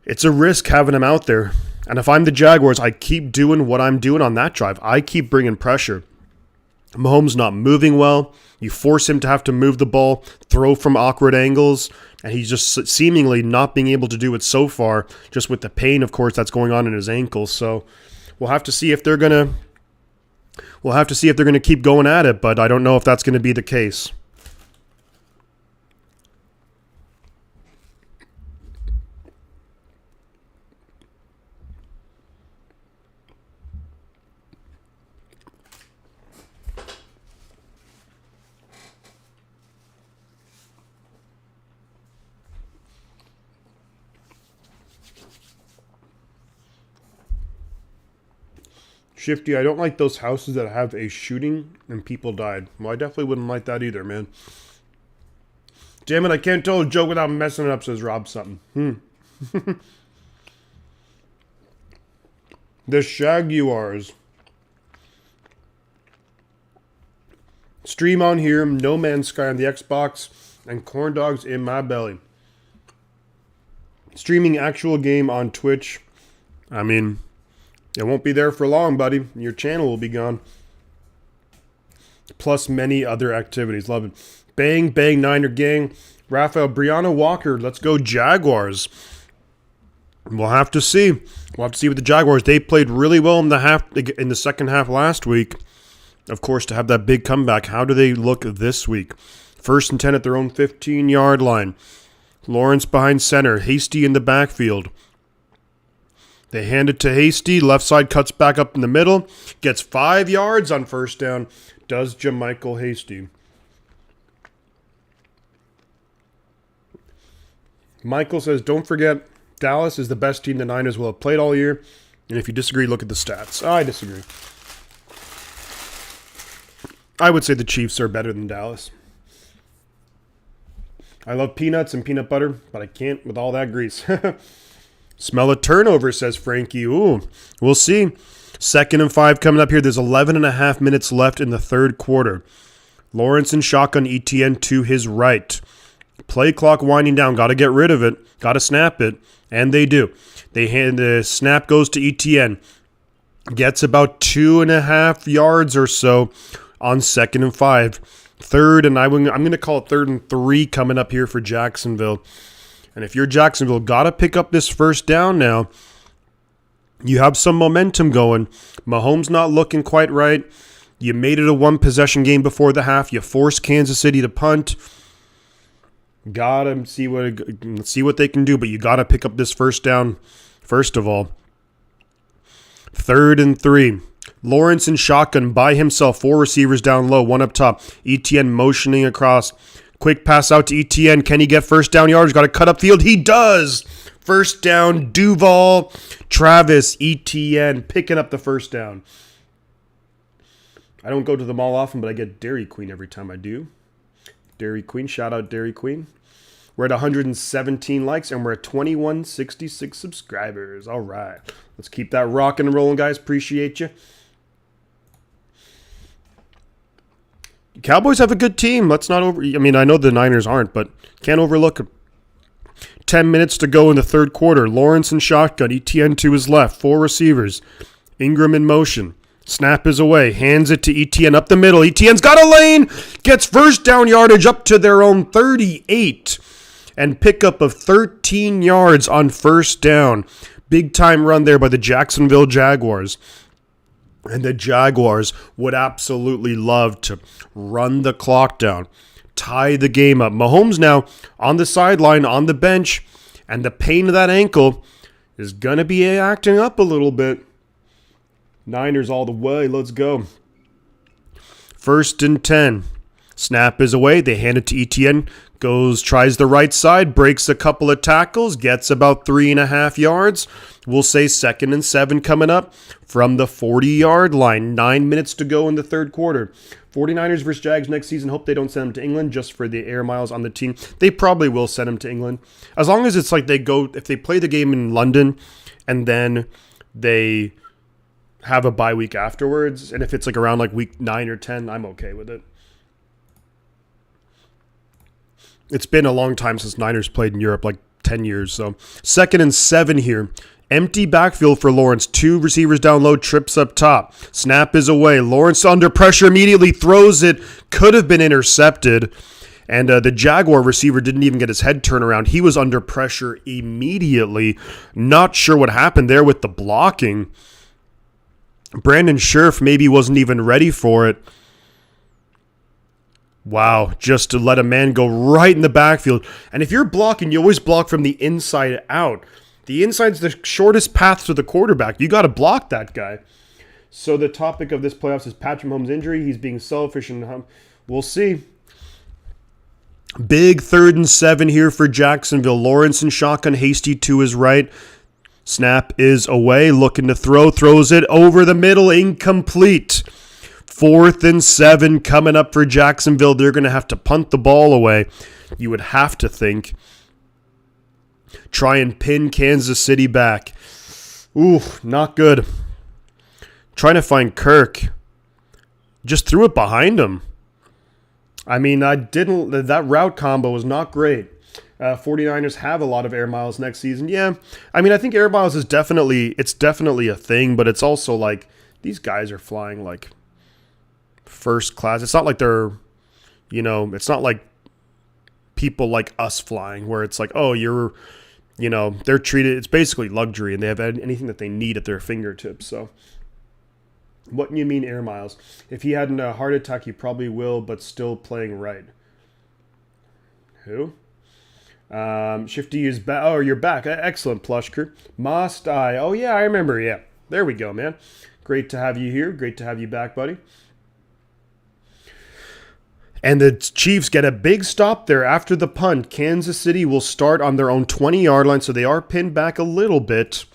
it's a risk having him out there. And if I'm the Jaguars, I keep doing what I'm doing on that drive. I keep bringing pressure. Mahomes not moving well. You force him to have to move the ball, throw from awkward angles, and he's just seemingly not being able to do it so far, just with the pain, of course, that's going on in his ankle. So we'll have to see if they're going to keep going at it, but I don't know if that's going to be the case. Shifty, I don't like those houses that have a shooting and people died. Well, I definitely wouldn't like that either, man. Damn it, I can't tell a joke without messing it up, says Rob something. The Jaguars. Stream on here, No Man's Sky on the Xbox, and corn dogs in my belly. Streaming actual game on Twitch. I mean, it won't be there for long, buddy. Your channel will be gone. Plus many other activities. Love it. Bang, bang, Niner gang. Raphael, Brianna Walker. Let's go Jaguars. We'll have to see. We'll have to see with the Jaguars. They played really well in the second half last week. Of course, to have that big comeback. How do they look this week? 1st and 10 at their own 15-yard line. Lawrence behind center. Hasty in the backfield. They hand it to Hasty. Left side cuts back up in the middle. Gets 5 yards on first down. Does Jamichael Hasty. Michael says, don't forget, Dallas is the best team the Niners will have played all year. And if you disagree, look at the stats. I disagree. I would say the Chiefs are better than Dallas. I love peanuts and peanut butter, but I can't with all that grease. Smell a turnover, says Frankie. Ooh, we'll see. 2nd and 5 coming up here. There's 11.5 minutes left in the third quarter. Lawrence and shotgun ETN to his right. Play clock winding down. Got to get rid of it. Got to snap it. And they do. The snap goes to ETN. Gets about 2.5 yards or so on 2nd and 5. Third, and I'm going to call it 3rd and 3 coming up here for Jacksonville. And if you're Jacksonville, got to pick up this first down now. You have some momentum going. Mahomes not looking quite right. You made it a one-possession game before the half. You forced Kansas City to punt. Got to see what they can do, but you got to pick up this first down first of all. 3rd and 3. Lawrence in shotgun by himself. 4 receivers down low, 1 up top. ETN motioning across. Quick pass out to ETN. Can he get first down yards? Got to cut up field. He does. First down, Duval, Travis, ETN picking up the first down. I don't go to the mall often, but I get Dairy Queen every time I do. Dairy Queen, shout out Dairy Queen. We're at 117 likes, and we're at 2166 subscribers. All right. Let's keep that rocking and rolling, guys. Appreciate you. Cowboys have a good team. Let's not I mean, I know the Niners aren't, but can't overlook them. 10 minutes to go in the third quarter. Lawrence in shotgun. Etienne to his left. 4 receivers. Ingram in motion. Snap is away. Hands it to Etienne up the middle. Etienne's got a lane. Gets first down yardage up to their own 38. And pickup of 13 yards on first down. Big time run there by the Jacksonville Jaguars. And the Jaguars would absolutely love to run the clock down, tie the game up. Mahomes now on the sideline, on the bench, and the pain of that ankle is going to be acting up a little bit. Niners all the way. Let's go. 1st and 10. Snap is away. They hand it to Etienne. Tries the right side, breaks a couple of tackles, gets about 3.5 yards. We'll say 2nd and 7 coming up from the 40-yard line. 9 minutes to go in the third quarter. 49ers versus Jags next season. Hope they don't send them to England just for the air miles on the team. They probably will send them to England. As long as it's like if they play the game in London and then they have a bye week afterwards, and if it's like around like week 9 or 10, I'm okay with it. It's been a long time since Niners played in Europe, like 10 years. So 2nd and 7 here. Empty backfield for Lawrence. 2 receivers down low, trips up top. Snap is away. Lawrence under pressure immediately throws it. Could have been intercepted. And the Jaguar receiver didn't even get his head turned around. He was under pressure immediately. Not sure what happened there with the blocking. Brandon Scherf maybe wasn't even ready for it. Wow, just to let a man go right in the backfield. And if you're blocking, you always block from the inside out. The inside's the shortest path to the quarterback. You got to block that guy. So the topic of this playoffs is Patrick Mahomes' injury. He's being selfish, and we'll see. Big 3rd and 7 here for Jacksonville. Lawrence in shotgun, Hasty to his right. Snap is away, looking to throw. Throws it over the middle, incomplete. 4th and 7 coming up for Jacksonville. They're going to have to punt the ball away, you would have to think. Try and pin Kansas City back. Ooh, not good. Trying to find Kirk. Just threw it behind him. I mean, that route combo was not great. 49ers have a lot of air miles next season. Yeah, I mean, I think air miles is definitely a thing, but it's also like these guys are flying like first class. It's not like they're, it's not like people like us flying where it's like, oh, they're treated, it's basically luxury and they have anything that they need at their fingertips. So what do you mean air miles? If he had a heart attack, he probably will, but still playing right. Who? Shifty is back. Oh, you're back. Excellent, Plush Crew. Must I? Oh, yeah, I remember. Yeah. There we go, man. Great to have you here. Great to have you back, buddy. And the Chiefs get a big stop there after the punt. Kansas City will start on their own 20-yard line, so they are pinned back a little bit.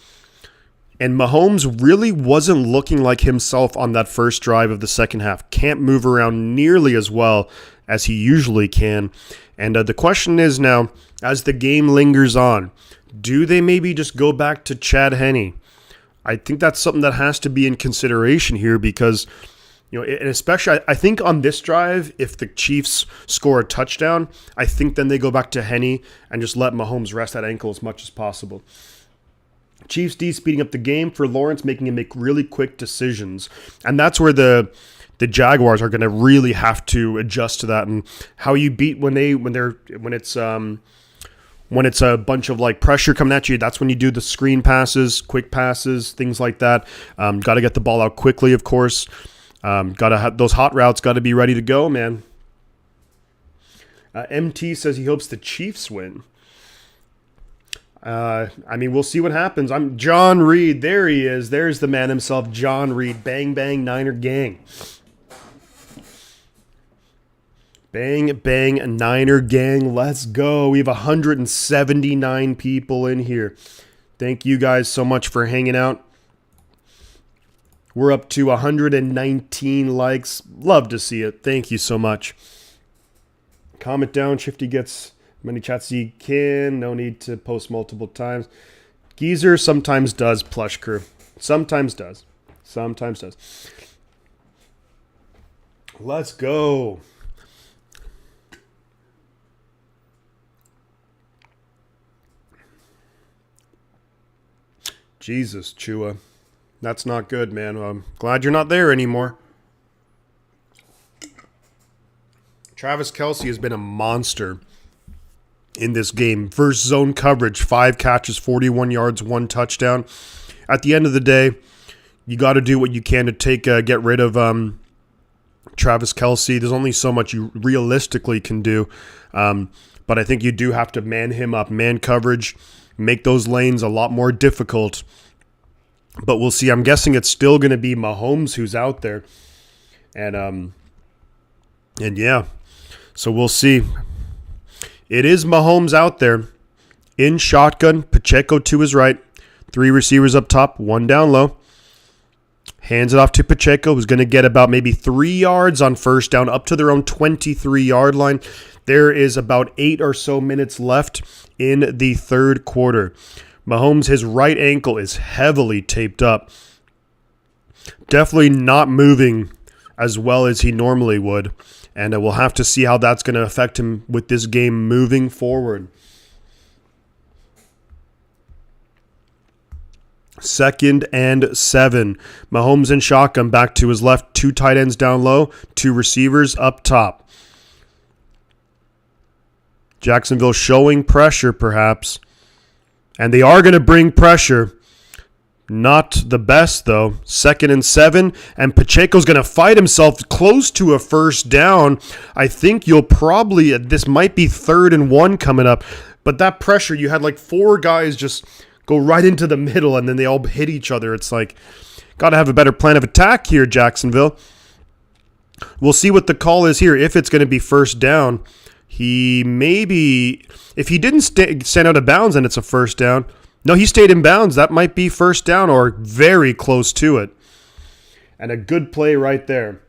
And Mahomes really wasn't looking like himself on that first drive of the second half. Can't move around nearly as well as he usually can. And the question is now, as the game lingers on, do they maybe just go back to Chad Henne? I think that's something that has to be in consideration here because, and especially I think on this drive, if the Chiefs score a touchdown, I think then they go back to Henne and just let Mahomes rest that ankle as much as possible. Chiefs D speeding up the game for Lawrence, making him make really quick decisions. And that's where the Jaguars are going to really have to adjust to that, and how you beat when it's a bunch of like pressure coming at you. That's when you do the screen passes, quick passes, things like that. Got to get the ball out quickly, of course. Got to have those hot routes. Got to be ready to go, man. MT says he hopes the Chiefs win. We'll see what happens. I'm John Reed. There he is. There's the man himself, John Reed. Bang, bang, Niner gang. Bang, bang, Niner gang. Let's go. We have 179 people in here. Thank you guys so much for hanging out. We're up to 119 likes. Love to see it. Thank you so much. Calm it down. Shifty gets many chats as he can. No need to post multiple times. Geezer sometimes does, Plush Crew. Sometimes does. Sometimes does. Let's go. Jesus, Chua. That's not good, man. I'm glad you're not there anymore. Travis Kelce has been a monster in this game. Versus zone coverage, 5 catches, 41 yards, 1 touchdown. At the end of the day, you got to do what you can to get rid of Travis Kelce. There's only so much you realistically can do. But I think you do have to man him up, man coverage, make those lanes a lot more difficult. But we'll see. I'm guessing it's still going to be Mahomes who's out there. And yeah, so we'll see. It is Mahomes out there in shotgun. Pacheco to his right. 3 receivers up top, 1 down low. Hands it off to Pacheco, who's going to get about maybe 3 yards on first down, up to their own 23-yard line. There is about 8 or so minutes left in the third quarter. Mahomes, his right ankle is heavily taped up. Definitely not moving as well as he normally would. And we'll have to see how that's going to affect him with this game moving forward. 2nd and 7. Mahomes in shotgun, back to his left. 2 tight ends down low. 2 receivers up top. Jacksonville showing pressure, perhaps. And they are going to bring pressure. Not the best, though. 2nd and 7. And Pacheco's going to fight himself close to a first down. I think you'll probably, this might be 3rd and 1 coming up. But that pressure, you had like 4 guys just go right into the middle, and then they all hit each other. It's like, got to have a better plan of attack here, Jacksonville. We'll see what the call is here. If it's going to be first down, he maybe, if he didn't stand out of bounds and it's a first down, no, he stayed in bounds. That might be first down or very close to it. And a good play right there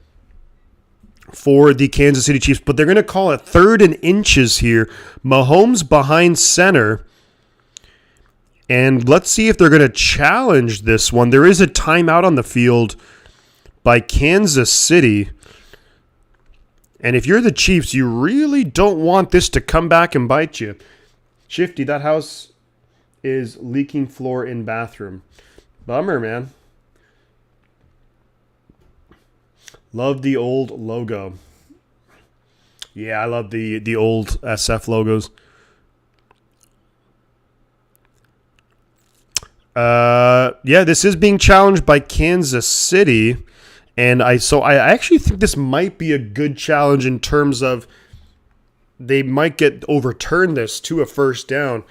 for the Kansas City Chiefs. But they're going to call it 3rd and inches here. Mahomes behind center. And let's see if they're going to challenge this one. There is a timeout on the field by Kansas City. And if you're the Chiefs, you really don't want this to come back and bite you. Shifty, that house is leaking floor in bathroom. Bummer, man. Love the old logo. Yeah, I love the old SF logos. Yeah, this is being challenged by Kansas City, and I actually think this might be a good challenge in terms of they might get overturned this to a first down.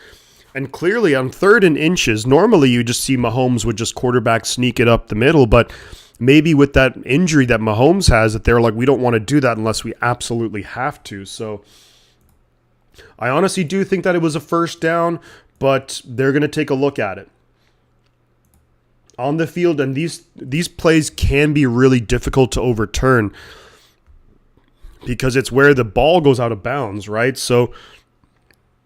And clearly on 3rd and inches, normally you just see Mahomes would just quarterback sneak it up the middle, but maybe with that injury that Mahomes has, that they're like, we don't want to do that unless we absolutely have to. So I honestly do think that it was a first down, but they're going to take a look at it on the field, and these plays can be really difficult to overturn because it's where the ball goes out of bounds, right? So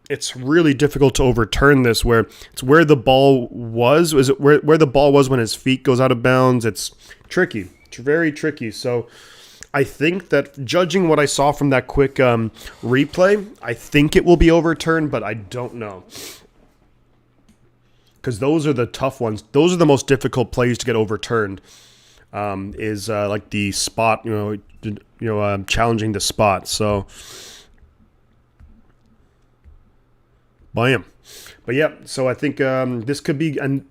it's really difficult to overturn this, where it's where the ball was. Is it where the ball was when his feet goes out of bounds? It's tricky. It's very tricky. So I think that judging what I saw from that quick replay, I think it will be overturned, but I don't know. Because those are the tough ones. Those are the most difficult plays to get overturned. Like the spot, challenging the spot. So, bam. But yeah, so I think this could be, and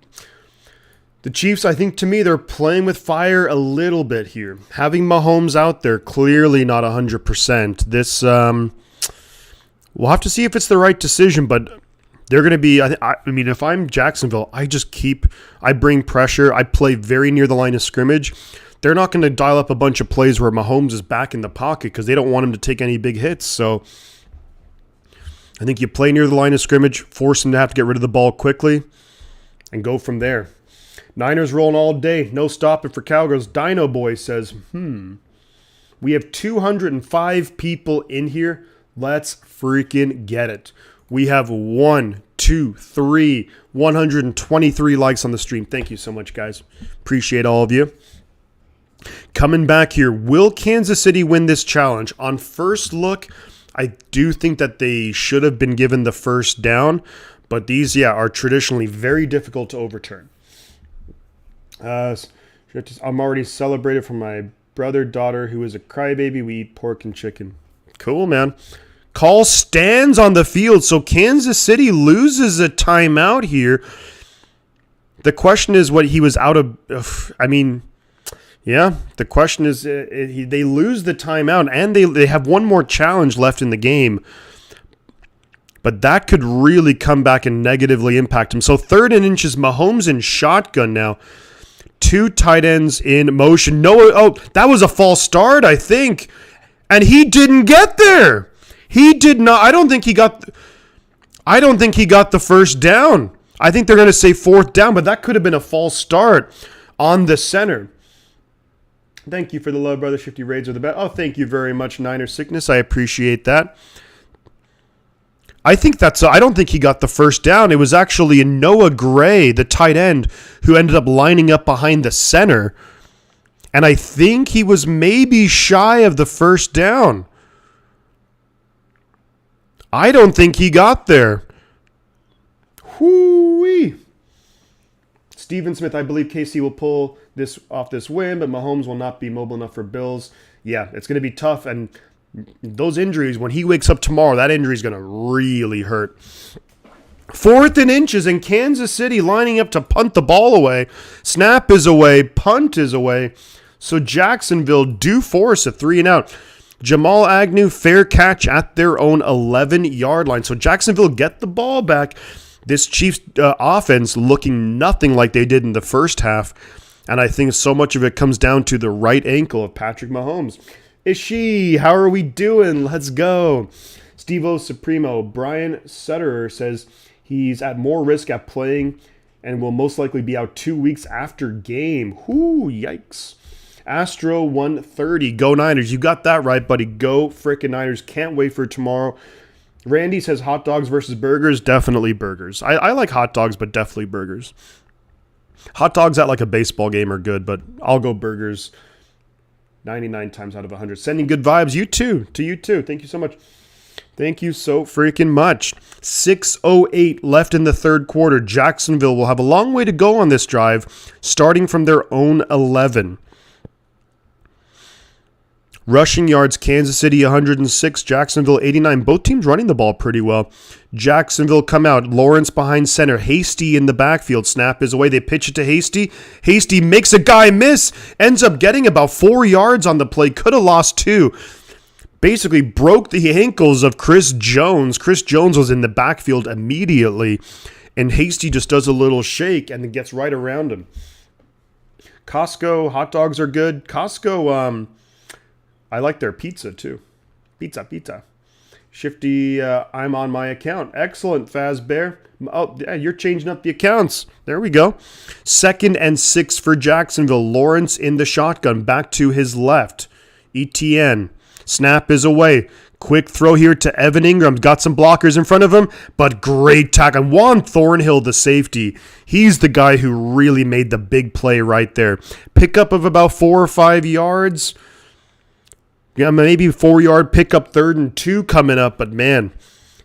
the Chiefs, I think to me, they're playing with fire a little bit here. Having Mahomes out there, clearly not 100%. This, we'll have to see if it's the right decision, but they're going to be, I mean, if I'm Jacksonville, I bring pressure. I play very near the line of scrimmage. They're not going to dial up a bunch of plays where Mahomes is back in the pocket because they don't want him to take any big hits. So I think you play near the line of scrimmage, force him to have to get rid of the ball quickly, and go from there. Niners rolling all day. No stopping for Cowgirls. Dino Boy says, we have 205 people in here. Let's freaking get it. We have 123 likes on the stream. Thank you so much, guys. Appreciate all of you. Coming back here, will Kansas City win this challenge? On first look, I do think that they should have been given the first down, but these, are traditionally very difficult to overturn. I'm already celebrated for my brother, daughter, who is a crybaby. We eat pork and chicken. Cool, man. Call stands on the field, so Kansas City loses a timeout here. The question is what he was out of. The question is they lose the timeout, and they have one more challenge left in the game. But that could really come back and negatively impact him. So 3rd and inches, Mahomes in shotgun now. 2 tight ends in motion. That was a false start, I think. And he didn't get there. He did not. I don't think he got the first down. I think they're going to say 4th down, but that could have been a false start on the center. Thank you for the love, brother. Shifty Raids are the best. Oh, thank you very much, Niner Sickness. I appreciate that. I don't think he got the first down. It was actually Noah Gray, the tight end, who ended up lining up behind the center. And I think he was maybe shy of the first down. I don't think he got there. Whoo-wee. Steven Smith, I believe KC will pull this off this win, but Mahomes will not be mobile enough for Bills. Yeah, it's going to be tough, and those injuries, when he wakes up tomorrow, that injury is going to really hurt. 4th and inches, and Kansas City lining up to punt the ball away. Snap is away, punt is away. So Jacksonville do force a 3-and-out. Jamal Agnew, fair catch at their own 11-yard line. So Jacksonville get the ball back. This Chiefs offense looking nothing like they did in the first half. And I think so much of it comes down to the right ankle of Patrick Mahomes. Ishi, how are we doing? Let's go. Steve-O Supremo. Brian Sutterer says he's at more risk at playing and will most likely be out 2 weeks after game. Whoo, yikes. Astro 130. Go Niners. You got that right, buddy. Go frickin' Niners. Can't wait for tomorrow. Randy says hot dogs versus burgers. Definitely burgers. I like hot dogs, but definitely burgers. Hot dogs at like a baseball game are good, but I'll go burgers 99 times out of 100. Sending good vibes. You too. To you too. Thank you so much. Thank you so freaking much. 6:08 left in the third quarter. Jacksonville will have a long way to go on this drive, starting from their own 11. Rushing yards, Kansas City 106, Jacksonville 89. Both teams running the ball pretty well. Jacksonville come out. Lawrence behind center. Hasty in the backfield. Snap is away. They pitch it to Hasty. Hasty makes a guy miss. Ends up getting about 4 yards on the play. Could have lost 2. Basically broke the ankles of Chris Jones. Chris Jones was in the backfield immediately. And Hasty just does a little shake and then gets right around him. Costco, hot dogs are good. Costco, I like their pizza, too. Pizza. Shifty, I'm on my account. Excellent, Fazbear. Oh, yeah, you're changing up the accounts. There we go. 2nd and 6 for Jacksonville. Lawrence in the shotgun. Back to his left. ETN. Snap is away. Quick throw here to Evan Ingram. Got some blockers in front of him, but great tackle. Juan Thornhill, the safety. He's the guy who really made the big play right there. Pickup of about 4 or 5 yards. Yeah, maybe 4-yard pickup, 3rd and 2 coming up. But, man,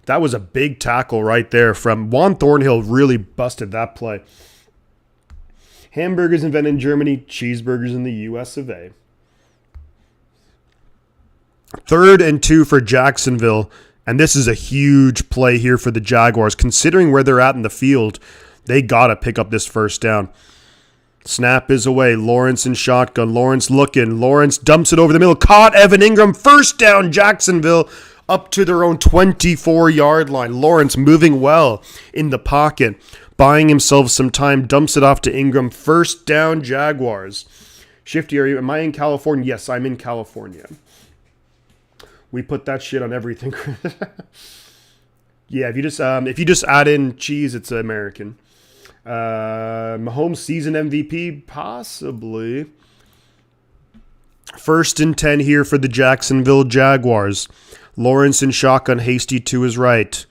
that was a big tackle right there from Juan Thornhill. Really busted that play. Hamburgers invented in Germany, cheeseburgers in the U.S. of A. 3rd and 2 for Jacksonville. And this is a huge play here for the Jaguars. Considering where they're at in the field, they got to pick up this first down. Snap is away. Lawrence in shotgun. Lawrence looking. Lawrence dumps it over the middle. Caught Evan Ingram. First down, Jacksonville, up to their own 24-yard line. Lawrence moving well in the pocket, buying himself some time. Dumps it off to Ingram. First down, Jaguars. Shifty, am I in California? Yes, I'm in California. We put that shit on everything. Yeah, if you just add in cheese, it's American. Mahomes season MVP, possibly. First and 10 here for the Jacksonville Jaguars. Lawrence in shotgun, Hasty to his right.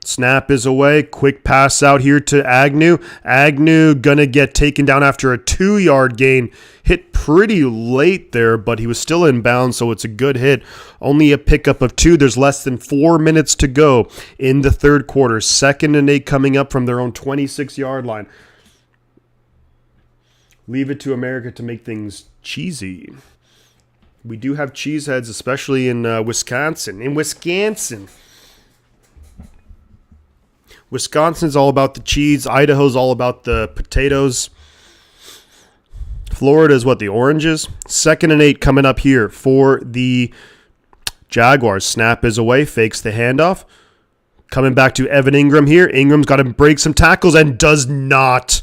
Snap is away. Quick pass out here to Agnew. Agnew going to get taken down after a 2-yard gain. Hit pretty late there, but he was still in bounds, so it's a good hit. Only a pickup of 2. There's less than 4 minutes to go in the third quarter. 2nd and 8 coming up from their own 26-yard line. Leave it to America to make things cheesy. We do have cheeseheads, especially in Wisconsin. Wisconsin's all about the cheese. Idaho's all about the potatoes. Florida's what, the oranges? 2nd and 8 coming up here for the Jaguars. Snap is away, fakes the handoff. Coming back to Evan Ingram here. Ingram's got to break some tackles and does not.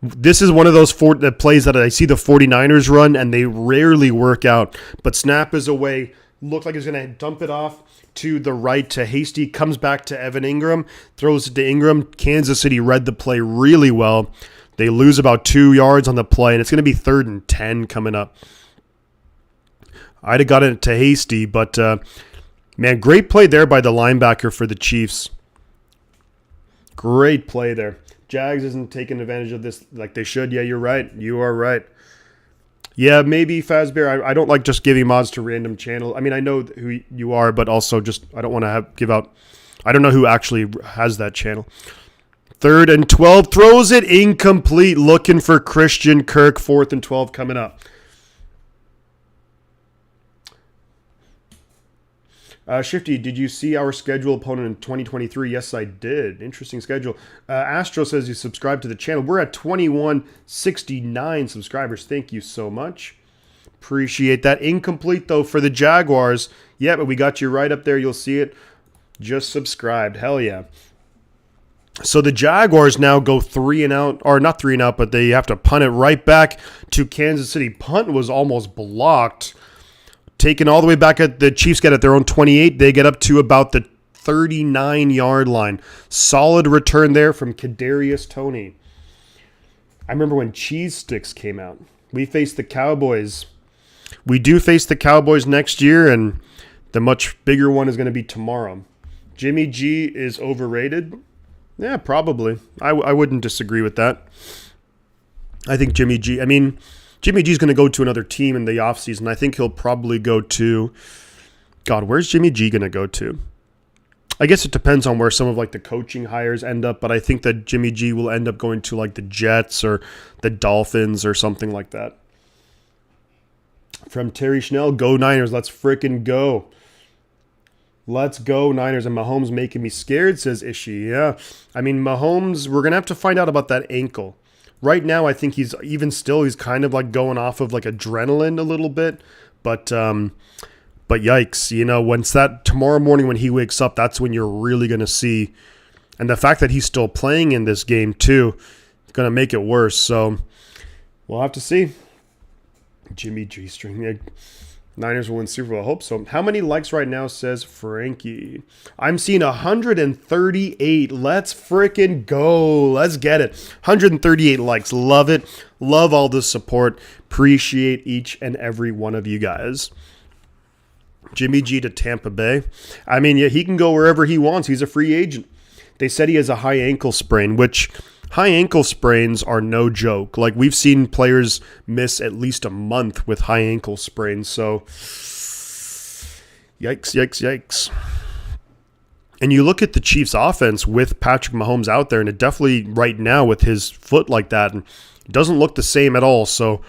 This is one of those plays that I see the 49ers run, and they rarely work out. But snap is away. Looked like he's going to dump it off to the right to Hasty. Comes back to Evan Ingram. Throws it to Ingram. Kansas City read the play really well. They lose about 2 yards on the play, and it's going to be 3rd and 10 coming up. I'd have got it to Hasty, but, man, great play there by the linebacker for the Chiefs. Great play there. Jags isn't taking advantage of this like they should. Yeah, you're right. You are right. Yeah, maybe Fazbear. I don't like just giving mods to random channel. I mean, I know who you are, but also just I don't want to give out. I don't know who actually has that channel. 3rd and 12. Throws it incomplete. Looking for Christian Kirk. 4th and 12 coming up. Shifty, did you see our schedule opponent in 2023? Yes, I did. Interesting schedule. Astro says you subscribe to the channel. We're at 2169 subscribers. Thank you so much. Appreciate that. Incomplete, though, for the Jaguars. Yeah, but we got you right up there. You'll see it. Just subscribed. Hell yeah. So the Jaguars now go 3 and out, or not 3 and out, but they have to punt it right back to Kansas City. Punt was almost blocked. Taken all the way back at the Chiefs get at their own 28. They get up to about the 39-yard line. Solid return there from Kadarius Toney. I remember when cheese sticks came out. We faced the Cowboys. We do face the Cowboys next year, and the much bigger one is going to be tomorrow. Jimmy G is overrated. Yeah, probably. I wouldn't disagree with that. I think Jimmy G's going to go to another team in the offseason. I think he'll probably go to... God, where's Jimmy G going to go to? I guess it depends on where some of like the coaching hires end up, but I think that Jimmy G will end up going to like the Jets or the Dolphins or something like that. From Terry Schnell, go Niners. Let's frickin' go. Let's go Niners. And Mahomes making me scared, says Ishii. Yeah. I mean, Mahomes, we're going to have to find out about that ankle. Right now, I think he's kind of like going off of like adrenaline a little bit. But yikes, once that tomorrow morning when he wakes up, that's when you're really going to see. And the fact that he's still playing in this game too, is going to make it worse. So we'll have to see. Jimmy G-string. Niners will win Super Bowl. I hope so. How many likes right now, says Frankie? I'm seeing 138. Let's frickin' go. Let's get it. 138 likes. Love it. Love all the support. Appreciate each and every one of you guys. Jimmy G to Tampa Bay. I mean, yeah, he can go wherever he wants. He's a free agent. They said he has a high ankle sprain, which high ankle sprains are no joke. Like, we've seen players miss at least a month with high ankle sprains. So, yikes. And you look at the Chiefs offense with Patrick Mahomes out there, and it definitely right now with his foot like that, and it doesn't look the same at all. So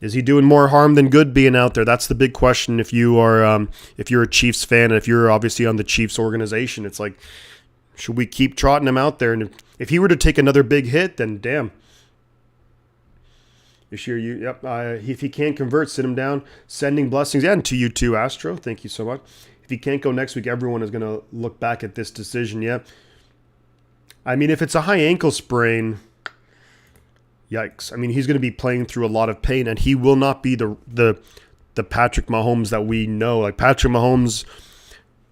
is he doing more harm than good being out there? That's the big question. If you are, if you're a Chiefs fan, and if you're obviously on the Chiefs organization, it's like, should we keep trotting him out there? And if he were to take another big hit, then damn. If he can't convert, sit him down. Sending blessings. And to you too, Astro. Thank you so much. If he can't go next week, everyone is going to look back at this decision. Yeah. I mean, if it's a high ankle sprain, yikes. I mean, he's going to be playing through a lot of pain, and he will not be the Patrick Mahomes that we know. Like Patrick Mahomes,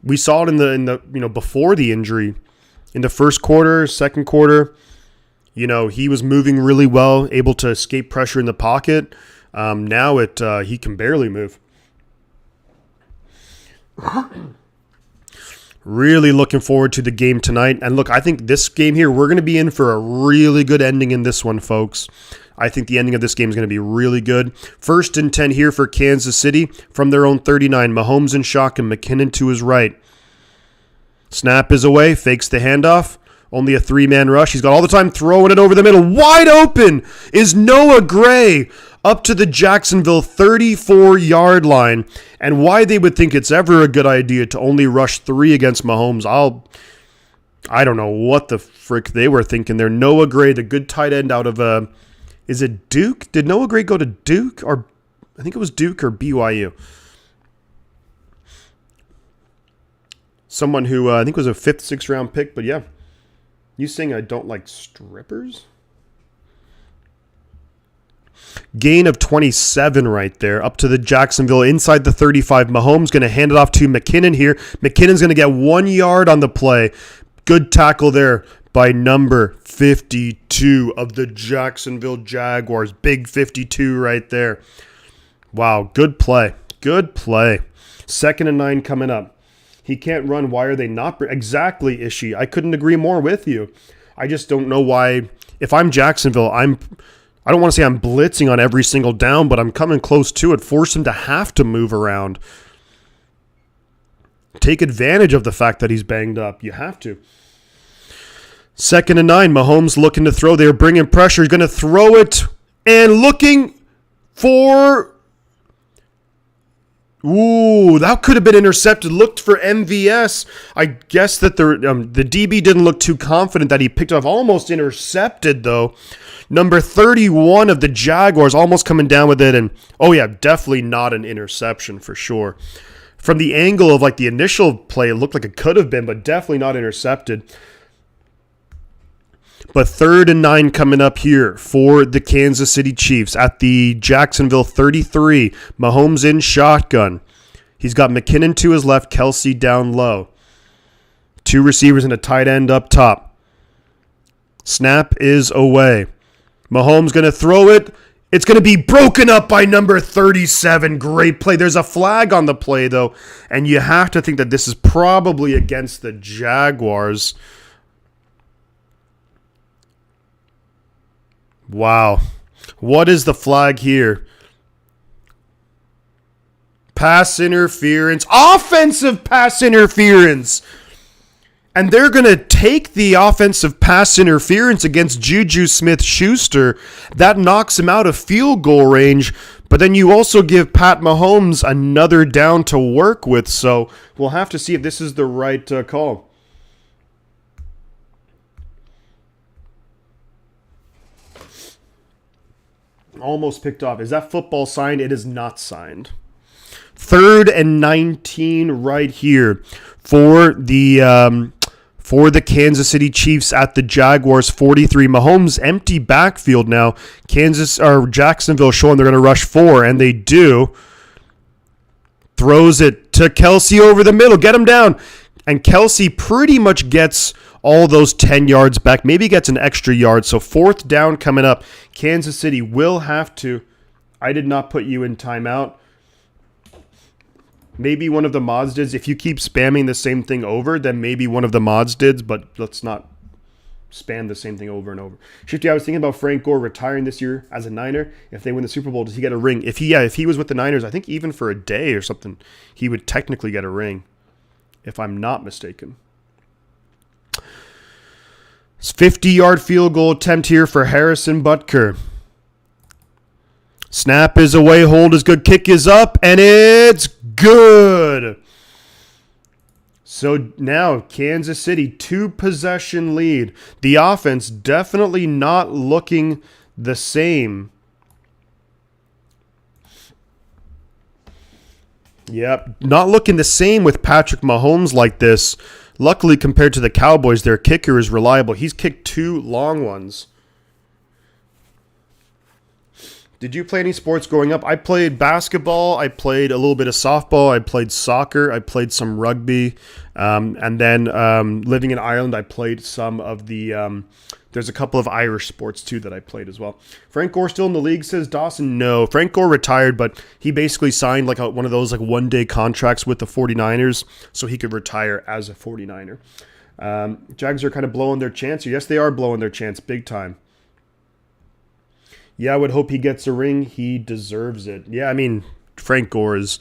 we saw it in the before the injury. In the first quarter, second quarter, He was moving really well, able to escape pressure in the pocket. Now he can barely move. Really looking forward to the game tonight. And look, I think this game here, we're going to be in for a really good ending in this one, folks. I think the ending of this game is going to be really good. 1st and 10 here for Kansas City from their own 39. Mahomes in shotgun, McKinnon to his right. Snap is away, fakes the handoff. Only a 3-man rush. He's got all the time throwing it over the middle. Wide open is Noah Gray up to the Jacksonville 34-yard line. And why they would think it's ever a good idea to only rush 3 against Mahomes, I don't know what the frick they were thinking there. Noah Gray, the good tight end out of, is it Duke? Did Noah Gray go to Duke? Or I think it was Duke or BYU. Someone who I think was a 5th, 6th round pick, but yeah. You saying I don't like strippers? Gain of 27 right there, up to the Jacksonville inside the 35. Mahomes going to hand it off to McKinnon here. McKinnon's going to get 1 yard on the play. Good tackle there by number 52 of the Jacksonville Jaguars. Big 52 right there. Wow, good play. Good play. 2nd and 9 coming up. He can't run. Why are they not? Exactly, Ishii. I couldn't agree more with you. I just don't know why. If I'm Jacksonville, I don't want to say I'm blitzing on every single down, but I'm coming close to it. Force him to have to move around. Take advantage of the fact that he's banged up. You have to. 2nd and 9. Mahomes looking to throw. They're bringing pressure. He's going to throw it and looking for... Ooh, that could have been intercepted. Looked for MVS. I guess that the DB didn't look too confident that he picked off. Almost intercepted, though. Number 31 of the Jaguars almost coming down with it. And, oh, yeah, definitely not an interception for sure. From the angle of, the initial play, it looked like it could have been, but definitely not intercepted. But 3rd and 9 coming up here for the Kansas City Chiefs at the Jacksonville 33. Mahomes in shotgun. He's got McKinnon to his left, Kelsey down low. 2 receivers and a tight end up top. Snap is away. Mahomes going to throw it. It's going to be broken up by number 37. Great play. There's a flag on the play, though, and you have to think that this is probably against the Jaguars. Wow. What is the flag here? Pass interference. Offensive pass interference. And they're going to take the offensive pass interference against Juju Smith-Schuster. That knocks him out of field goal range. But then you also give Pat Mahomes another down to work with. So we'll have to see if this is the right call. Almost picked off. Is that football signed? It is not signed. 3rd and 19 right here for the Kansas City Chiefs at the Jaguars 43. Mahomes empty backfield now. Jacksonville showing they're going to rush 4, and they do. Throws it to Kelsey over the middle. Get him down. And Kelsey pretty much gets all those 10 yards back. Maybe gets an extra yard. So 4th down coming up. Kansas City will have to. I did not put you in timeout. Maybe one of the mods did. If you keep spamming the same thing over, then maybe one of the mods did. But let's not spam the same thing over and over. Shifty, I was thinking about Frank Gore retiring this year as a Niner. If they win the Super Bowl, does he get a ring? If he was with the Niners, I think even for a day or something, he would technically get a ring. If I'm not mistaken. 50-yard field goal attempt here for Harrison Butker. Snap is away, hold is good, kick is up, and it's good. So now Kansas City, 2-possession lead. The offense definitely not looking the same. Yep, not looking the same with Patrick Mahomes like this. Luckily, compared to the Cowboys, their kicker is reliable. He's kicked 2 long ones. Did you play any sports growing up? I played basketball. I played a little bit of softball. I played soccer. I played some rugby. And then living in Ireland, I played some of the... there's a couple of Irish sports, too, that I played as well. Frank Gore still in the league, says Dawson. No. Frank Gore retired, but he basically signed like one of those like one-day contracts with the 49ers so he could retire as a 49er. Jags are kind of blowing their chance. Yes, they are blowing their chance big time. Yeah, I would hope he gets a ring. He deserves it. Yeah, I mean, Frank Gore is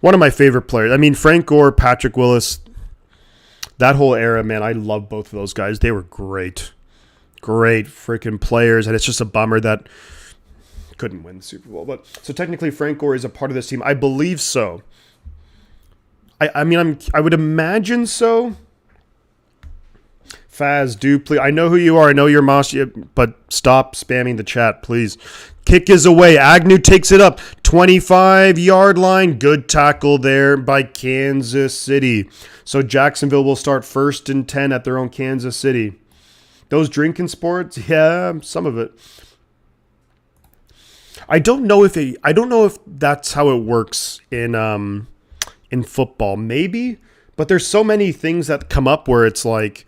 one of my favorite players. I mean, Frank Gore, Patrick Willis, that whole era, man, I love both of those guys. They were great. Great freaking players, and it's just a bummer that couldn't win the Super Bowl. But so technically, Frank Gore is a part of this team. I believe so. I would imagine so. Faz, do please. I know who you are. I know you're Moss, but stop spamming the chat, please. Kick is away. Agnew takes it up. 25-yard line. Good tackle there by Kansas City. So Jacksonville will start 1st and 10 at their own Kansas City. Those drinking sports, yeah, some of it. I don't know if that's how it works in football. Maybe, but there's so many things that come up where it's like,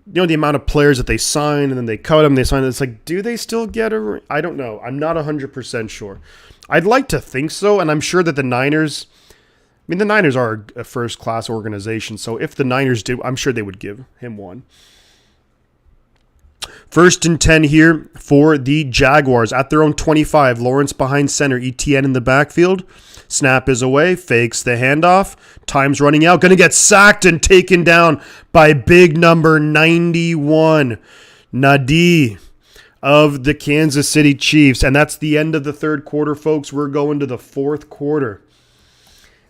you know, the amount of players that they sign and then they cut them, they sign. It's like, do they still get a ring? I don't know. I'm not 100% sure. I'd like to think so, and I'm sure that the Niners are a first-class organization, so if the Niners do, I'm sure they would give him one. 1st and 10 here for the Jaguars at their own 25. Lawrence behind center, ETN in the backfield. Snap is away, fakes the handoff. Time's running out. Going to get sacked and taken down by big number 91, Nadi of the Kansas City Chiefs. And that's the end of the third quarter, folks. We're going to the fourth quarter.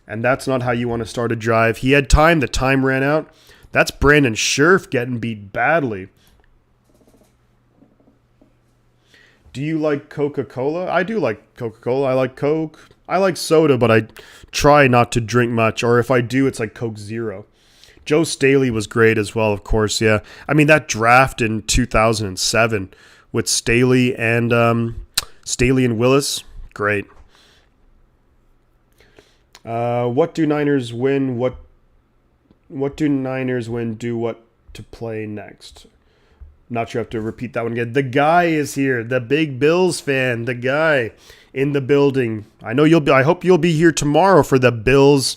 And that's not how you want to start a drive. He had time. The time ran out. That's Brandon Scherf getting beat badly. Do you like Coca-Cola? I do like Coca-Cola. I like Coke. I like soda, but I try not to drink much. Or if I do, it's like Coke Zero. Joe Staley was great as well, of course, yeah. I mean, that draft in 2007 with Staley and Willis, great. What do Niners win? What do Niners win? Do what to play next? Not sure I have to repeat that one again. The guy is here. The big Bills fan. The guy in the building. I hope you'll be here tomorrow for the Bills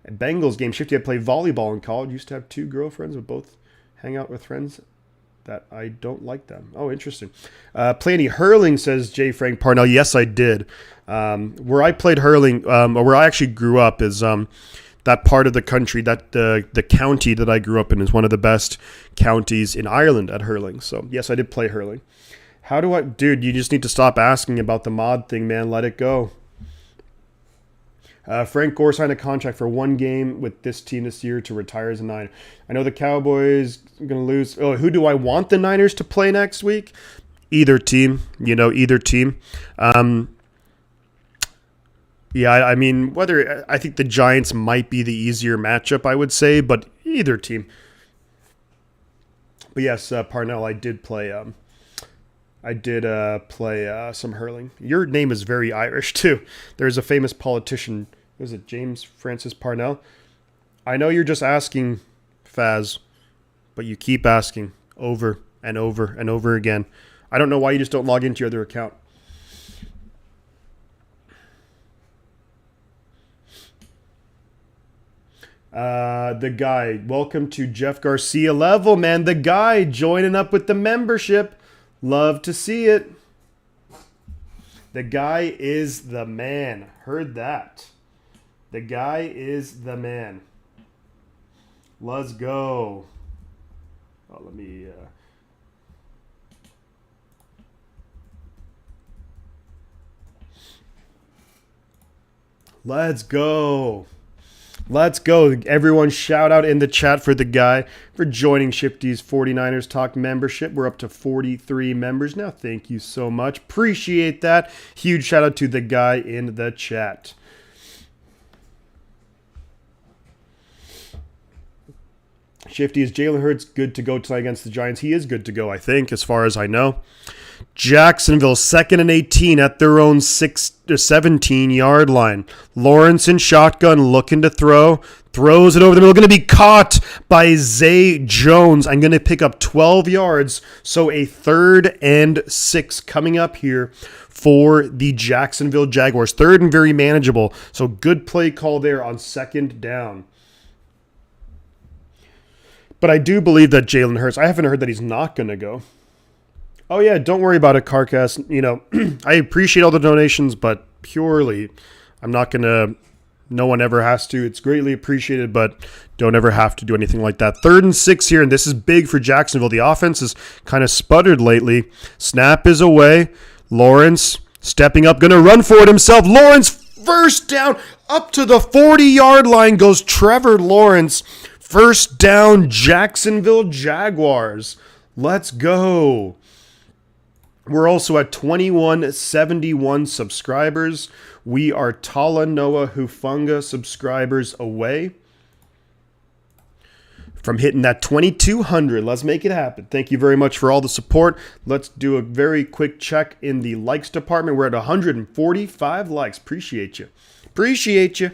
and Bengals game. Shifty, I played volleyball in college. Used to have 2 girlfriends, but both hang out with friends that I don't like them. Oh, interesting. Play any hurling, says J. Frank Parnell. Yes, I did. Where I played hurling, or where I actually grew up is that part of the country, that the county that I grew up in is one of the best counties in Ireland at hurling. So, yes, I did play hurling. Dude, you just need to stop asking about the mod thing, man. Let it go. Frank Gore signed a contract for 1 game with this team this year to retire as a Niner. I know the Cowboys are going to lose. Oh, who do I want the Niners to play next week? Either team. Either team. Yeah, I mean, I think the Giants might be the easier matchup, I would say, but either team. But yes, Parnell, I did play some hurling. Your name is very Irish too. There's a famous politician. Was it James Francis Parnell? I know you're just asking, Faz, but you keep asking over and over and over again. I don't know why you just don't log into your other account. The guy, welcome to Jeff Garcia level, man. The guy joining up with the membership. Love to see it. The guy is the man. Heard that. The guy is the man. Let's go. Oh, let me... Let's go. Let's go. Everyone shout out in the chat for the guy for joining Shifty's 49ers Talk membership. We're up to 43 members now. Thank you so much. Appreciate that. Huge shout out to the guy in the chat. Shifty, is Jalen Hurts good to go tonight against the Giants? He is good to go, I think, as far as I know. Jacksonville, 2nd and 18 at their own 17-yard line. Lawrence in shotgun, looking to throw. Throws it over the middle. Going to be caught by Zay Jones. I'm going to pick up 12 yards. So a 3rd and 6 coming up here for the Jacksonville Jaguars. 3rd and very manageable. So good play call there on 2nd down. But I do believe that Jalen Hurts, I haven't heard that he's not going to go. Oh, yeah, don't worry about it, CarCast. You know, I appreciate all the donations, but purely, I'm not going to, no one ever has to. It's greatly appreciated, but don't ever have to do anything like that. 3rd and 6 here, and this is big for Jacksonville. The offense has kind of sputtered lately. Snap is away. Lawrence stepping up, going to run for it himself. Lawrence, first down, up to the 40-yard line goes Trevor Lawrence. First down, Jacksonville Jaguars. Let's go. We're also at 2171 subscribers. We are Tala Noah Hufunga subscribers away from hitting that 2200. Let's make it happen. Thank you very much for all the support. Let's do a very quick check in the likes department. We're at 145 likes. Appreciate you. Appreciate you.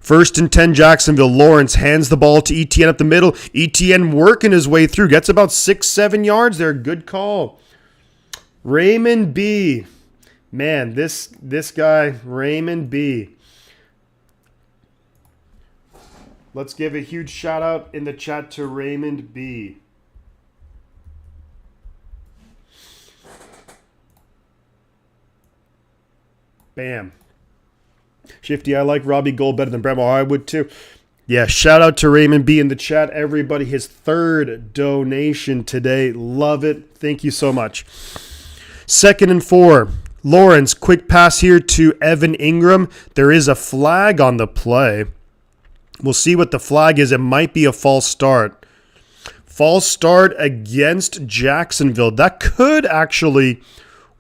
1st and 10 Jacksonville. Lawrence hands the ball to Etienne up the middle. Etienne working his way through. Gets about 6-7 yards there. Good call. Raymond B. Man, this guy, Raymond B. Let's give a huge shout out in the chat to Raymond B. Bam. Shifty, I like Robbie Gold better than Bremo. I would too. Yeah, shout out to Raymond B in the chat. Everybody, his 3rd donation today. Love it. Thank you so much. 2nd and 4. Lawrence, quick pass here to Evan Ingram. There is a flag on the play. We'll see what the flag is. It might be a false start. False start against Jacksonville. That could actually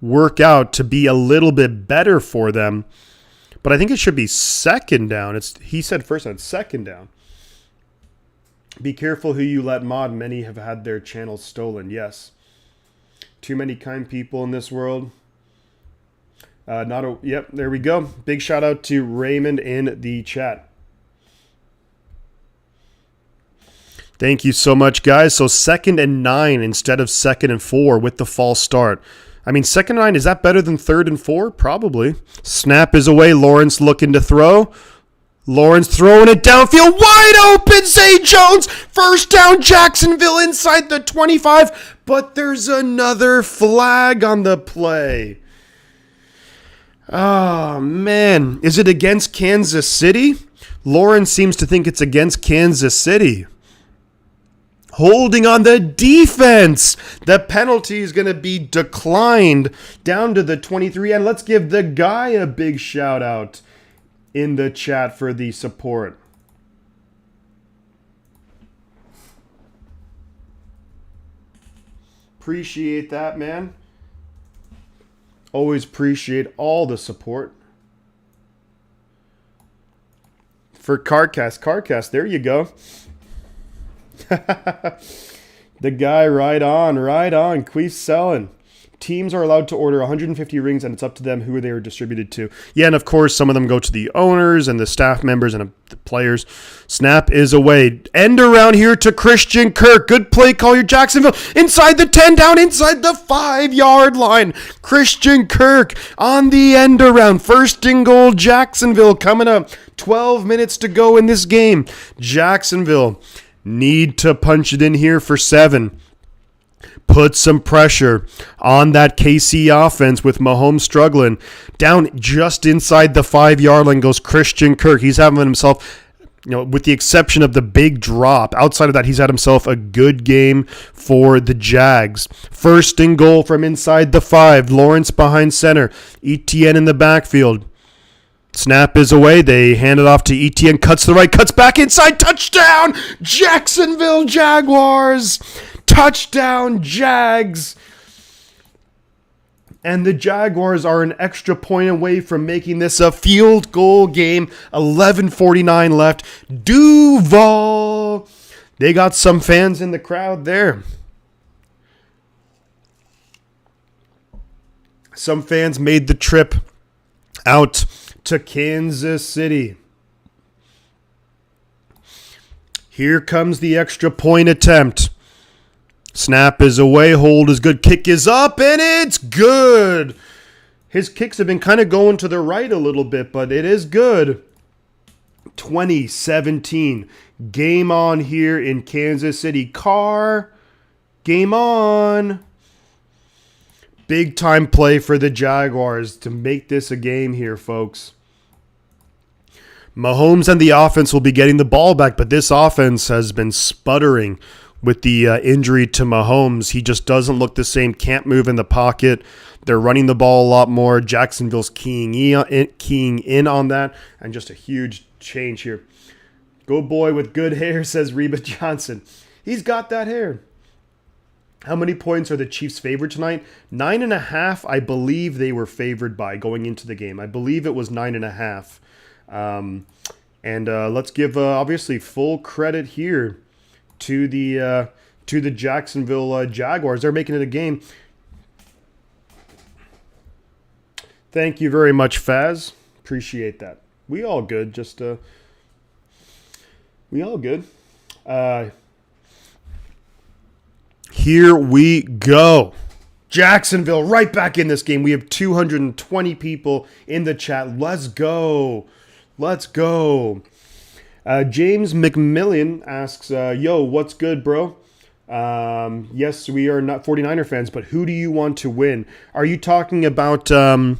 work out to be a little bit better for them. But I think it should be 2nd down. He said first down, 2nd down. Be careful who you let mod. Many have had their channels stolen. Yes. Too many kind people in this world. Yep, there we go. Big shout out to Raymond in the chat. Thank you so much, guys. So 2nd and 9 instead of 2nd and 4 with the false start. I mean, 2nd and 9, is that better than 3rd and 4? Probably. Snap is away. Lawrence looking to throw. Lawrence throwing it downfield. Wide open. Zay Jones. First down, Jacksonville inside the 25. But there's another flag on the play. Oh, man. Is it against Kansas City? Lawrence seems to think it's against Kansas City. Holding on the defense. The penalty is going to be declined down to the 23. And let's give the guy a big shout out in the chat for the support. Appreciate that, man. Always appreciate all the support. For CarCast, there you go. The guy, right on. Queef selling. Teams are allowed to order 150 rings, and it's up to them who they are distributed to. Yeah, and of course, some of them go to the owners and the staff members and the players. Snap is away. End around here to Christian Kirk. Good play call here, Jacksonville. Inside the 10, down inside the 5-yard line. Christian Kirk on the end around. 1st and goal, Jacksonville coming up. 12 minutes to go in this game. Jacksonville need to punch it in here for 7. Put some pressure on that KC offense with Mahomes struggling. Down just inside the 5-yard line goes Christian Kirk. He's having himself, with the exception of the big drop, outside of that, he's had himself a good game for the Jags. 1st and goal from inside the 5. Lawrence behind center. Etienne in the backfield. Snap is away. They hand it off to Etienne. Cuts to the right. Cuts back inside. Touchdown! Jacksonville Jaguars! Touchdown, Jags! And the Jaguars are an extra point away from making this a field goal game. 11:49 left. Duval They got some fans in the crowd there. Some fans made the trip out to Kansas City. Here comes the extra point attempt. Snap is away, hold is good, kick is up, and it's good. His kicks have been kind of going to the right a little bit, but it is good. 2017. Game on here in Kansas City. Carr, game on. Big time play for the Jaguars to make this a game here, folks. Mahomes and the offense will be getting the ball back, but this offense has been sputtering with the injury to Mahomes. He just doesn't look the same, can't move in the pocket. They're running the ball a lot more. Jacksonville's keying in on that, and just a huge change here. Go boy with good hair, says Reba Johnson. He's got that hair. How many points are the Chiefs favored tonight? 9.5, I believe they were favored by going into the game. I believe it was 9.5. Let's give, obviously, full credit here to the Jacksonville Jaguars. They're making it a game. Thank you very much, Faz. Appreciate that. We all good. We all good. Here we go. Jacksonville right back in this game. We have 220 people in the chat. Let's go. Let's go. James McMillian asks, yo, what's good, bro? Yes, we are not 49er fans, but who do you want to win? Are you talking about the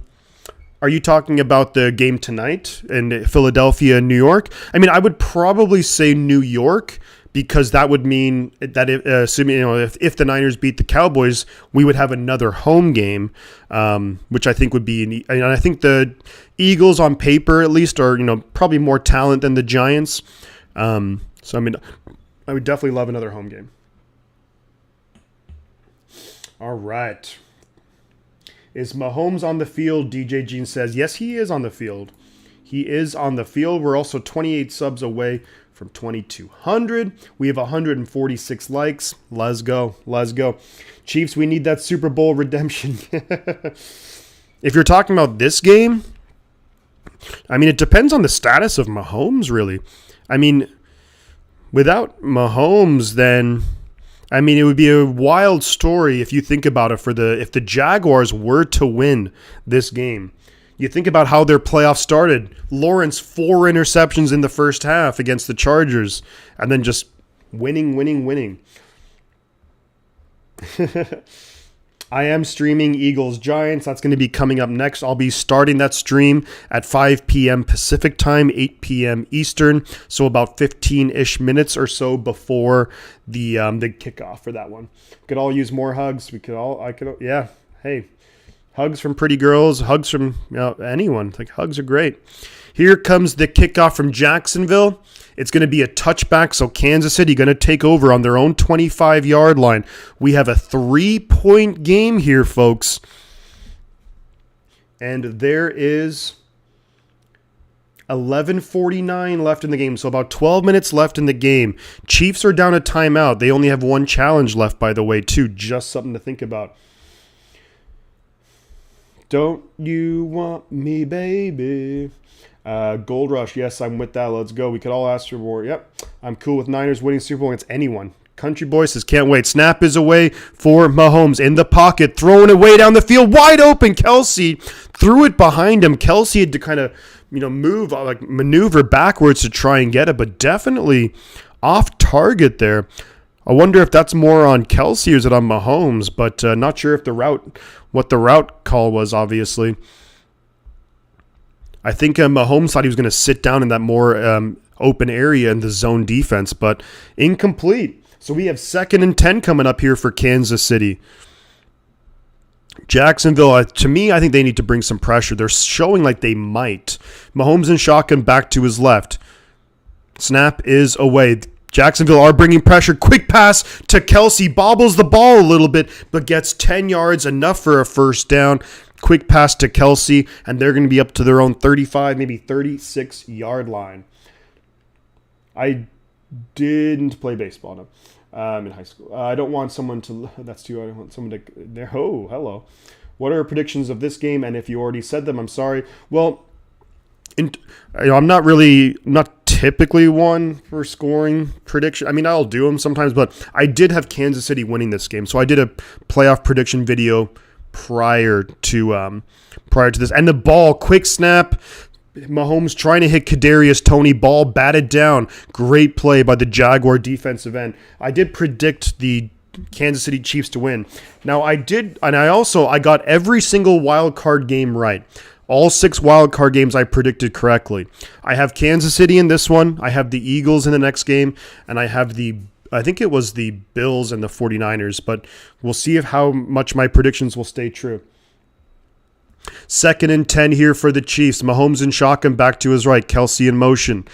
game tonight in Philadelphia, New York? I mean, I would probably say New York, because that would mean that assuming if the Niners beat the Cowboys, we would have another home game, which I think would be. And I think the Eagles, on paper at least, are probably more talent than the Giants. So I mean, I would definitely love another home game. All right. Is Mahomes on the field? DJ Jean says yes, he is on the field. He is on the field. We're also 28 subs away from 2,200. We have 146 likes. Let's go. Let's go. Chiefs, we need that Super Bowl redemption. If you're talking about this game, I mean, it depends on the status of Mahomes, really. I mean, without Mahomes, then, I mean, it would be a wild story if you think about it if the Jaguars were to win this game. You think about how their playoff started. Lawrence, 4 interceptions in the first half against the Chargers, and then just winning. I am streaming Eagles-Giants. That's going to be coming up next. I'll be starting that stream at 5 p.m. Pacific time, 8 p.m. Eastern, so about 15-ish minutes or so before the kickoff for that one. Could all use more hugs. Hey. Hugs from pretty girls, hugs from anyone. Like, hugs are great. Here comes the kickoff from Jacksonville. It's going to be a touchback, so Kansas City going to take over on their own 25-yard line. We have a 3-point game here, folks. And there is 11:49 left in the game, so about 12 minutes left in the game. Chiefs are down a timeout. They only have one challenge left, by the way, too. Just something to think about. Don't you want me, baby? Gold Rush, yes, I'm with that. Let's go. We could all ask for more. Yep, I'm cool with Niners winning Super Bowl against anyone. Country Boy says, can't wait. Snap is away for Mahomes in the pocket, throwing it way down the field, wide open. Kelsey threw it behind him. Kelsey had to kind of, move, like maneuver backwards to try and get it, but definitely off target there. I wonder if that's more on Kelsey or is it on Mahomes, but not sure if what the route call was, obviously. I think Mahomes thought he was going to sit down in that more open area in the zone defense, but incomplete. So we have 2nd and 10 coming up here for Kansas City. Jacksonville, to me, I think they need to bring some pressure. They're showing like they might. Mahomes and shotgun back to his left. Snap is away. Jacksonville are bringing pressure. Quick pass to Kelsey. Bobbles the ball a little bit, but gets 10 yards, enough for a first down. Quick pass to Kelsey, and they're going to be up to their own 35, maybe 36-yard line. I Didn't play baseball, no. In high school. I don't want someone to... That's too... I don't want someone to... Oh, hello. What are predictions of this game? And if you already said them, I'm sorry. Well, I'm not typically one for scoring prediction. I mean, I'll do them sometimes, but I did have Kansas City winning this game. So I did a playoff prediction video prior to this. And the ball, quick snap... Mahomes trying to hit Kadarius Toney, ball batted down. Great play by the Jaguar defensive end. I did predict the Kansas City Chiefs to win. Now I got every single wild card game right. All 6 wild card games I predicted correctly. I have Kansas City in this one. I have the Eagles in the next game, and I have I think it was the Bills and the 49ers, but we'll see how much my predictions will stay true. 2nd and 10 here for the Chiefs. Mahomes in shotgun, back to his right. Kelsey in motion.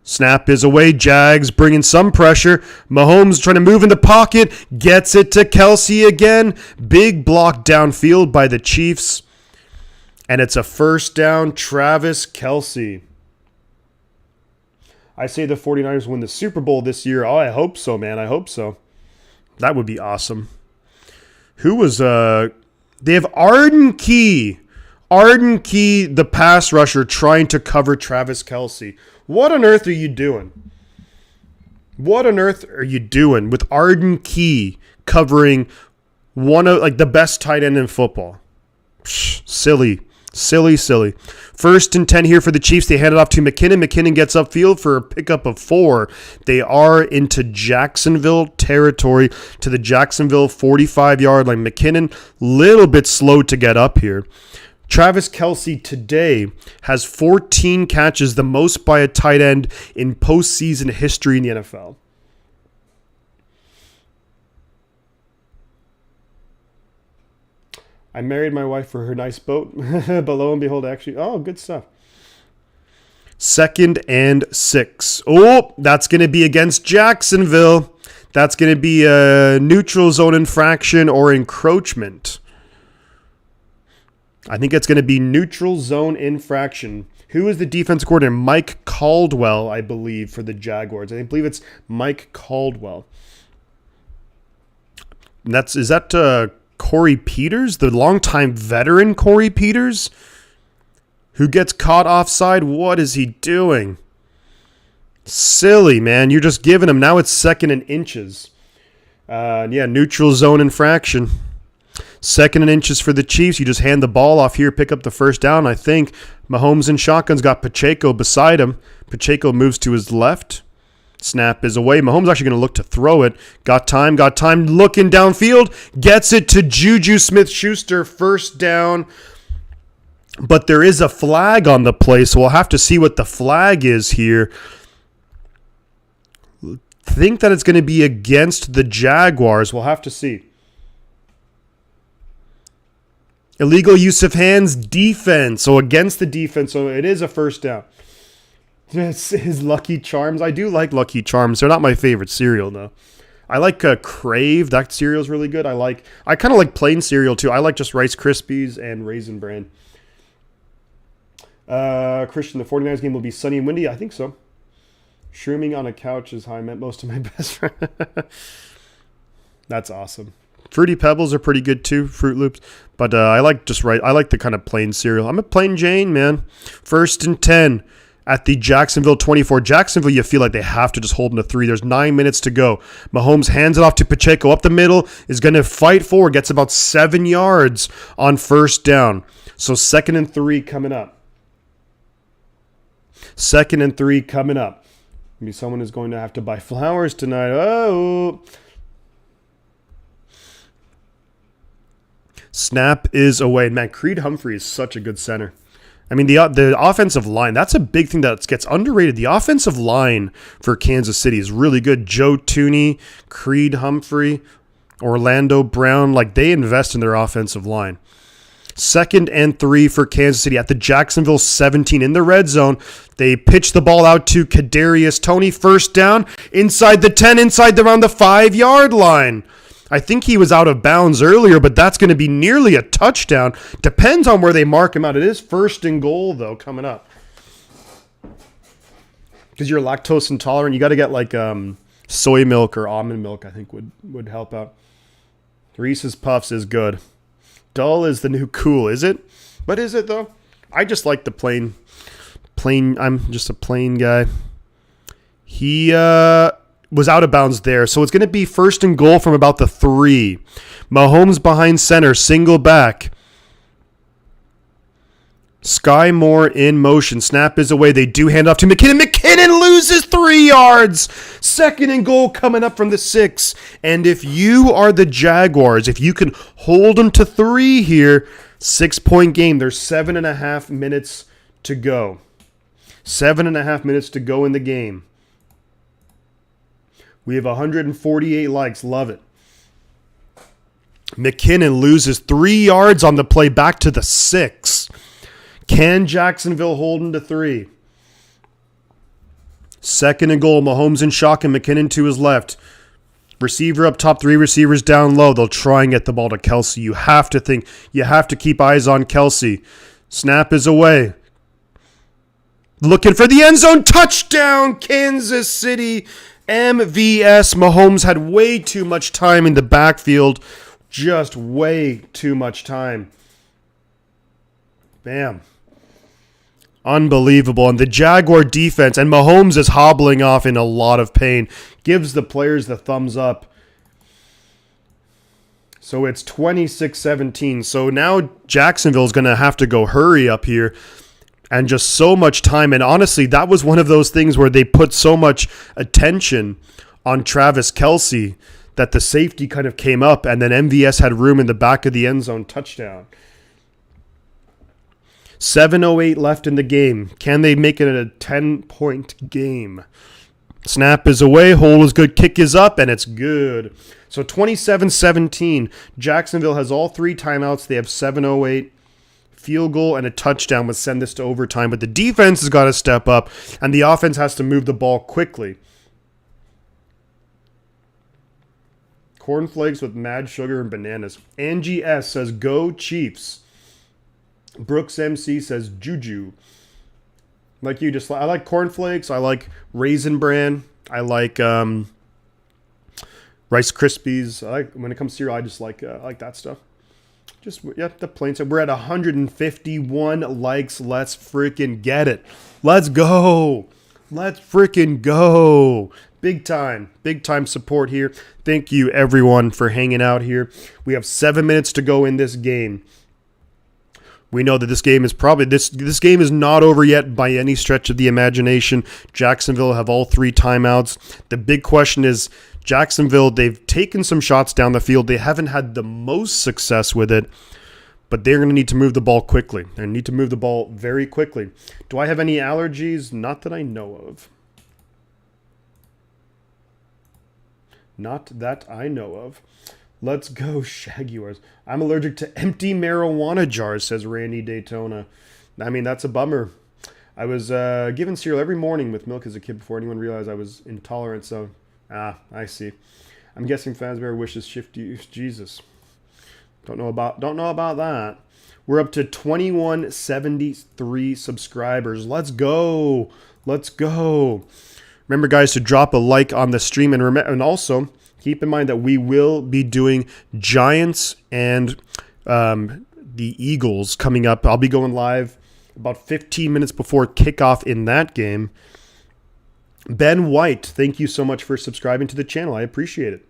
Snap is away. Jags bringing some pressure. Mahomes trying to move in the pocket. Gets it to Kelsey again. Big block downfield by the Chiefs. And it's a first down. Travis Kelsey. I say the 49ers win the Super Bowl this year. Oh, I hope so, man. I hope so. That would be awesome. Who was... They have Arden Key, the pass rusher, trying to cover Travis Kelsey. What on earth are you doing? What on earth are you doing with Arden Key covering one of the best tight end in football? Silly. 1st and 10 here for the Chiefs. They hand it off to McKinnon. McKinnon gets upfield for a pickup of 4. They are into Jacksonville territory, to the Jacksonville 45-yard line. McKinnon, little bit slow to get up here. Travis Kelsey today has 14 catches, the most by a tight end in postseason history in the NFL. I married my wife for her nice boat, but lo and behold, actually, good stuff. 2nd and 6. Oh, that's going to be against Jacksonville. That's going to be a neutral zone infraction or encroachment. I think it's going to be neutral zone infraction. Who is the defense coordinator? Mike Caldwell, I believe, for the Jaguars. I believe it's Mike Caldwell. And is that Corey Peters, the longtime veteran Corey Peters, who gets caught offside? What is he doing? Silly, man. You're just giving him. Now it's 2nd and inches. Neutral zone infraction. 2nd and inches for the Chiefs. You just hand the ball off here, pick up the first down. I think Mahomes in shotgun's got Pacheco beside him. Pacheco moves to his left. Snap is away. Mahomes actually going to look to throw it. Got time. Looking downfield. Gets it to Juju Smith-Schuster. First down. But there is a flag on the play, so we'll have to see what the flag is here. Think that it's going to be against the Jaguars. We'll have to see. Illegal use of hands, defense. So against the defense, so it is a first down. It's his Lucky Charms. I do like Lucky Charms. They're not my favorite cereal, though. I like Crave. That cereal is really good. I kind of like plain cereal, too. I like just Rice Krispies and Raisin Bran. Christian, the 49ers game will be sunny and windy. I think so. Shrooming on a couch is how I met most of my best friends. That's awesome. Fruity Pebbles are pretty good, too. Fruit Loops. But I like the kind of plain cereal. I'm a plain Jane, man. 1st and 10. At the Jacksonville 24. Jacksonville, you feel like they have to just hold them to 3. There's 9 minutes to go. Mahomes hands it off to Pacheco up the middle, is going to fight forward, gets about 7 yards on first down. So 2nd and 3 coming up. 2nd and 3 coming up. Maybe someone is going to have to buy flowers tonight. Oh. Snap is away. Man, Creed Humphrey is such a good center. I mean, the offensive line, that's a big thing that gets underrated. The offensive line for Kansas City is really good. Joe Thuney, Creed Humphrey, Orlando Brown, they invest in their offensive line. 2nd and 3 for Kansas City at the Jacksonville 17 in the red zone. They pitch the ball out to Kadarius Toney. First down, inside the 10, around the 5-yard line. I think he was out of bounds earlier, but that's going to be nearly a touchdown. Depends on where they mark him out. It is 1st and goal, though, coming up. because you're lactose intolerant, you got to get like soy milk or almond milk, I think would help out. Reese's Puffs is good. Dull is the new cool, is it? What is it, though? I just like the plain. I'm just a plain guy. He was out of bounds there, so it's going to be first and goal from about the 3. Mahomes behind center, single back. Sky Moore in motion. Snap is away. They do hand off to McKinnon. McKinnon loses 3 yards. Second and goal coming up from the 6. And if you are the Jaguars, if you can hold them to 3 here, 6-point game. There's 7.5 minutes to go. 7.5 minutes to go in the game. We have 148 likes. Love it. McKinnon loses 3 yards on the play back to the 6. Can Jacksonville hold him to 3? Second and goal. Mahomes in shock and McKinnon to his left. Receiver up top, 3 receivers down low. They'll try and get the ball to Kelsey. You have to keep eyes on Kelsey. Snap is away. Looking for the end zone. Touchdown, Kansas City. MVS. Mahomes had way too much time in the backfield. Just way too much time. Bam. Unbelievable. And the Jaguar defense, and Mahomes is hobbling off in a lot of pain, gives the players the thumbs up. So it's 26-17. So now Jacksonville's going to have to go hurry up here. And just so much time. And honestly, that was one of those things where they put so much attention on Travis Kelce that the safety kind of came up, and then MVS had room in the back of the end zone. Touchdown. 7:08 left in the game. Can they make it a 10-point game? Snap is away. Hole is good. Kick is up, and it's good. So 27-17. Jacksonville has all 3 timeouts. They have 7:08. Field goal and a touchdown would send this to overtime. But the defense has got to step up, and the offense has to move the ball quickly. Cornflakes with mad sugar and bananas. Angie S. says, go Chiefs. Brooks MC says Juju. Like you, I like cornflakes. I like Raisin Bran. I like Rice Krispies. When it comes to cereal, I just like that stuff. The plain stuff. We're at 151 likes. Let's freaking get it. Let's go. Let's freaking go. Big time support here. Thank you everyone for hanging out here. We have 7 minutes to go in this game. We know that this game is this game is not over yet by any stretch of the imagination. Jacksonville have all 3 timeouts. The big question is Jacksonville, they've taken some shots down the field. They haven't had the most success with it, but they're going to need to move the ball quickly. They need to move the ball very quickly. Do I have any allergies? Not that I know of. Not that I know of. Let's go, Jaguars. I'm allergic to empty marijuana jars, says Randy Daytona. I mean, that's a bummer. I was given cereal every morning with milk as a kid before anyone realized I was intolerant, so, I see. I'm guessing Fazbear wishes shift use. Jesus. Don't know about that. We're up to 2173 subscribers. Let's go. Let's go. Remember, guys, to drop a like on the stream, and also keep in mind that we will be doing Giants and the Eagles coming up. I'll be going live about 15 minutes before kickoff in that game. Ben White, thank you so much for subscribing to the channel. I appreciate it.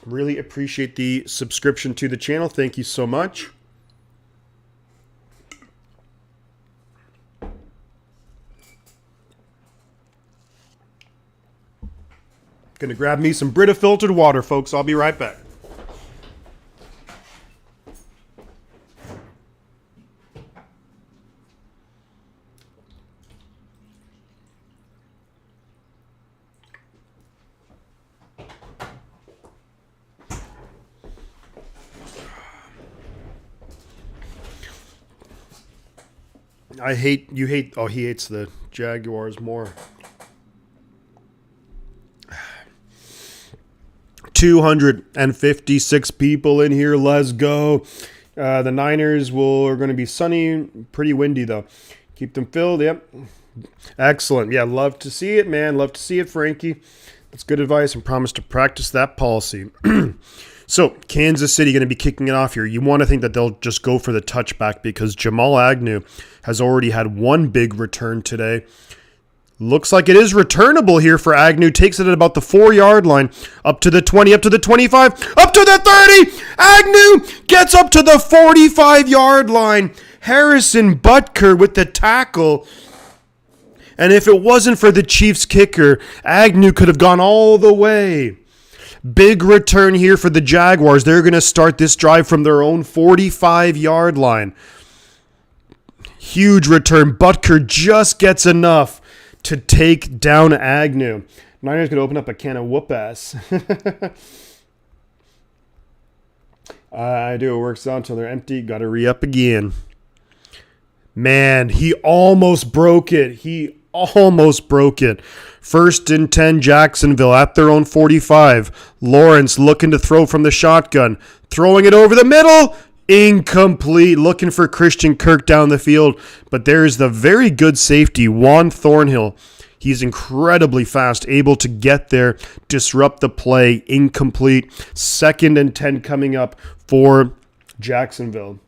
Really appreciate the subscription to the channel. Thank you so much. Gonna grab me some Brita filtered water, folks. I'll be right back. He hates the Jaguars more. 256 people in here. Let's go. The Niners are going to be sunny, pretty windy though. Keep them filled. Yep. Excellent. Yeah, love to see it, man. Love to see it, Frankie. That's good advice, and promise to practice that policy. So, Kansas City going to be kicking it off here. You want to think that they'll just go for the touchback because Jamal Agnew has already had one big return today. Looks like it is returnable here for Agnew. Takes it at about the 4-yard line. Up to the 20, up to the 25, up to the 30. Agnew gets up to the 45-yard line. Harrison Butker with the tackle. And if it wasn't for the Chiefs kicker, Agnew could have gone all the way. Big return here for the Jaguars. They're going to start this drive from their own 45-yard line. Huge return. Butker just gets enough to take down Agnew. Niners going to open up a can of whoop-ass. I do. It works out until they're empty. Got to re-up again. Man, he almost broke it. Almost broke it. 1st and 10, Jacksonville at their own 45. Lawrence looking to throw from the shotgun. Throwing it over the middle. Incomplete. Looking for Christian Kirk down the field. But there's the very good safety, Juan Thornhill. He's incredibly fast, able to get there, disrupt the play. Incomplete. 2nd and 10 coming up for Jacksonville.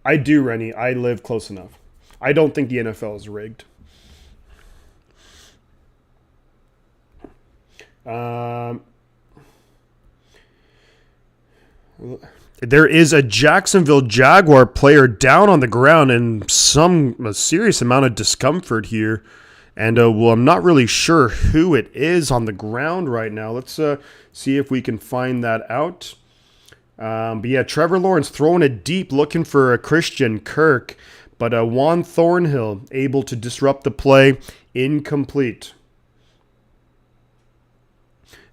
I do, Rennie. I live close enough. I don't think the NFL is rigged. There is a Jacksonville Jaguar player down on the ground and a serious amount of discomfort here. And well, I'm not really sure who it is on the ground right now. Let's see if we can find that out. But yeah, Trevor Lawrence throwing it deep, looking for a Christian Kirk. But Juan Thornhill able to disrupt the play. Incomplete.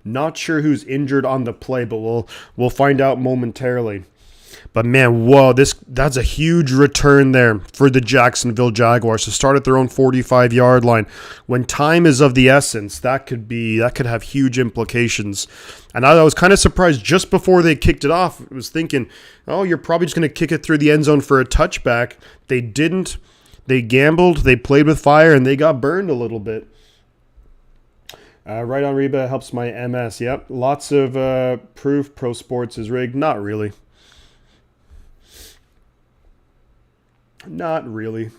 Not sure who's injured on the play, but we'll find out momentarily. But man, whoa, that's a huge return there for the Jacksonville Jaguars to start at their own 45-yard line. When time is of the essence, that could have huge implications. And I was kind of surprised just before they kicked it off. I was thinking, oh, you're probably just going to kick it through the end zone for a touchback. They didn't. They gambled. They played with fire, and they got burned a little bit. Right on Reba helps my MS. Yep. Lots of proof pro sports is rigged. Not really. Not really.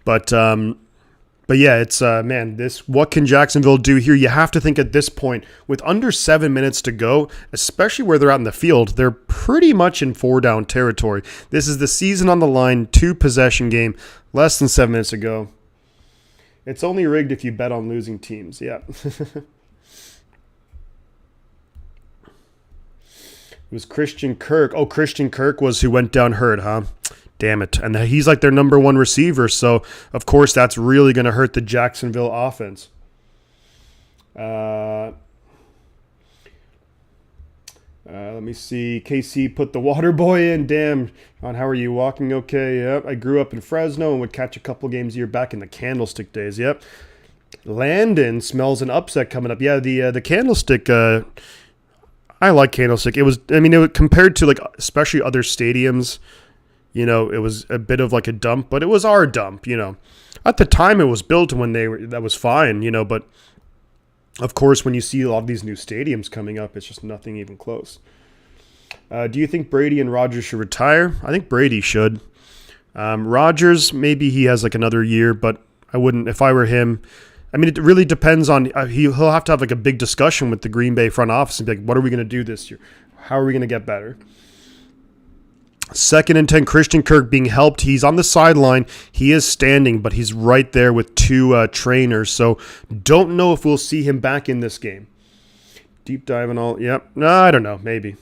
But yeah, it's man, what can Jacksonville do here? You have to think at this point, with under 7 minutes to go, especially where they're out in the field, they're pretty much in 4-down territory. This is the season on the line, 2-possession game, less than 7 minutes to go. It's only rigged if you bet on losing teams. Yeah. It was Christian Kirk. Oh, Christian Kirk was who went down hurt, huh? Damn it. And he's like their number one receiver. So, of course, that's really going to hurt the Jacksonville offense. Let me see. KC put the water boy in. Damn. Ron, how are you? Walking okay? Yep. I grew up in Fresno and would catch a couple games a year back in the Candlestick days. Yep. Landon smells an upset coming up. Yeah, the Candlestick, I like Candlestick. It was compared to like especially other stadiums, it was a bit of like a dump, but it was our dump, At the time it was built when that was fine, but of course when you see a lot of these new stadiums coming up, it's just nothing even close. Do you think Brady and Rodgers should retire? I think Brady should. Rodgers, maybe he has like another year, but I wouldn't if I were him. I mean, it really depends on he'll have to have like a big discussion with the Green Bay front office and be like, what are we going to do this year? How are we going to get better? 2nd and 10, Christian Kirk being helped. He's on the sideline. He is standing, but he's right there with 2 trainers. So don't know if we'll see him back in this game. Deep dive and all. Yep. No, I don't know. Maybe.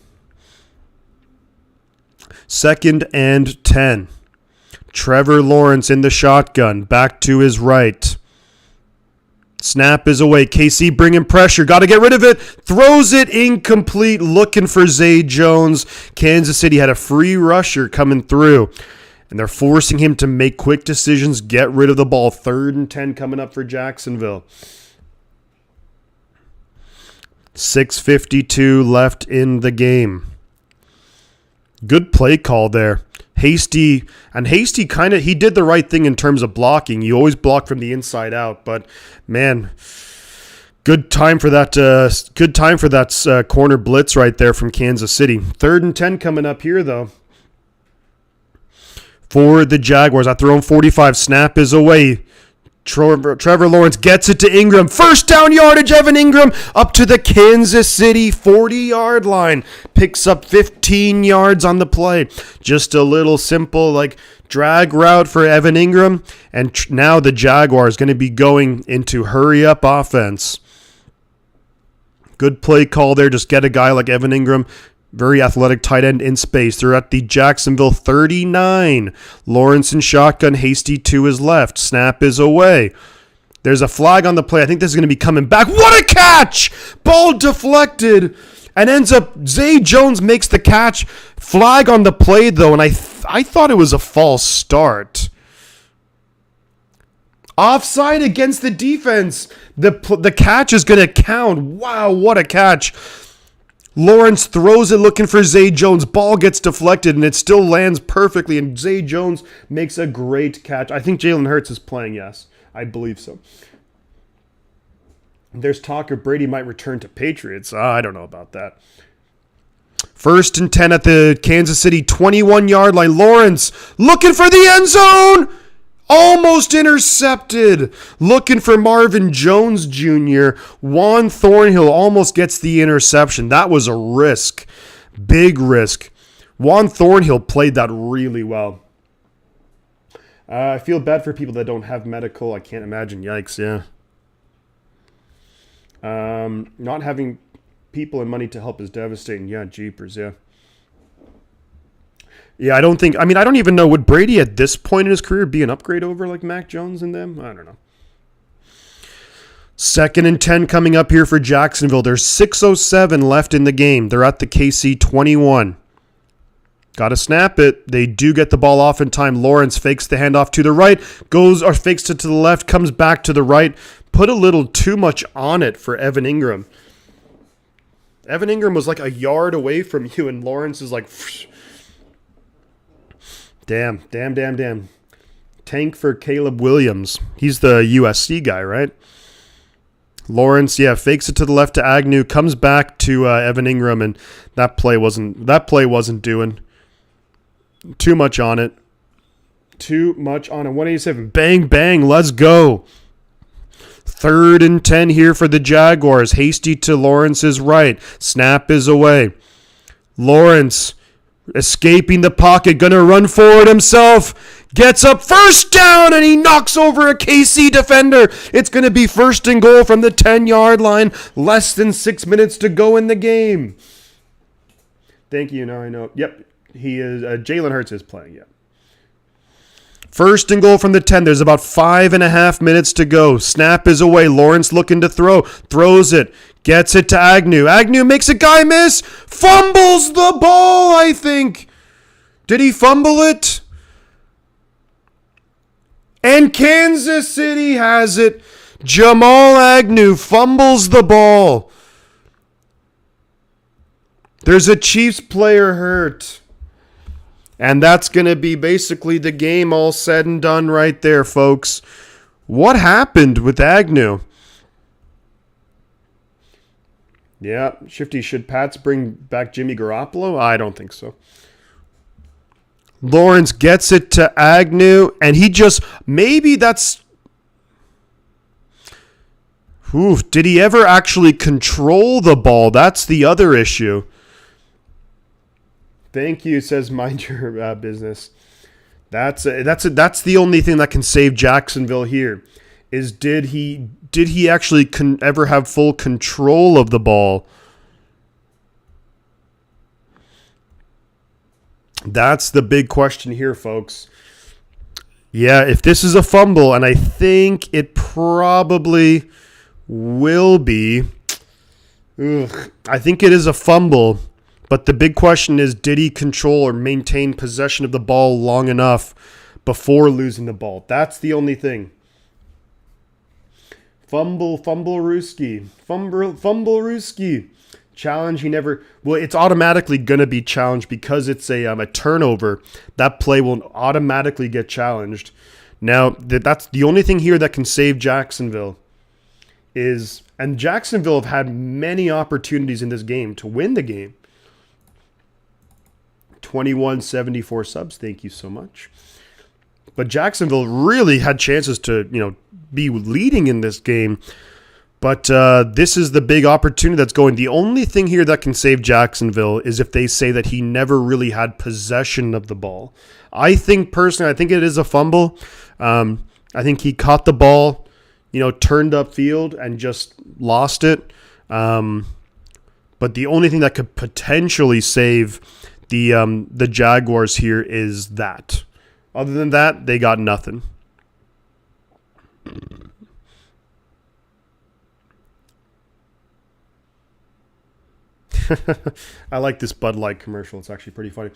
2nd and 10. Trevor Lawrence in the shotgun. Back to his right. Snap is away. KC bringing pressure. Got to get rid of it. Throws it incomplete. Looking for Zay Jones. Kansas City had a free rusher coming through. And they're forcing him to make quick decisions. Get rid of the ball. 3rd and 10 coming up for Jacksonville. 6:52 left in the game. Good play call there. Hasty he did the right thing in terms of blocking. You always block from the inside out, but man, good time for that corner blitz right there from Kansas City. 3rd and 10 coming up here though. For the Jaguars at their own 45, snap is away. Trevor Lawrence gets it to Ingram. First down yardage, Evan Ingram up to the Kansas City 40-yard line. Picks up 15 yards on the play. Just a little simple drag route for Evan Ingram. And now the Jaguars going to be going into hurry-up offense. Good play call there. Just get a guy like Evan Ingram. Very athletic tight end in space. They're at the Jacksonville 39. Lawrence in shotgun. Hasty to his left. Snap is away. There's a flag on the play. I think this is going to be coming back. What a catch! Ball deflected. And ends up, Zay Jones makes the catch. Flag on the play, though, and I thought it was a false start. Offside against the defense. The catch is going to count. Wow, what a catch. Lawrence throws it looking for Zay Jones. Ball gets deflected, and it still lands perfectly, and Zay Jones makes a great catch. I think Jalen Hurts is playing, yes. I believe so. There's talk of Brady might return to Patriots. I don't know about that. 1st and 10 at the Kansas City 21-yard line. Lawrence looking for the end zone. Almost intercepted. Looking for Marvin Jones Jr. Juan Thornhill almost gets the interception. That was a risk. Big risk. Juan Thornhill played that really well. I feel bad for people that don't have medical. I can't imagine. Yikes, yeah. Not having people and money to help is devastating. Yeah, jeepers, yeah. Yeah, I don't even know, would Brady at this point in his career be an upgrade over Mac Jones and them? I don't know. 2nd and 10 coming up here for Jacksonville. There's 6:07 left in the game. They're at the KC 21. Got to snap it. They do get the ball off in time. Lawrence fakes the handoff to the right, fakes it to the left, comes back to the right. Put a little too much on it for Evan Ingram. Evan Ingram was a yard away from you, and Lawrence is pfft. Damn. Tank for Caleb Williams. He's the USC guy, right? Lawrence, fakes it to the left to Agnew, comes back to Evan Ingram, and that play wasn't doing. Too much on it. 187. Bang, bang. Let's go. 3rd and 10 here for the Jaguars. Hasty to Lawrence's right. Snap is away. Lawrence escaping the pocket, gonna run forward himself, gets up, first down, and he knocks over a KC defender. It's gonna be 1st and goal from the 10-yard line. Less than 6 minutes to go in the game. Thank you. Now I know. Yep, he is. Jalen Hurts is playing. Yep. 1st and goal from the 10. There's about 5.5 minutes to go. Snap is away. Lawrence looking to throw. Throws it. Gets it to Agnew. Agnew makes a guy miss. Fumbles the ball, I think. Did he fumble it? And Kansas City has it. Jamal Agnew fumbles the ball. There's a Chiefs player hurt. And that's going to be basically the game all said and done right there, folks. What happened with Agnew? Yeah, Shifty, should Pats bring back Jimmy Garoppolo? I don't think so. Lawrence gets it to Agnew, and he just, maybe that's... Oof, did he ever actually control the ball? That's the other issue. Thank you, says Mind Your Business. That's the only thing that can save Jacksonville here. Is did he actually ever have full control of the ball? That's the big question here, folks. Yeah, if this is a fumble, and I think it probably will be. I think it is a fumble. But the big question is, did he control or maintain possession of the ball long enough before losing the ball? That's the only thing. Fumble Rooski. Challenge, he never... Well, it's automatically going to be challenged because it's a turnover. That play will automatically get challenged. Now, that's the only thing here that can save Jacksonville is... And Jacksonville have had many opportunities in this game to win the game. 2174 subs, thank you so much. But Jacksonville really had chances to, be leading in this game. But this is the big opportunity that's going. The only thing here that can save Jacksonville is if they say that he never really had possession of the ball. I think it is a fumble. I think he caught the ball, turned upfield and just lost it. But the only thing that could potentially save the Jaguars here is that. Other than that, they got nothing. I like this Bud Light commercial. It's actually pretty funny.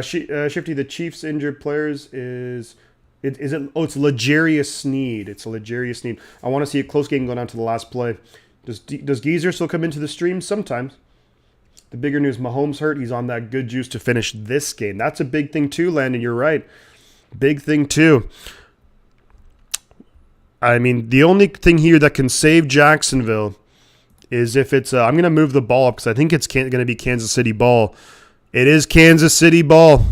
Shifty, the Chiefs' injured players is it? Oh, it's L'Jarius Sneed. It's a L'Jarius Sneed. I want to see a close game go down to the last play. Does Geezer still come into the stream? Sometimes. The bigger news, Mahomes hurt. He's on that good juice to finish this game. That's a big thing too, Landon. You're right. Big thing too. I mean, the only thing here that can save Jacksonville is if it's... I'm going to move the ball up because I think it's going to be Kansas City ball. It is Kansas City ball.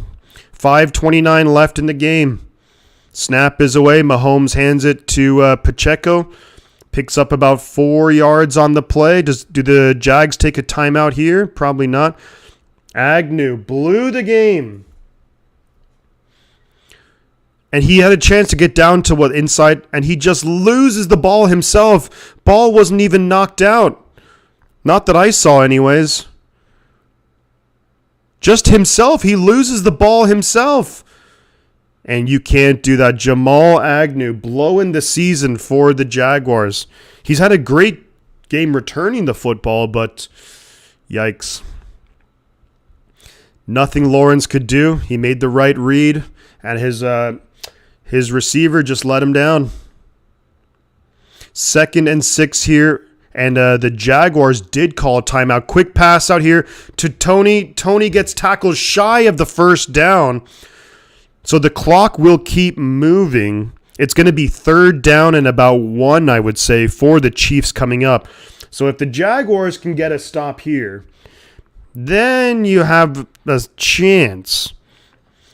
5:29 left in the game. Snap is away. Mahomes hands it to Pacheco. Picks up about 4 yards on the play. Do the Jags take a timeout here? Probably not. Agnew blew the game. And he had a chance to get down to inside, and he just loses the ball himself. Ball wasn't even knocked out. Not that I saw anyways. Just himself. He loses the ball himself. And you can't do that. Jamal Agnew blowing the season for the Jaguars. He's had a great game returning the football, but yikes. Nothing Lawrence could do. He made the right read, and his receiver just let him down. 2nd and 6 here. And the Jaguars did call a timeout. Quick pass out here to Tony. Tony gets tackled shy of the first down. So the clock will keep moving. It's going to be 3rd down and about 1, I would say, for the Chiefs coming up. So if the Jaguars can get a stop here, then you have a chance.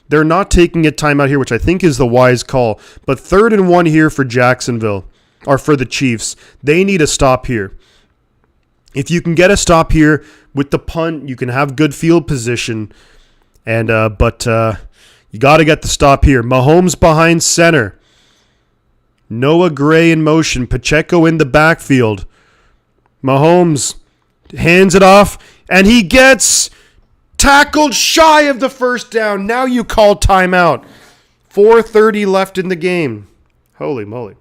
They're not taking a timeout here, which I think is the wise call. But 3rd and 1 here for Jacksonville. Or for the Chiefs, they need a stop here. If you can get a stop here with the punt, you can have good field position. And but you got to get the stop here. Mahomes behind center. Noah Gray in motion. Pacheco in the backfield. Mahomes hands it off, and he gets tackled shy of the first down. Now you call timeout. 4:30 left in the game. Holy moly.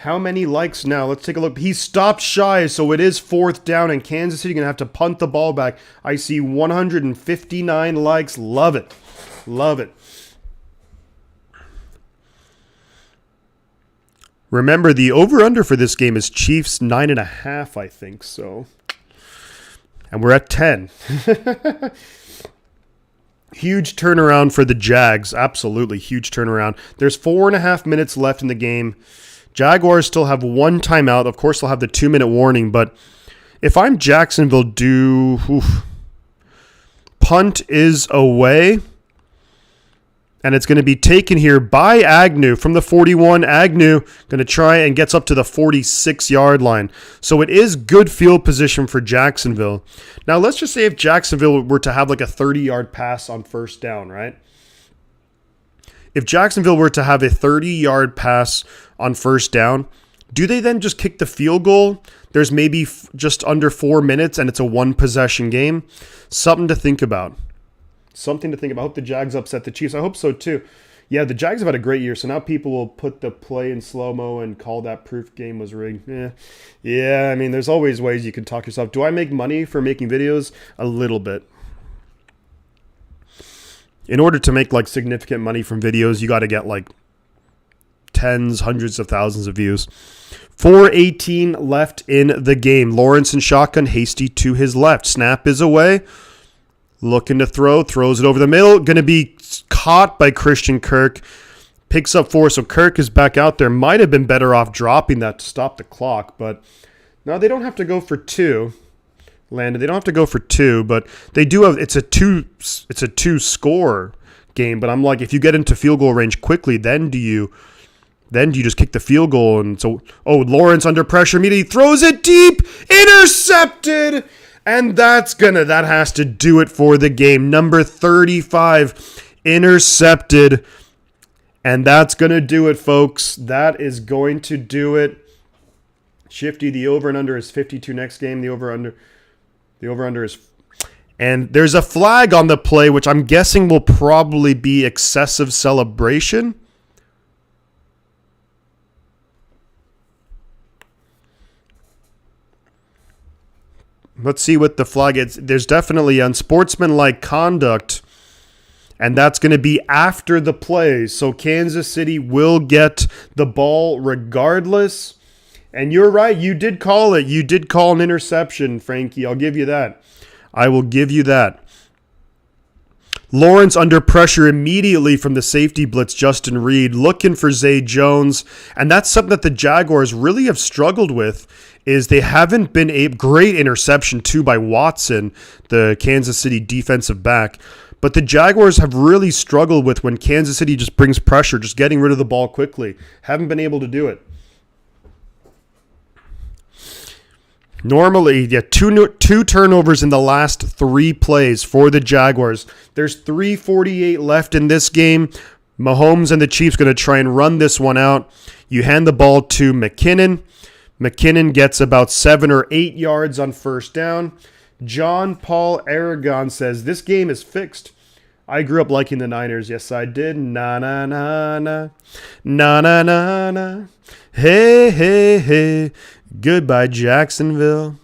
How many likes now? Let's take a look. He stopped shy, so it is 4th down, and Kansas City going to have to punt the ball back. I see 159 likes. Love it. Love it. Remember, the over-under for this game is Chiefs 9.5, I think, so. And we're at 10. Huge turnaround for the Jags. Absolutely huge turnaround. There's 4.5 minutes left in the game. Jaguars still have 1 timeout. Of course, they'll have the 2-minute warning. But if I'm Jacksonville, punt is away. And it's going to be taken here by Agnew from the 41. Agnew going to try and gets up to the 46-yard line. So it is good field position for Jacksonville. Now, let's just say if Jacksonville were to have like a 30-yard pass on 1st down, right? If Jacksonville were to have a 30-yard pass on 1st down, do they then just kick the field goal? There's maybe just under 4 minutes and it's a 1-possession game. Something to think about. Something to think about. I hope the Jags upset the Chiefs. I hope so too. Yeah, the Jags have had a great year, so now people will put the play in slow-mo and call that proof game was rigged. Yeah, I mean, there's always ways you can talk yourself. Do I make money for making videos? A little bit. In order to make like significant money from videos, you got to get like tens, hundreds of thousands of views. 4:18 left in the game. Lawrence in shotgun, Hasty to his left. Snap is away. Looking to throw, throws it over the middle. Going to be caught by Christian Kirk. Picks up 4, so Kirk is back out there. Might have been better off dropping that to stop the clock, but no, they don't have to go for 2. Landon, they don't have to go for 2, but they do have. It's a two score game. But I'm like, if you get into field goal range quickly, then do you just kick the field goal? And so, Lawrence under pressure immediately throws it deep, intercepted, and that has to do it for the game. Number 35 intercepted, and that's gonna do it, folks. That is going to do it. Shifty, the over and under is 52 next game. The over under is, and there's a flag on the play, which I'm guessing will probably be excessive celebration. Let's see what the flag is. There's definitely unsportsmanlike conduct, and that's going to be after the play. So Kansas City will get the ball regardless. And you're right. You did call it. You did call an interception, Frankie. I'll give you that. I will give you that. Lawrence under pressure immediately from the safety blitz, Justin Reed, looking for Zay Jones. And that's something that the Jaguars really have struggled with, is they haven't been a great interception, too, by Watson, the Kansas City defensive back. But the Jaguars have really struggled with when Kansas City just brings pressure, just getting rid of the ball quickly. Haven't been able to do it. Normally, two turnovers in the last 3 plays for the Jaguars. There's 3:48 left in this game. Mahomes and the Chiefs going to try and run this one out. You hand the ball to McKinnon. McKinnon gets about 7 or 8 yards on first down. John Paul Aragon says, this game is fixed. I grew up liking the Niners. Yes, I did. Na, na, na, na. Na, na, na, na. Hey, hey, hey. Goodbye, Jacksonville.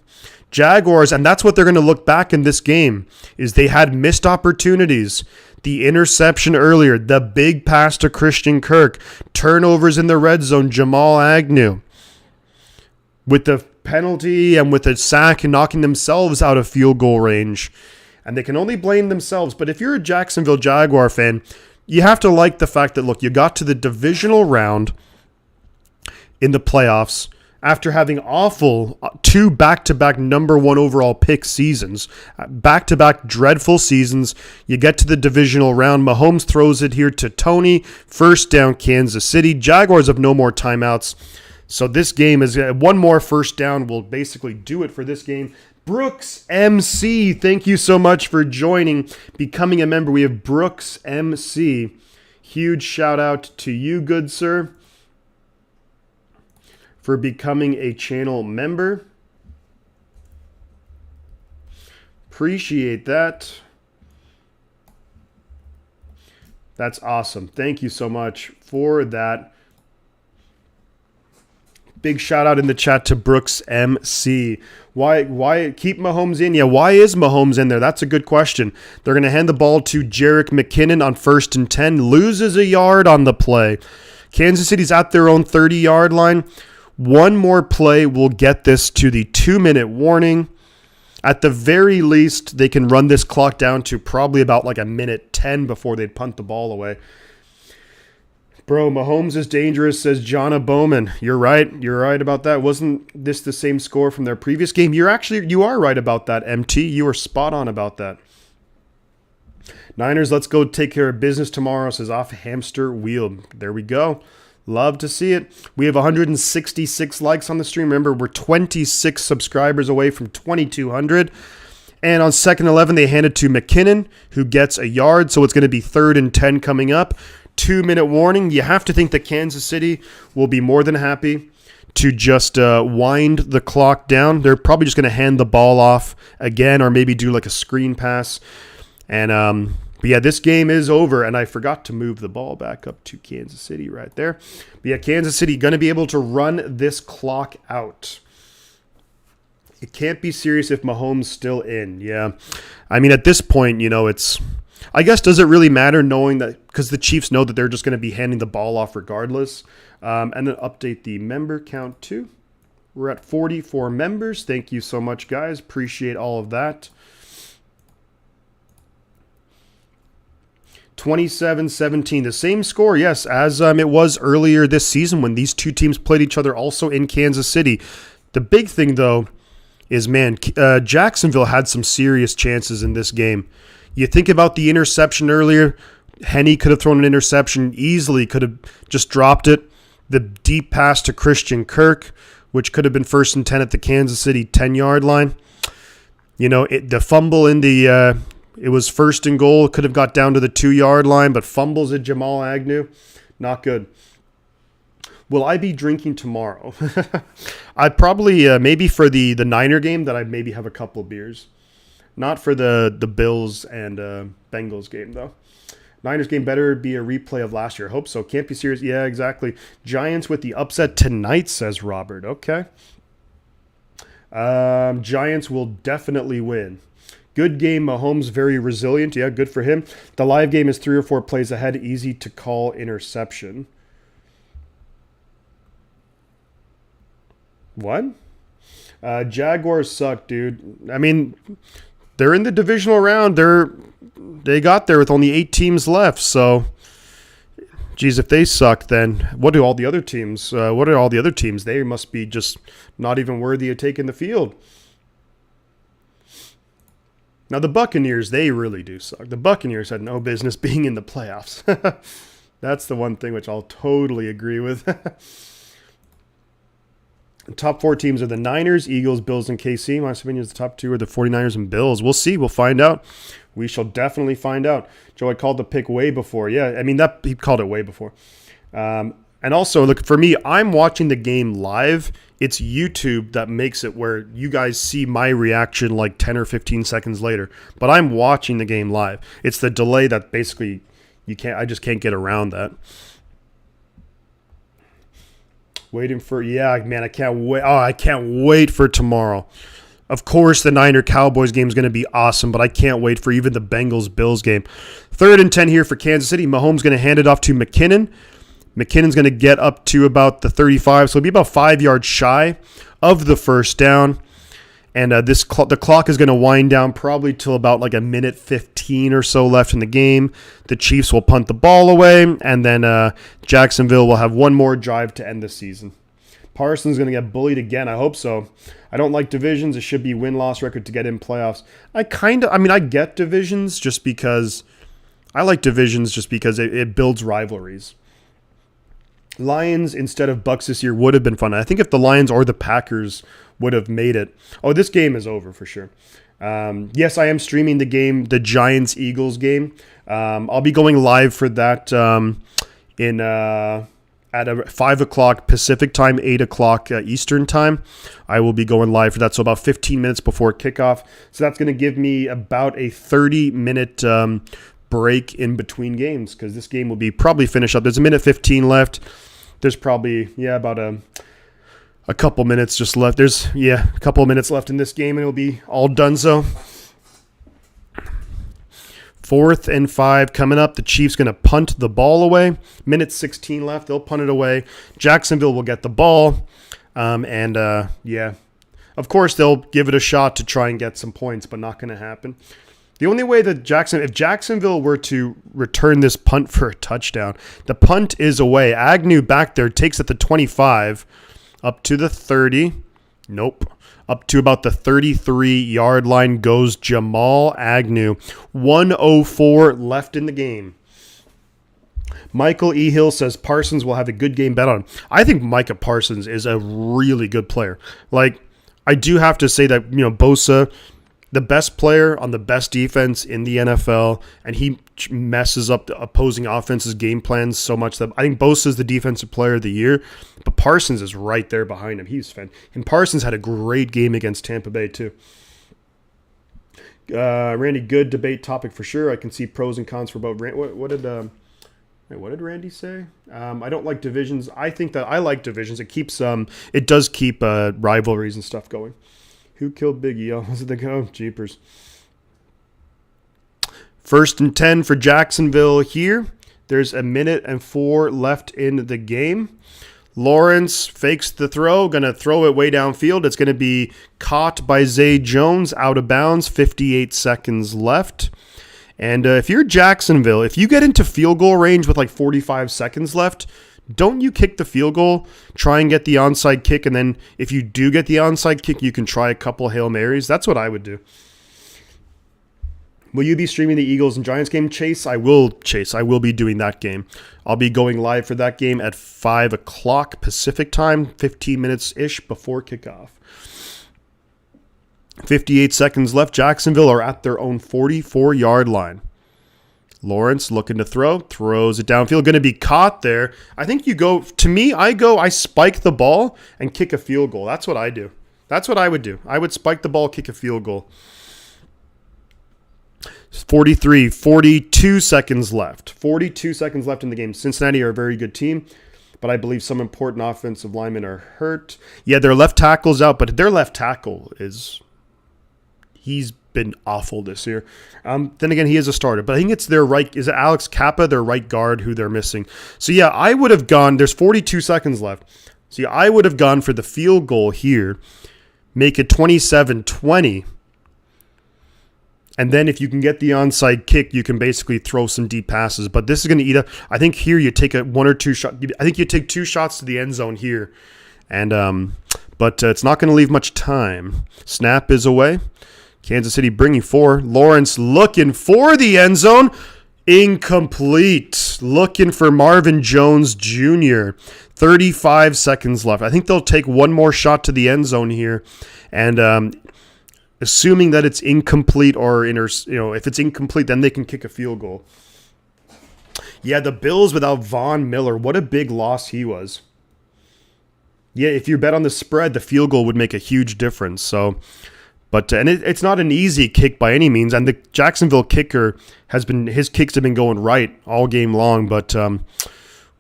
Jaguars, and that's what they're going to look back in this game, is they had missed opportunities. The interception earlier, the big pass to Christian Kirk, turnovers in the red zone, Jamal Agnew. With the penalty and with a sack and knocking themselves out of field goal range. And they can only blame themselves. But if you're a Jacksonville Jaguar fan, you have to like the fact that, look, you got to the divisional round in the playoffs after having awful 2 back-to-back number 1 overall pick seasons, back-to-back dreadful seasons. You get to the divisional round. Mahomes throws it here to Tony. First down, Kansas City. Jaguars have no more timeouts. So this game is one more first down will basically do it for this game. Brooks MC, thank you so much for joining, becoming a member. We have Brooks MC. Huge shout out to you, good sir, for becoming a channel member. Appreciate that. That's awesome. Thank you so much for that. Big shout out in the chat to Brooks MC. Why keep Mahomes in? Yeah, why is Mahomes in there? That's a good question. They're going to hand the ball to Jerick McKinnon on 1st and 10. Loses a yard on the play. Kansas City's at their own 30-yard line. One more play will get this to the 2-minute warning. At the very least, they can run this clock down to probably about like a minute 10 before they'd punt the ball away. Bro, Mahomes is dangerous, says Jonna Bowman. You're right. You're right about that. Wasn't this the same score from their previous game? You are right about that, MT. You were spot on about that. Niners, let's go take care of business tomorrow, says Off Hamster Wheel. There we go. Love to see it. We have 166 likes on the stream. Remember, we're 26 subscribers away from 2,200. And on 2nd and 11, they hand it to McKinnon, who gets a yard. So it's going to be 3rd and 10 coming up. 2-minute warning. You have to think that Kansas City will be more than happy to just wind the clock down. They're probably just going to hand the ball off again, or maybe do like a screen pass. And but yeah, this game is over, and I forgot to move the ball back up to Kansas City right there. But yeah, Kansas City going to be able to run this clock out. It can't be serious if Mahomes still in. Yeah, I mean at this point, you know, it's I guess, does it really matter knowing that, because the Chiefs know that they're just going to be handing the ball off regardless. And then update the member count too. We're at 44 members. Thank you so much, guys. Appreciate all of that. 27-17, the same score, yes, as it was earlier this season when these two teams played each other also in Kansas City. The big thing, though, is, man, Jacksonville had some serious chances in this game. You think about the interception earlier. Henne could have thrown an interception easily, could have just dropped it. The deep pass to Christian Kirk, which could have been 1st and 10 at the Kansas City 10-yard line. You know, the fumble in the it was 1st and goal. Could have got down to the 2-yard line, but fumbles at Jamal Agnew. Not good. Will I be drinking tomorrow? I'd probably, maybe for the Niner game, that I'd maybe have a couple beers. Not for the Bills and Bengals game, though. Niners game better be a replay of last year. Hope so. Can't be serious. Yeah, exactly. Giants with the upset tonight, says Robert. Okay. Giants will definitely win. Good game. Mahomes very resilient. Yeah, good for him. The live game is 3 or 4 plays ahead. Easy to call interception. What? Jaguars suck, dude. I mean, they're in the divisional round. They got there with only 8 teams left. So, geez, if they suck, then what do all the other teams? What are all the other teams? They must be just not even worthy of taking the field. Now, the Buccaneers, they really do suck. The Buccaneers had no business being in the playoffs. That's the one thing which I'll totally agree with. The top 4 teams are the Niners, Eagles, Bills, and KC. My opinion is the top 2 are the 49ers and Bills. We'll see. We'll find out. We shall definitely find out. Joe had called the pick way before. Yeah, I mean, he called it way before. And also, look, for me, I'm watching the game live. It's YouTube that makes it where you guys see my reaction like 10 or 15 seconds later. But I'm watching the game live. It's the delay that basically I just can't get around that. Waiting for, yeah, man, I can't wait. Oh, I can't wait for tomorrow. Of course, the Niner-Cowboys game is going to be awesome, but I can't wait for even the Bengals-Bills game. 3rd and 10 here for Kansas City. Mahomes going to hand it off to McKinnon. McKinnon's going to get up to about the 35, so he'll be about 5 yards shy of the first down. And the clock is going to wind down probably till about like a minute 15 or so left in the game. The Chiefs will punt the ball away, and then Jacksonville will have one more drive to end the season. Parsons going to get bullied again. I hope so. I don't like divisions. It should be win-loss record to get in playoffs. I get divisions just because it builds rivalries. Lions instead of Bucks this year would have been fun. I think if the Lions or the Packers would have made it. Oh, this game is over for sure. Yes, I am streaming the game, the Giants-Eagles game. I'll be going live for that at 5 o'clock Pacific time, 8 o'clock Eastern time. I will be going live for that, so about 15 minutes before kickoff. So that's going to give me about a 30-minute break in between games because this game will be probably finished up. There's a minute 15 left. There's probably, about a couple minutes just left. There's, a couple of minutes left in this game, and it'll be all done. So 4th and 5 coming up. The Chiefs going to punt the ball away. Minute 16 left. They'll punt it away. Jacksonville will get the ball. Of course, they'll give it a shot to try and get some points, but not going to happen. The only way that if Jacksonville were to return this punt for a touchdown, the punt is away. Agnew back there takes it to 25, up to the 30. Nope. Up to about the 33-yard line goes Jamal Agnew. 1:04 left in the game. Michael E. Hill says Parsons will have a good game bet on him. I think Micah Parsons is a really good player. Like, I do have to say that, Bosa, the best player on the best defense in the NFL, and he messes up the opposing offense's game plans so much that I think Bosa is the defensive player of the year, but Parsons is right there behind him. He's fan. And Parsons had a great game against Tampa Bay too. Randy, good debate topic for sure. I can see pros and cons for both. What did Randy say? I don't like divisions. I think that I like divisions. It does keep rivalries and stuff going. Who killed Biggie? Oh, was it the go? Jeepers. First and 10 for Jacksonville here. There's 1:04 left in the game. Lawrence fakes the throw, going to throw it way downfield. It's going to be caught by Zay Jones, out of bounds, 58 seconds left. And if you're Jacksonville, if you get into field goal range with like 45 seconds left, don't you kick the field goal, try and get the onside kick, and then if you do get the onside kick, you can try a couple Hail Marys. That's what I would do. Will you be streaming the Eagles and Giants game, Chase? I will, Chase. I will be doing that game. I'll be going live for that game at 5 o'clock Pacific time, 15 minutes-ish before kickoff. 58 seconds left. Jacksonville are at their own 44-yard line. Lawrence looking to throw, throws it downfield, going to be caught there. I think you go, to me, I spike the ball and kick a field goal. That's what I do. That's what I would do. I would spike the ball, kick a field goal. 42 seconds left. 42 seconds left in the game. Cincinnati are a very good team, but I believe some important offensive linemen are hurt. Yeah, their left tackle's out, but their left tackle he's been awful this year. Then again, he is a starter, but I think it's their right, is it Alex Kappa, their right guard, who they're missing. So yeah, I would have gone, there's 42 seconds left. So yeah, I would have gone for the field goal here, make it 27-20. And then if you can get the onside kick, you can basically throw some deep passes. But this is going to eat up. I think here you take a 1 or 2 shot. I think you take 2 shots to the end zone here. And but it's not going to leave much time. Snap is away. Kansas City bringing 4. Lawrence looking for the end zone. Incomplete. Looking for Marvin Jones Jr. 35 seconds left. I think they'll take one more shot to the end zone here. And assuming that it's incomplete or if it's incomplete, then they can kick a field goal. Yeah, the Bills without Von Miller, what a big loss he was. Yeah, if you bet on the spread, the field goal would make a huge difference. So, but it's not an easy kick by any means. And the Jacksonville kicker his kicks have been going right all game long. But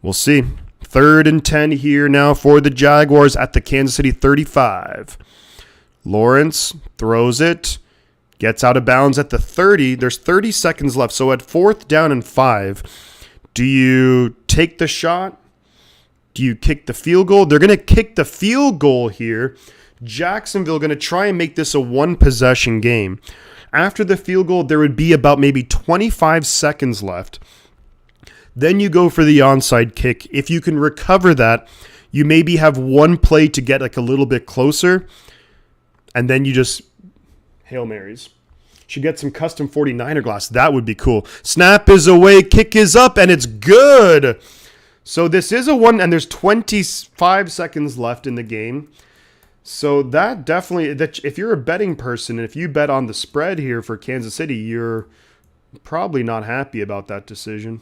we'll see. 3rd and 10 here now for the Jaguars at the Kansas City 35. Lawrence throws it, gets out of bounds at the 30. There's 30 seconds left. So at 4th down and 5, do you take the shot? Do you kick the field goal? They're going to kick the field goal here. Jacksonville going to try and make this a 1-possession game. After the field goal, there would be about maybe 25 seconds left. Then you go for the onside kick. If you can recover that, you maybe have one play to get like a little bit closer. And then you just Hail Marys. Should get some custom 49er glass. That would be cool. Snap is away. Kick is up. And it's good. So this is a 1. And there's 25 seconds left in the game. So that definitely, if you're a betting person, and if you bet on the spread here for Kansas City, you're probably not happy about that decision.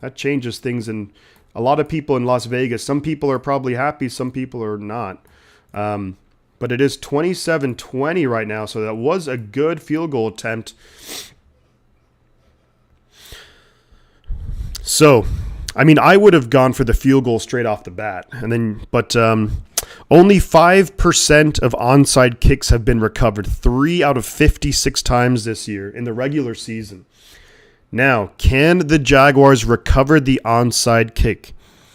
That changes things. And a lot of people in Las Vegas, some people are probably happy. Some people are not. But it is 27-20 right now, so that was a good field goal attempt. So, I mean, I would have gone for the field goal straight off the bat, but only 5% of onside kicks have been recovered, 3 out of 56 times this year in the regular season. Now, can the Jaguars recover the onside kick?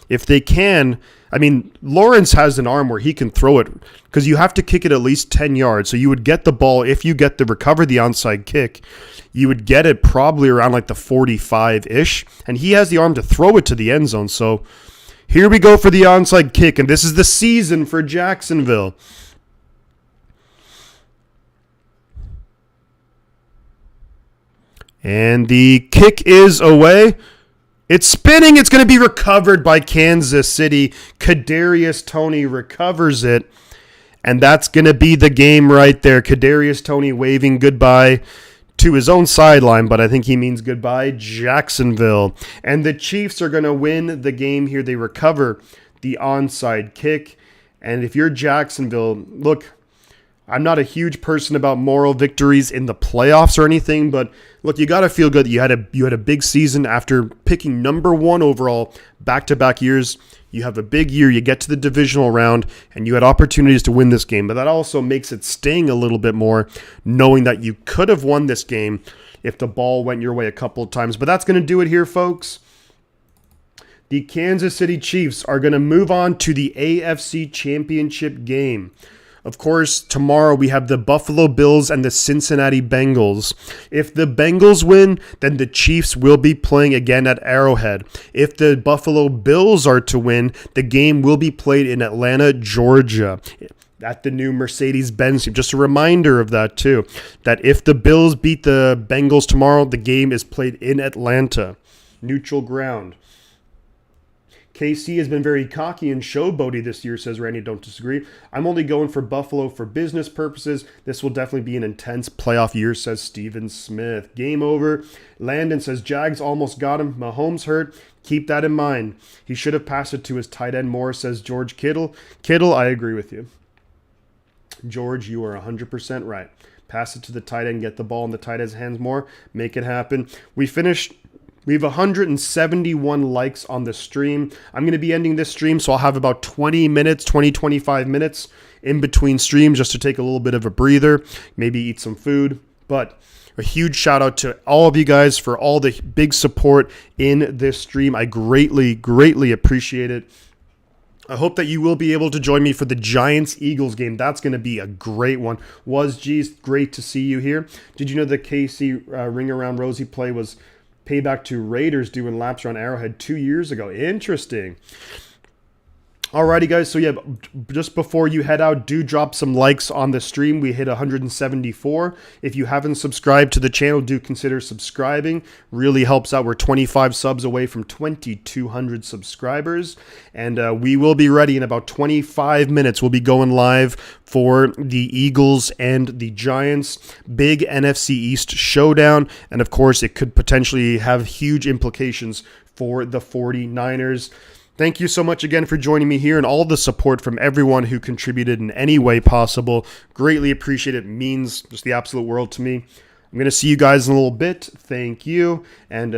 If they can, I mean, Lawrence has an arm where he can throw it because you have to kick it at least 10 yards. So you would get the ball, if you recover the onside kick, you would get it probably around like the 45-ish. And he has the arm to throw it to the end zone. So here we go for the onside kick. And this is the season for Jacksonville. And the kick is away. It's spinning. It's going to be recovered by Kansas City. Kadarius Toney recovers it. And that's going to be the game right there. Kadarius Toney waving goodbye to his own sideline, but I think he means goodbye Jacksonville. And the Chiefs are going to win the game here. They recover the onside kick. And if you're Jacksonville, look, I'm not a huge person about moral victories in the playoffs or anything, but look, you got to feel good that you had a big season after picking number 1 overall back-to-back years. You have a big year, you get to the divisional round, and you had opportunities to win this game. But that also makes it sting a little bit more, knowing that you could have won this game if the ball went your way a couple of times. But that's going to do it here, folks. The Kansas City Chiefs are going to move on to the AFC Championship Game. Of course, tomorrow we have the Buffalo Bills and the Cincinnati Bengals. If the Bengals win, then the Chiefs will be playing again at Arrowhead. If the Buffalo Bills are to win, the game will be played in Atlanta, Georgia, at the new Mercedes-Benz team. Just a reminder of that too, that if the Bills beat the Bengals tomorrow, the game is played in Atlanta, neutral ground. KC has been very cocky and showboaty this year, says Randy. Don't disagree. I'm only going for Buffalo for business purposes. This will definitely be an intense playoff year, says Steven Smith. Game over. Landon says Jags almost got him. Mahomes hurt. Keep that in mind. He should have passed it to his tight end more, says George Kittle. Kittle, I agree with you. George, you are 100% right. Pass it to the tight end. Get the ball in the tight end's hands more. Make it happen. We have 171 likes on the stream. I'm going to be ending this stream, so I'll have about 25 minutes in between streams just to take a little bit of a breather, maybe eat some food. But a huge shout out to all of you guys for all the big support in this stream. I greatly, greatly appreciate it. I hope that you will be able to join me for the Giants-Eagles game. That's going to be a great one. Geez, great to see you here. Did you know the KC Ring Around Rosie play was payback to Raiders doing laps around Arrowhead 2 years ago? Interesting. Alrighty, guys. So, yeah, just before you head out, do drop some likes on the stream. We hit 174. If you haven't subscribed to the channel, do consider subscribing. Really helps out. We're 25 subs away from 2,200 subscribers. And we will be ready in about 25 minutes. We'll be going live for the Eagles and the Giants. Big NFC East showdown. And, of course, it could potentially have huge implications for the 49ers. Thank you so much again for joining me here and all the support from everyone who contributed in any way possible. Greatly appreciate it. It means just the absolute world to me. I'm going to see you guys in a little bit. Thank you. And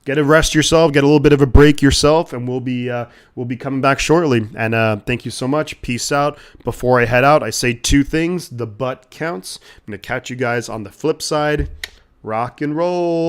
get a rest yourself. Get a little bit of a break yourself. And we'll be coming back shortly. And thank you so much. Peace out. Before I head out, I say 2 things. The butt counts. I'm going to catch you guys on the flip side. Rock and roll.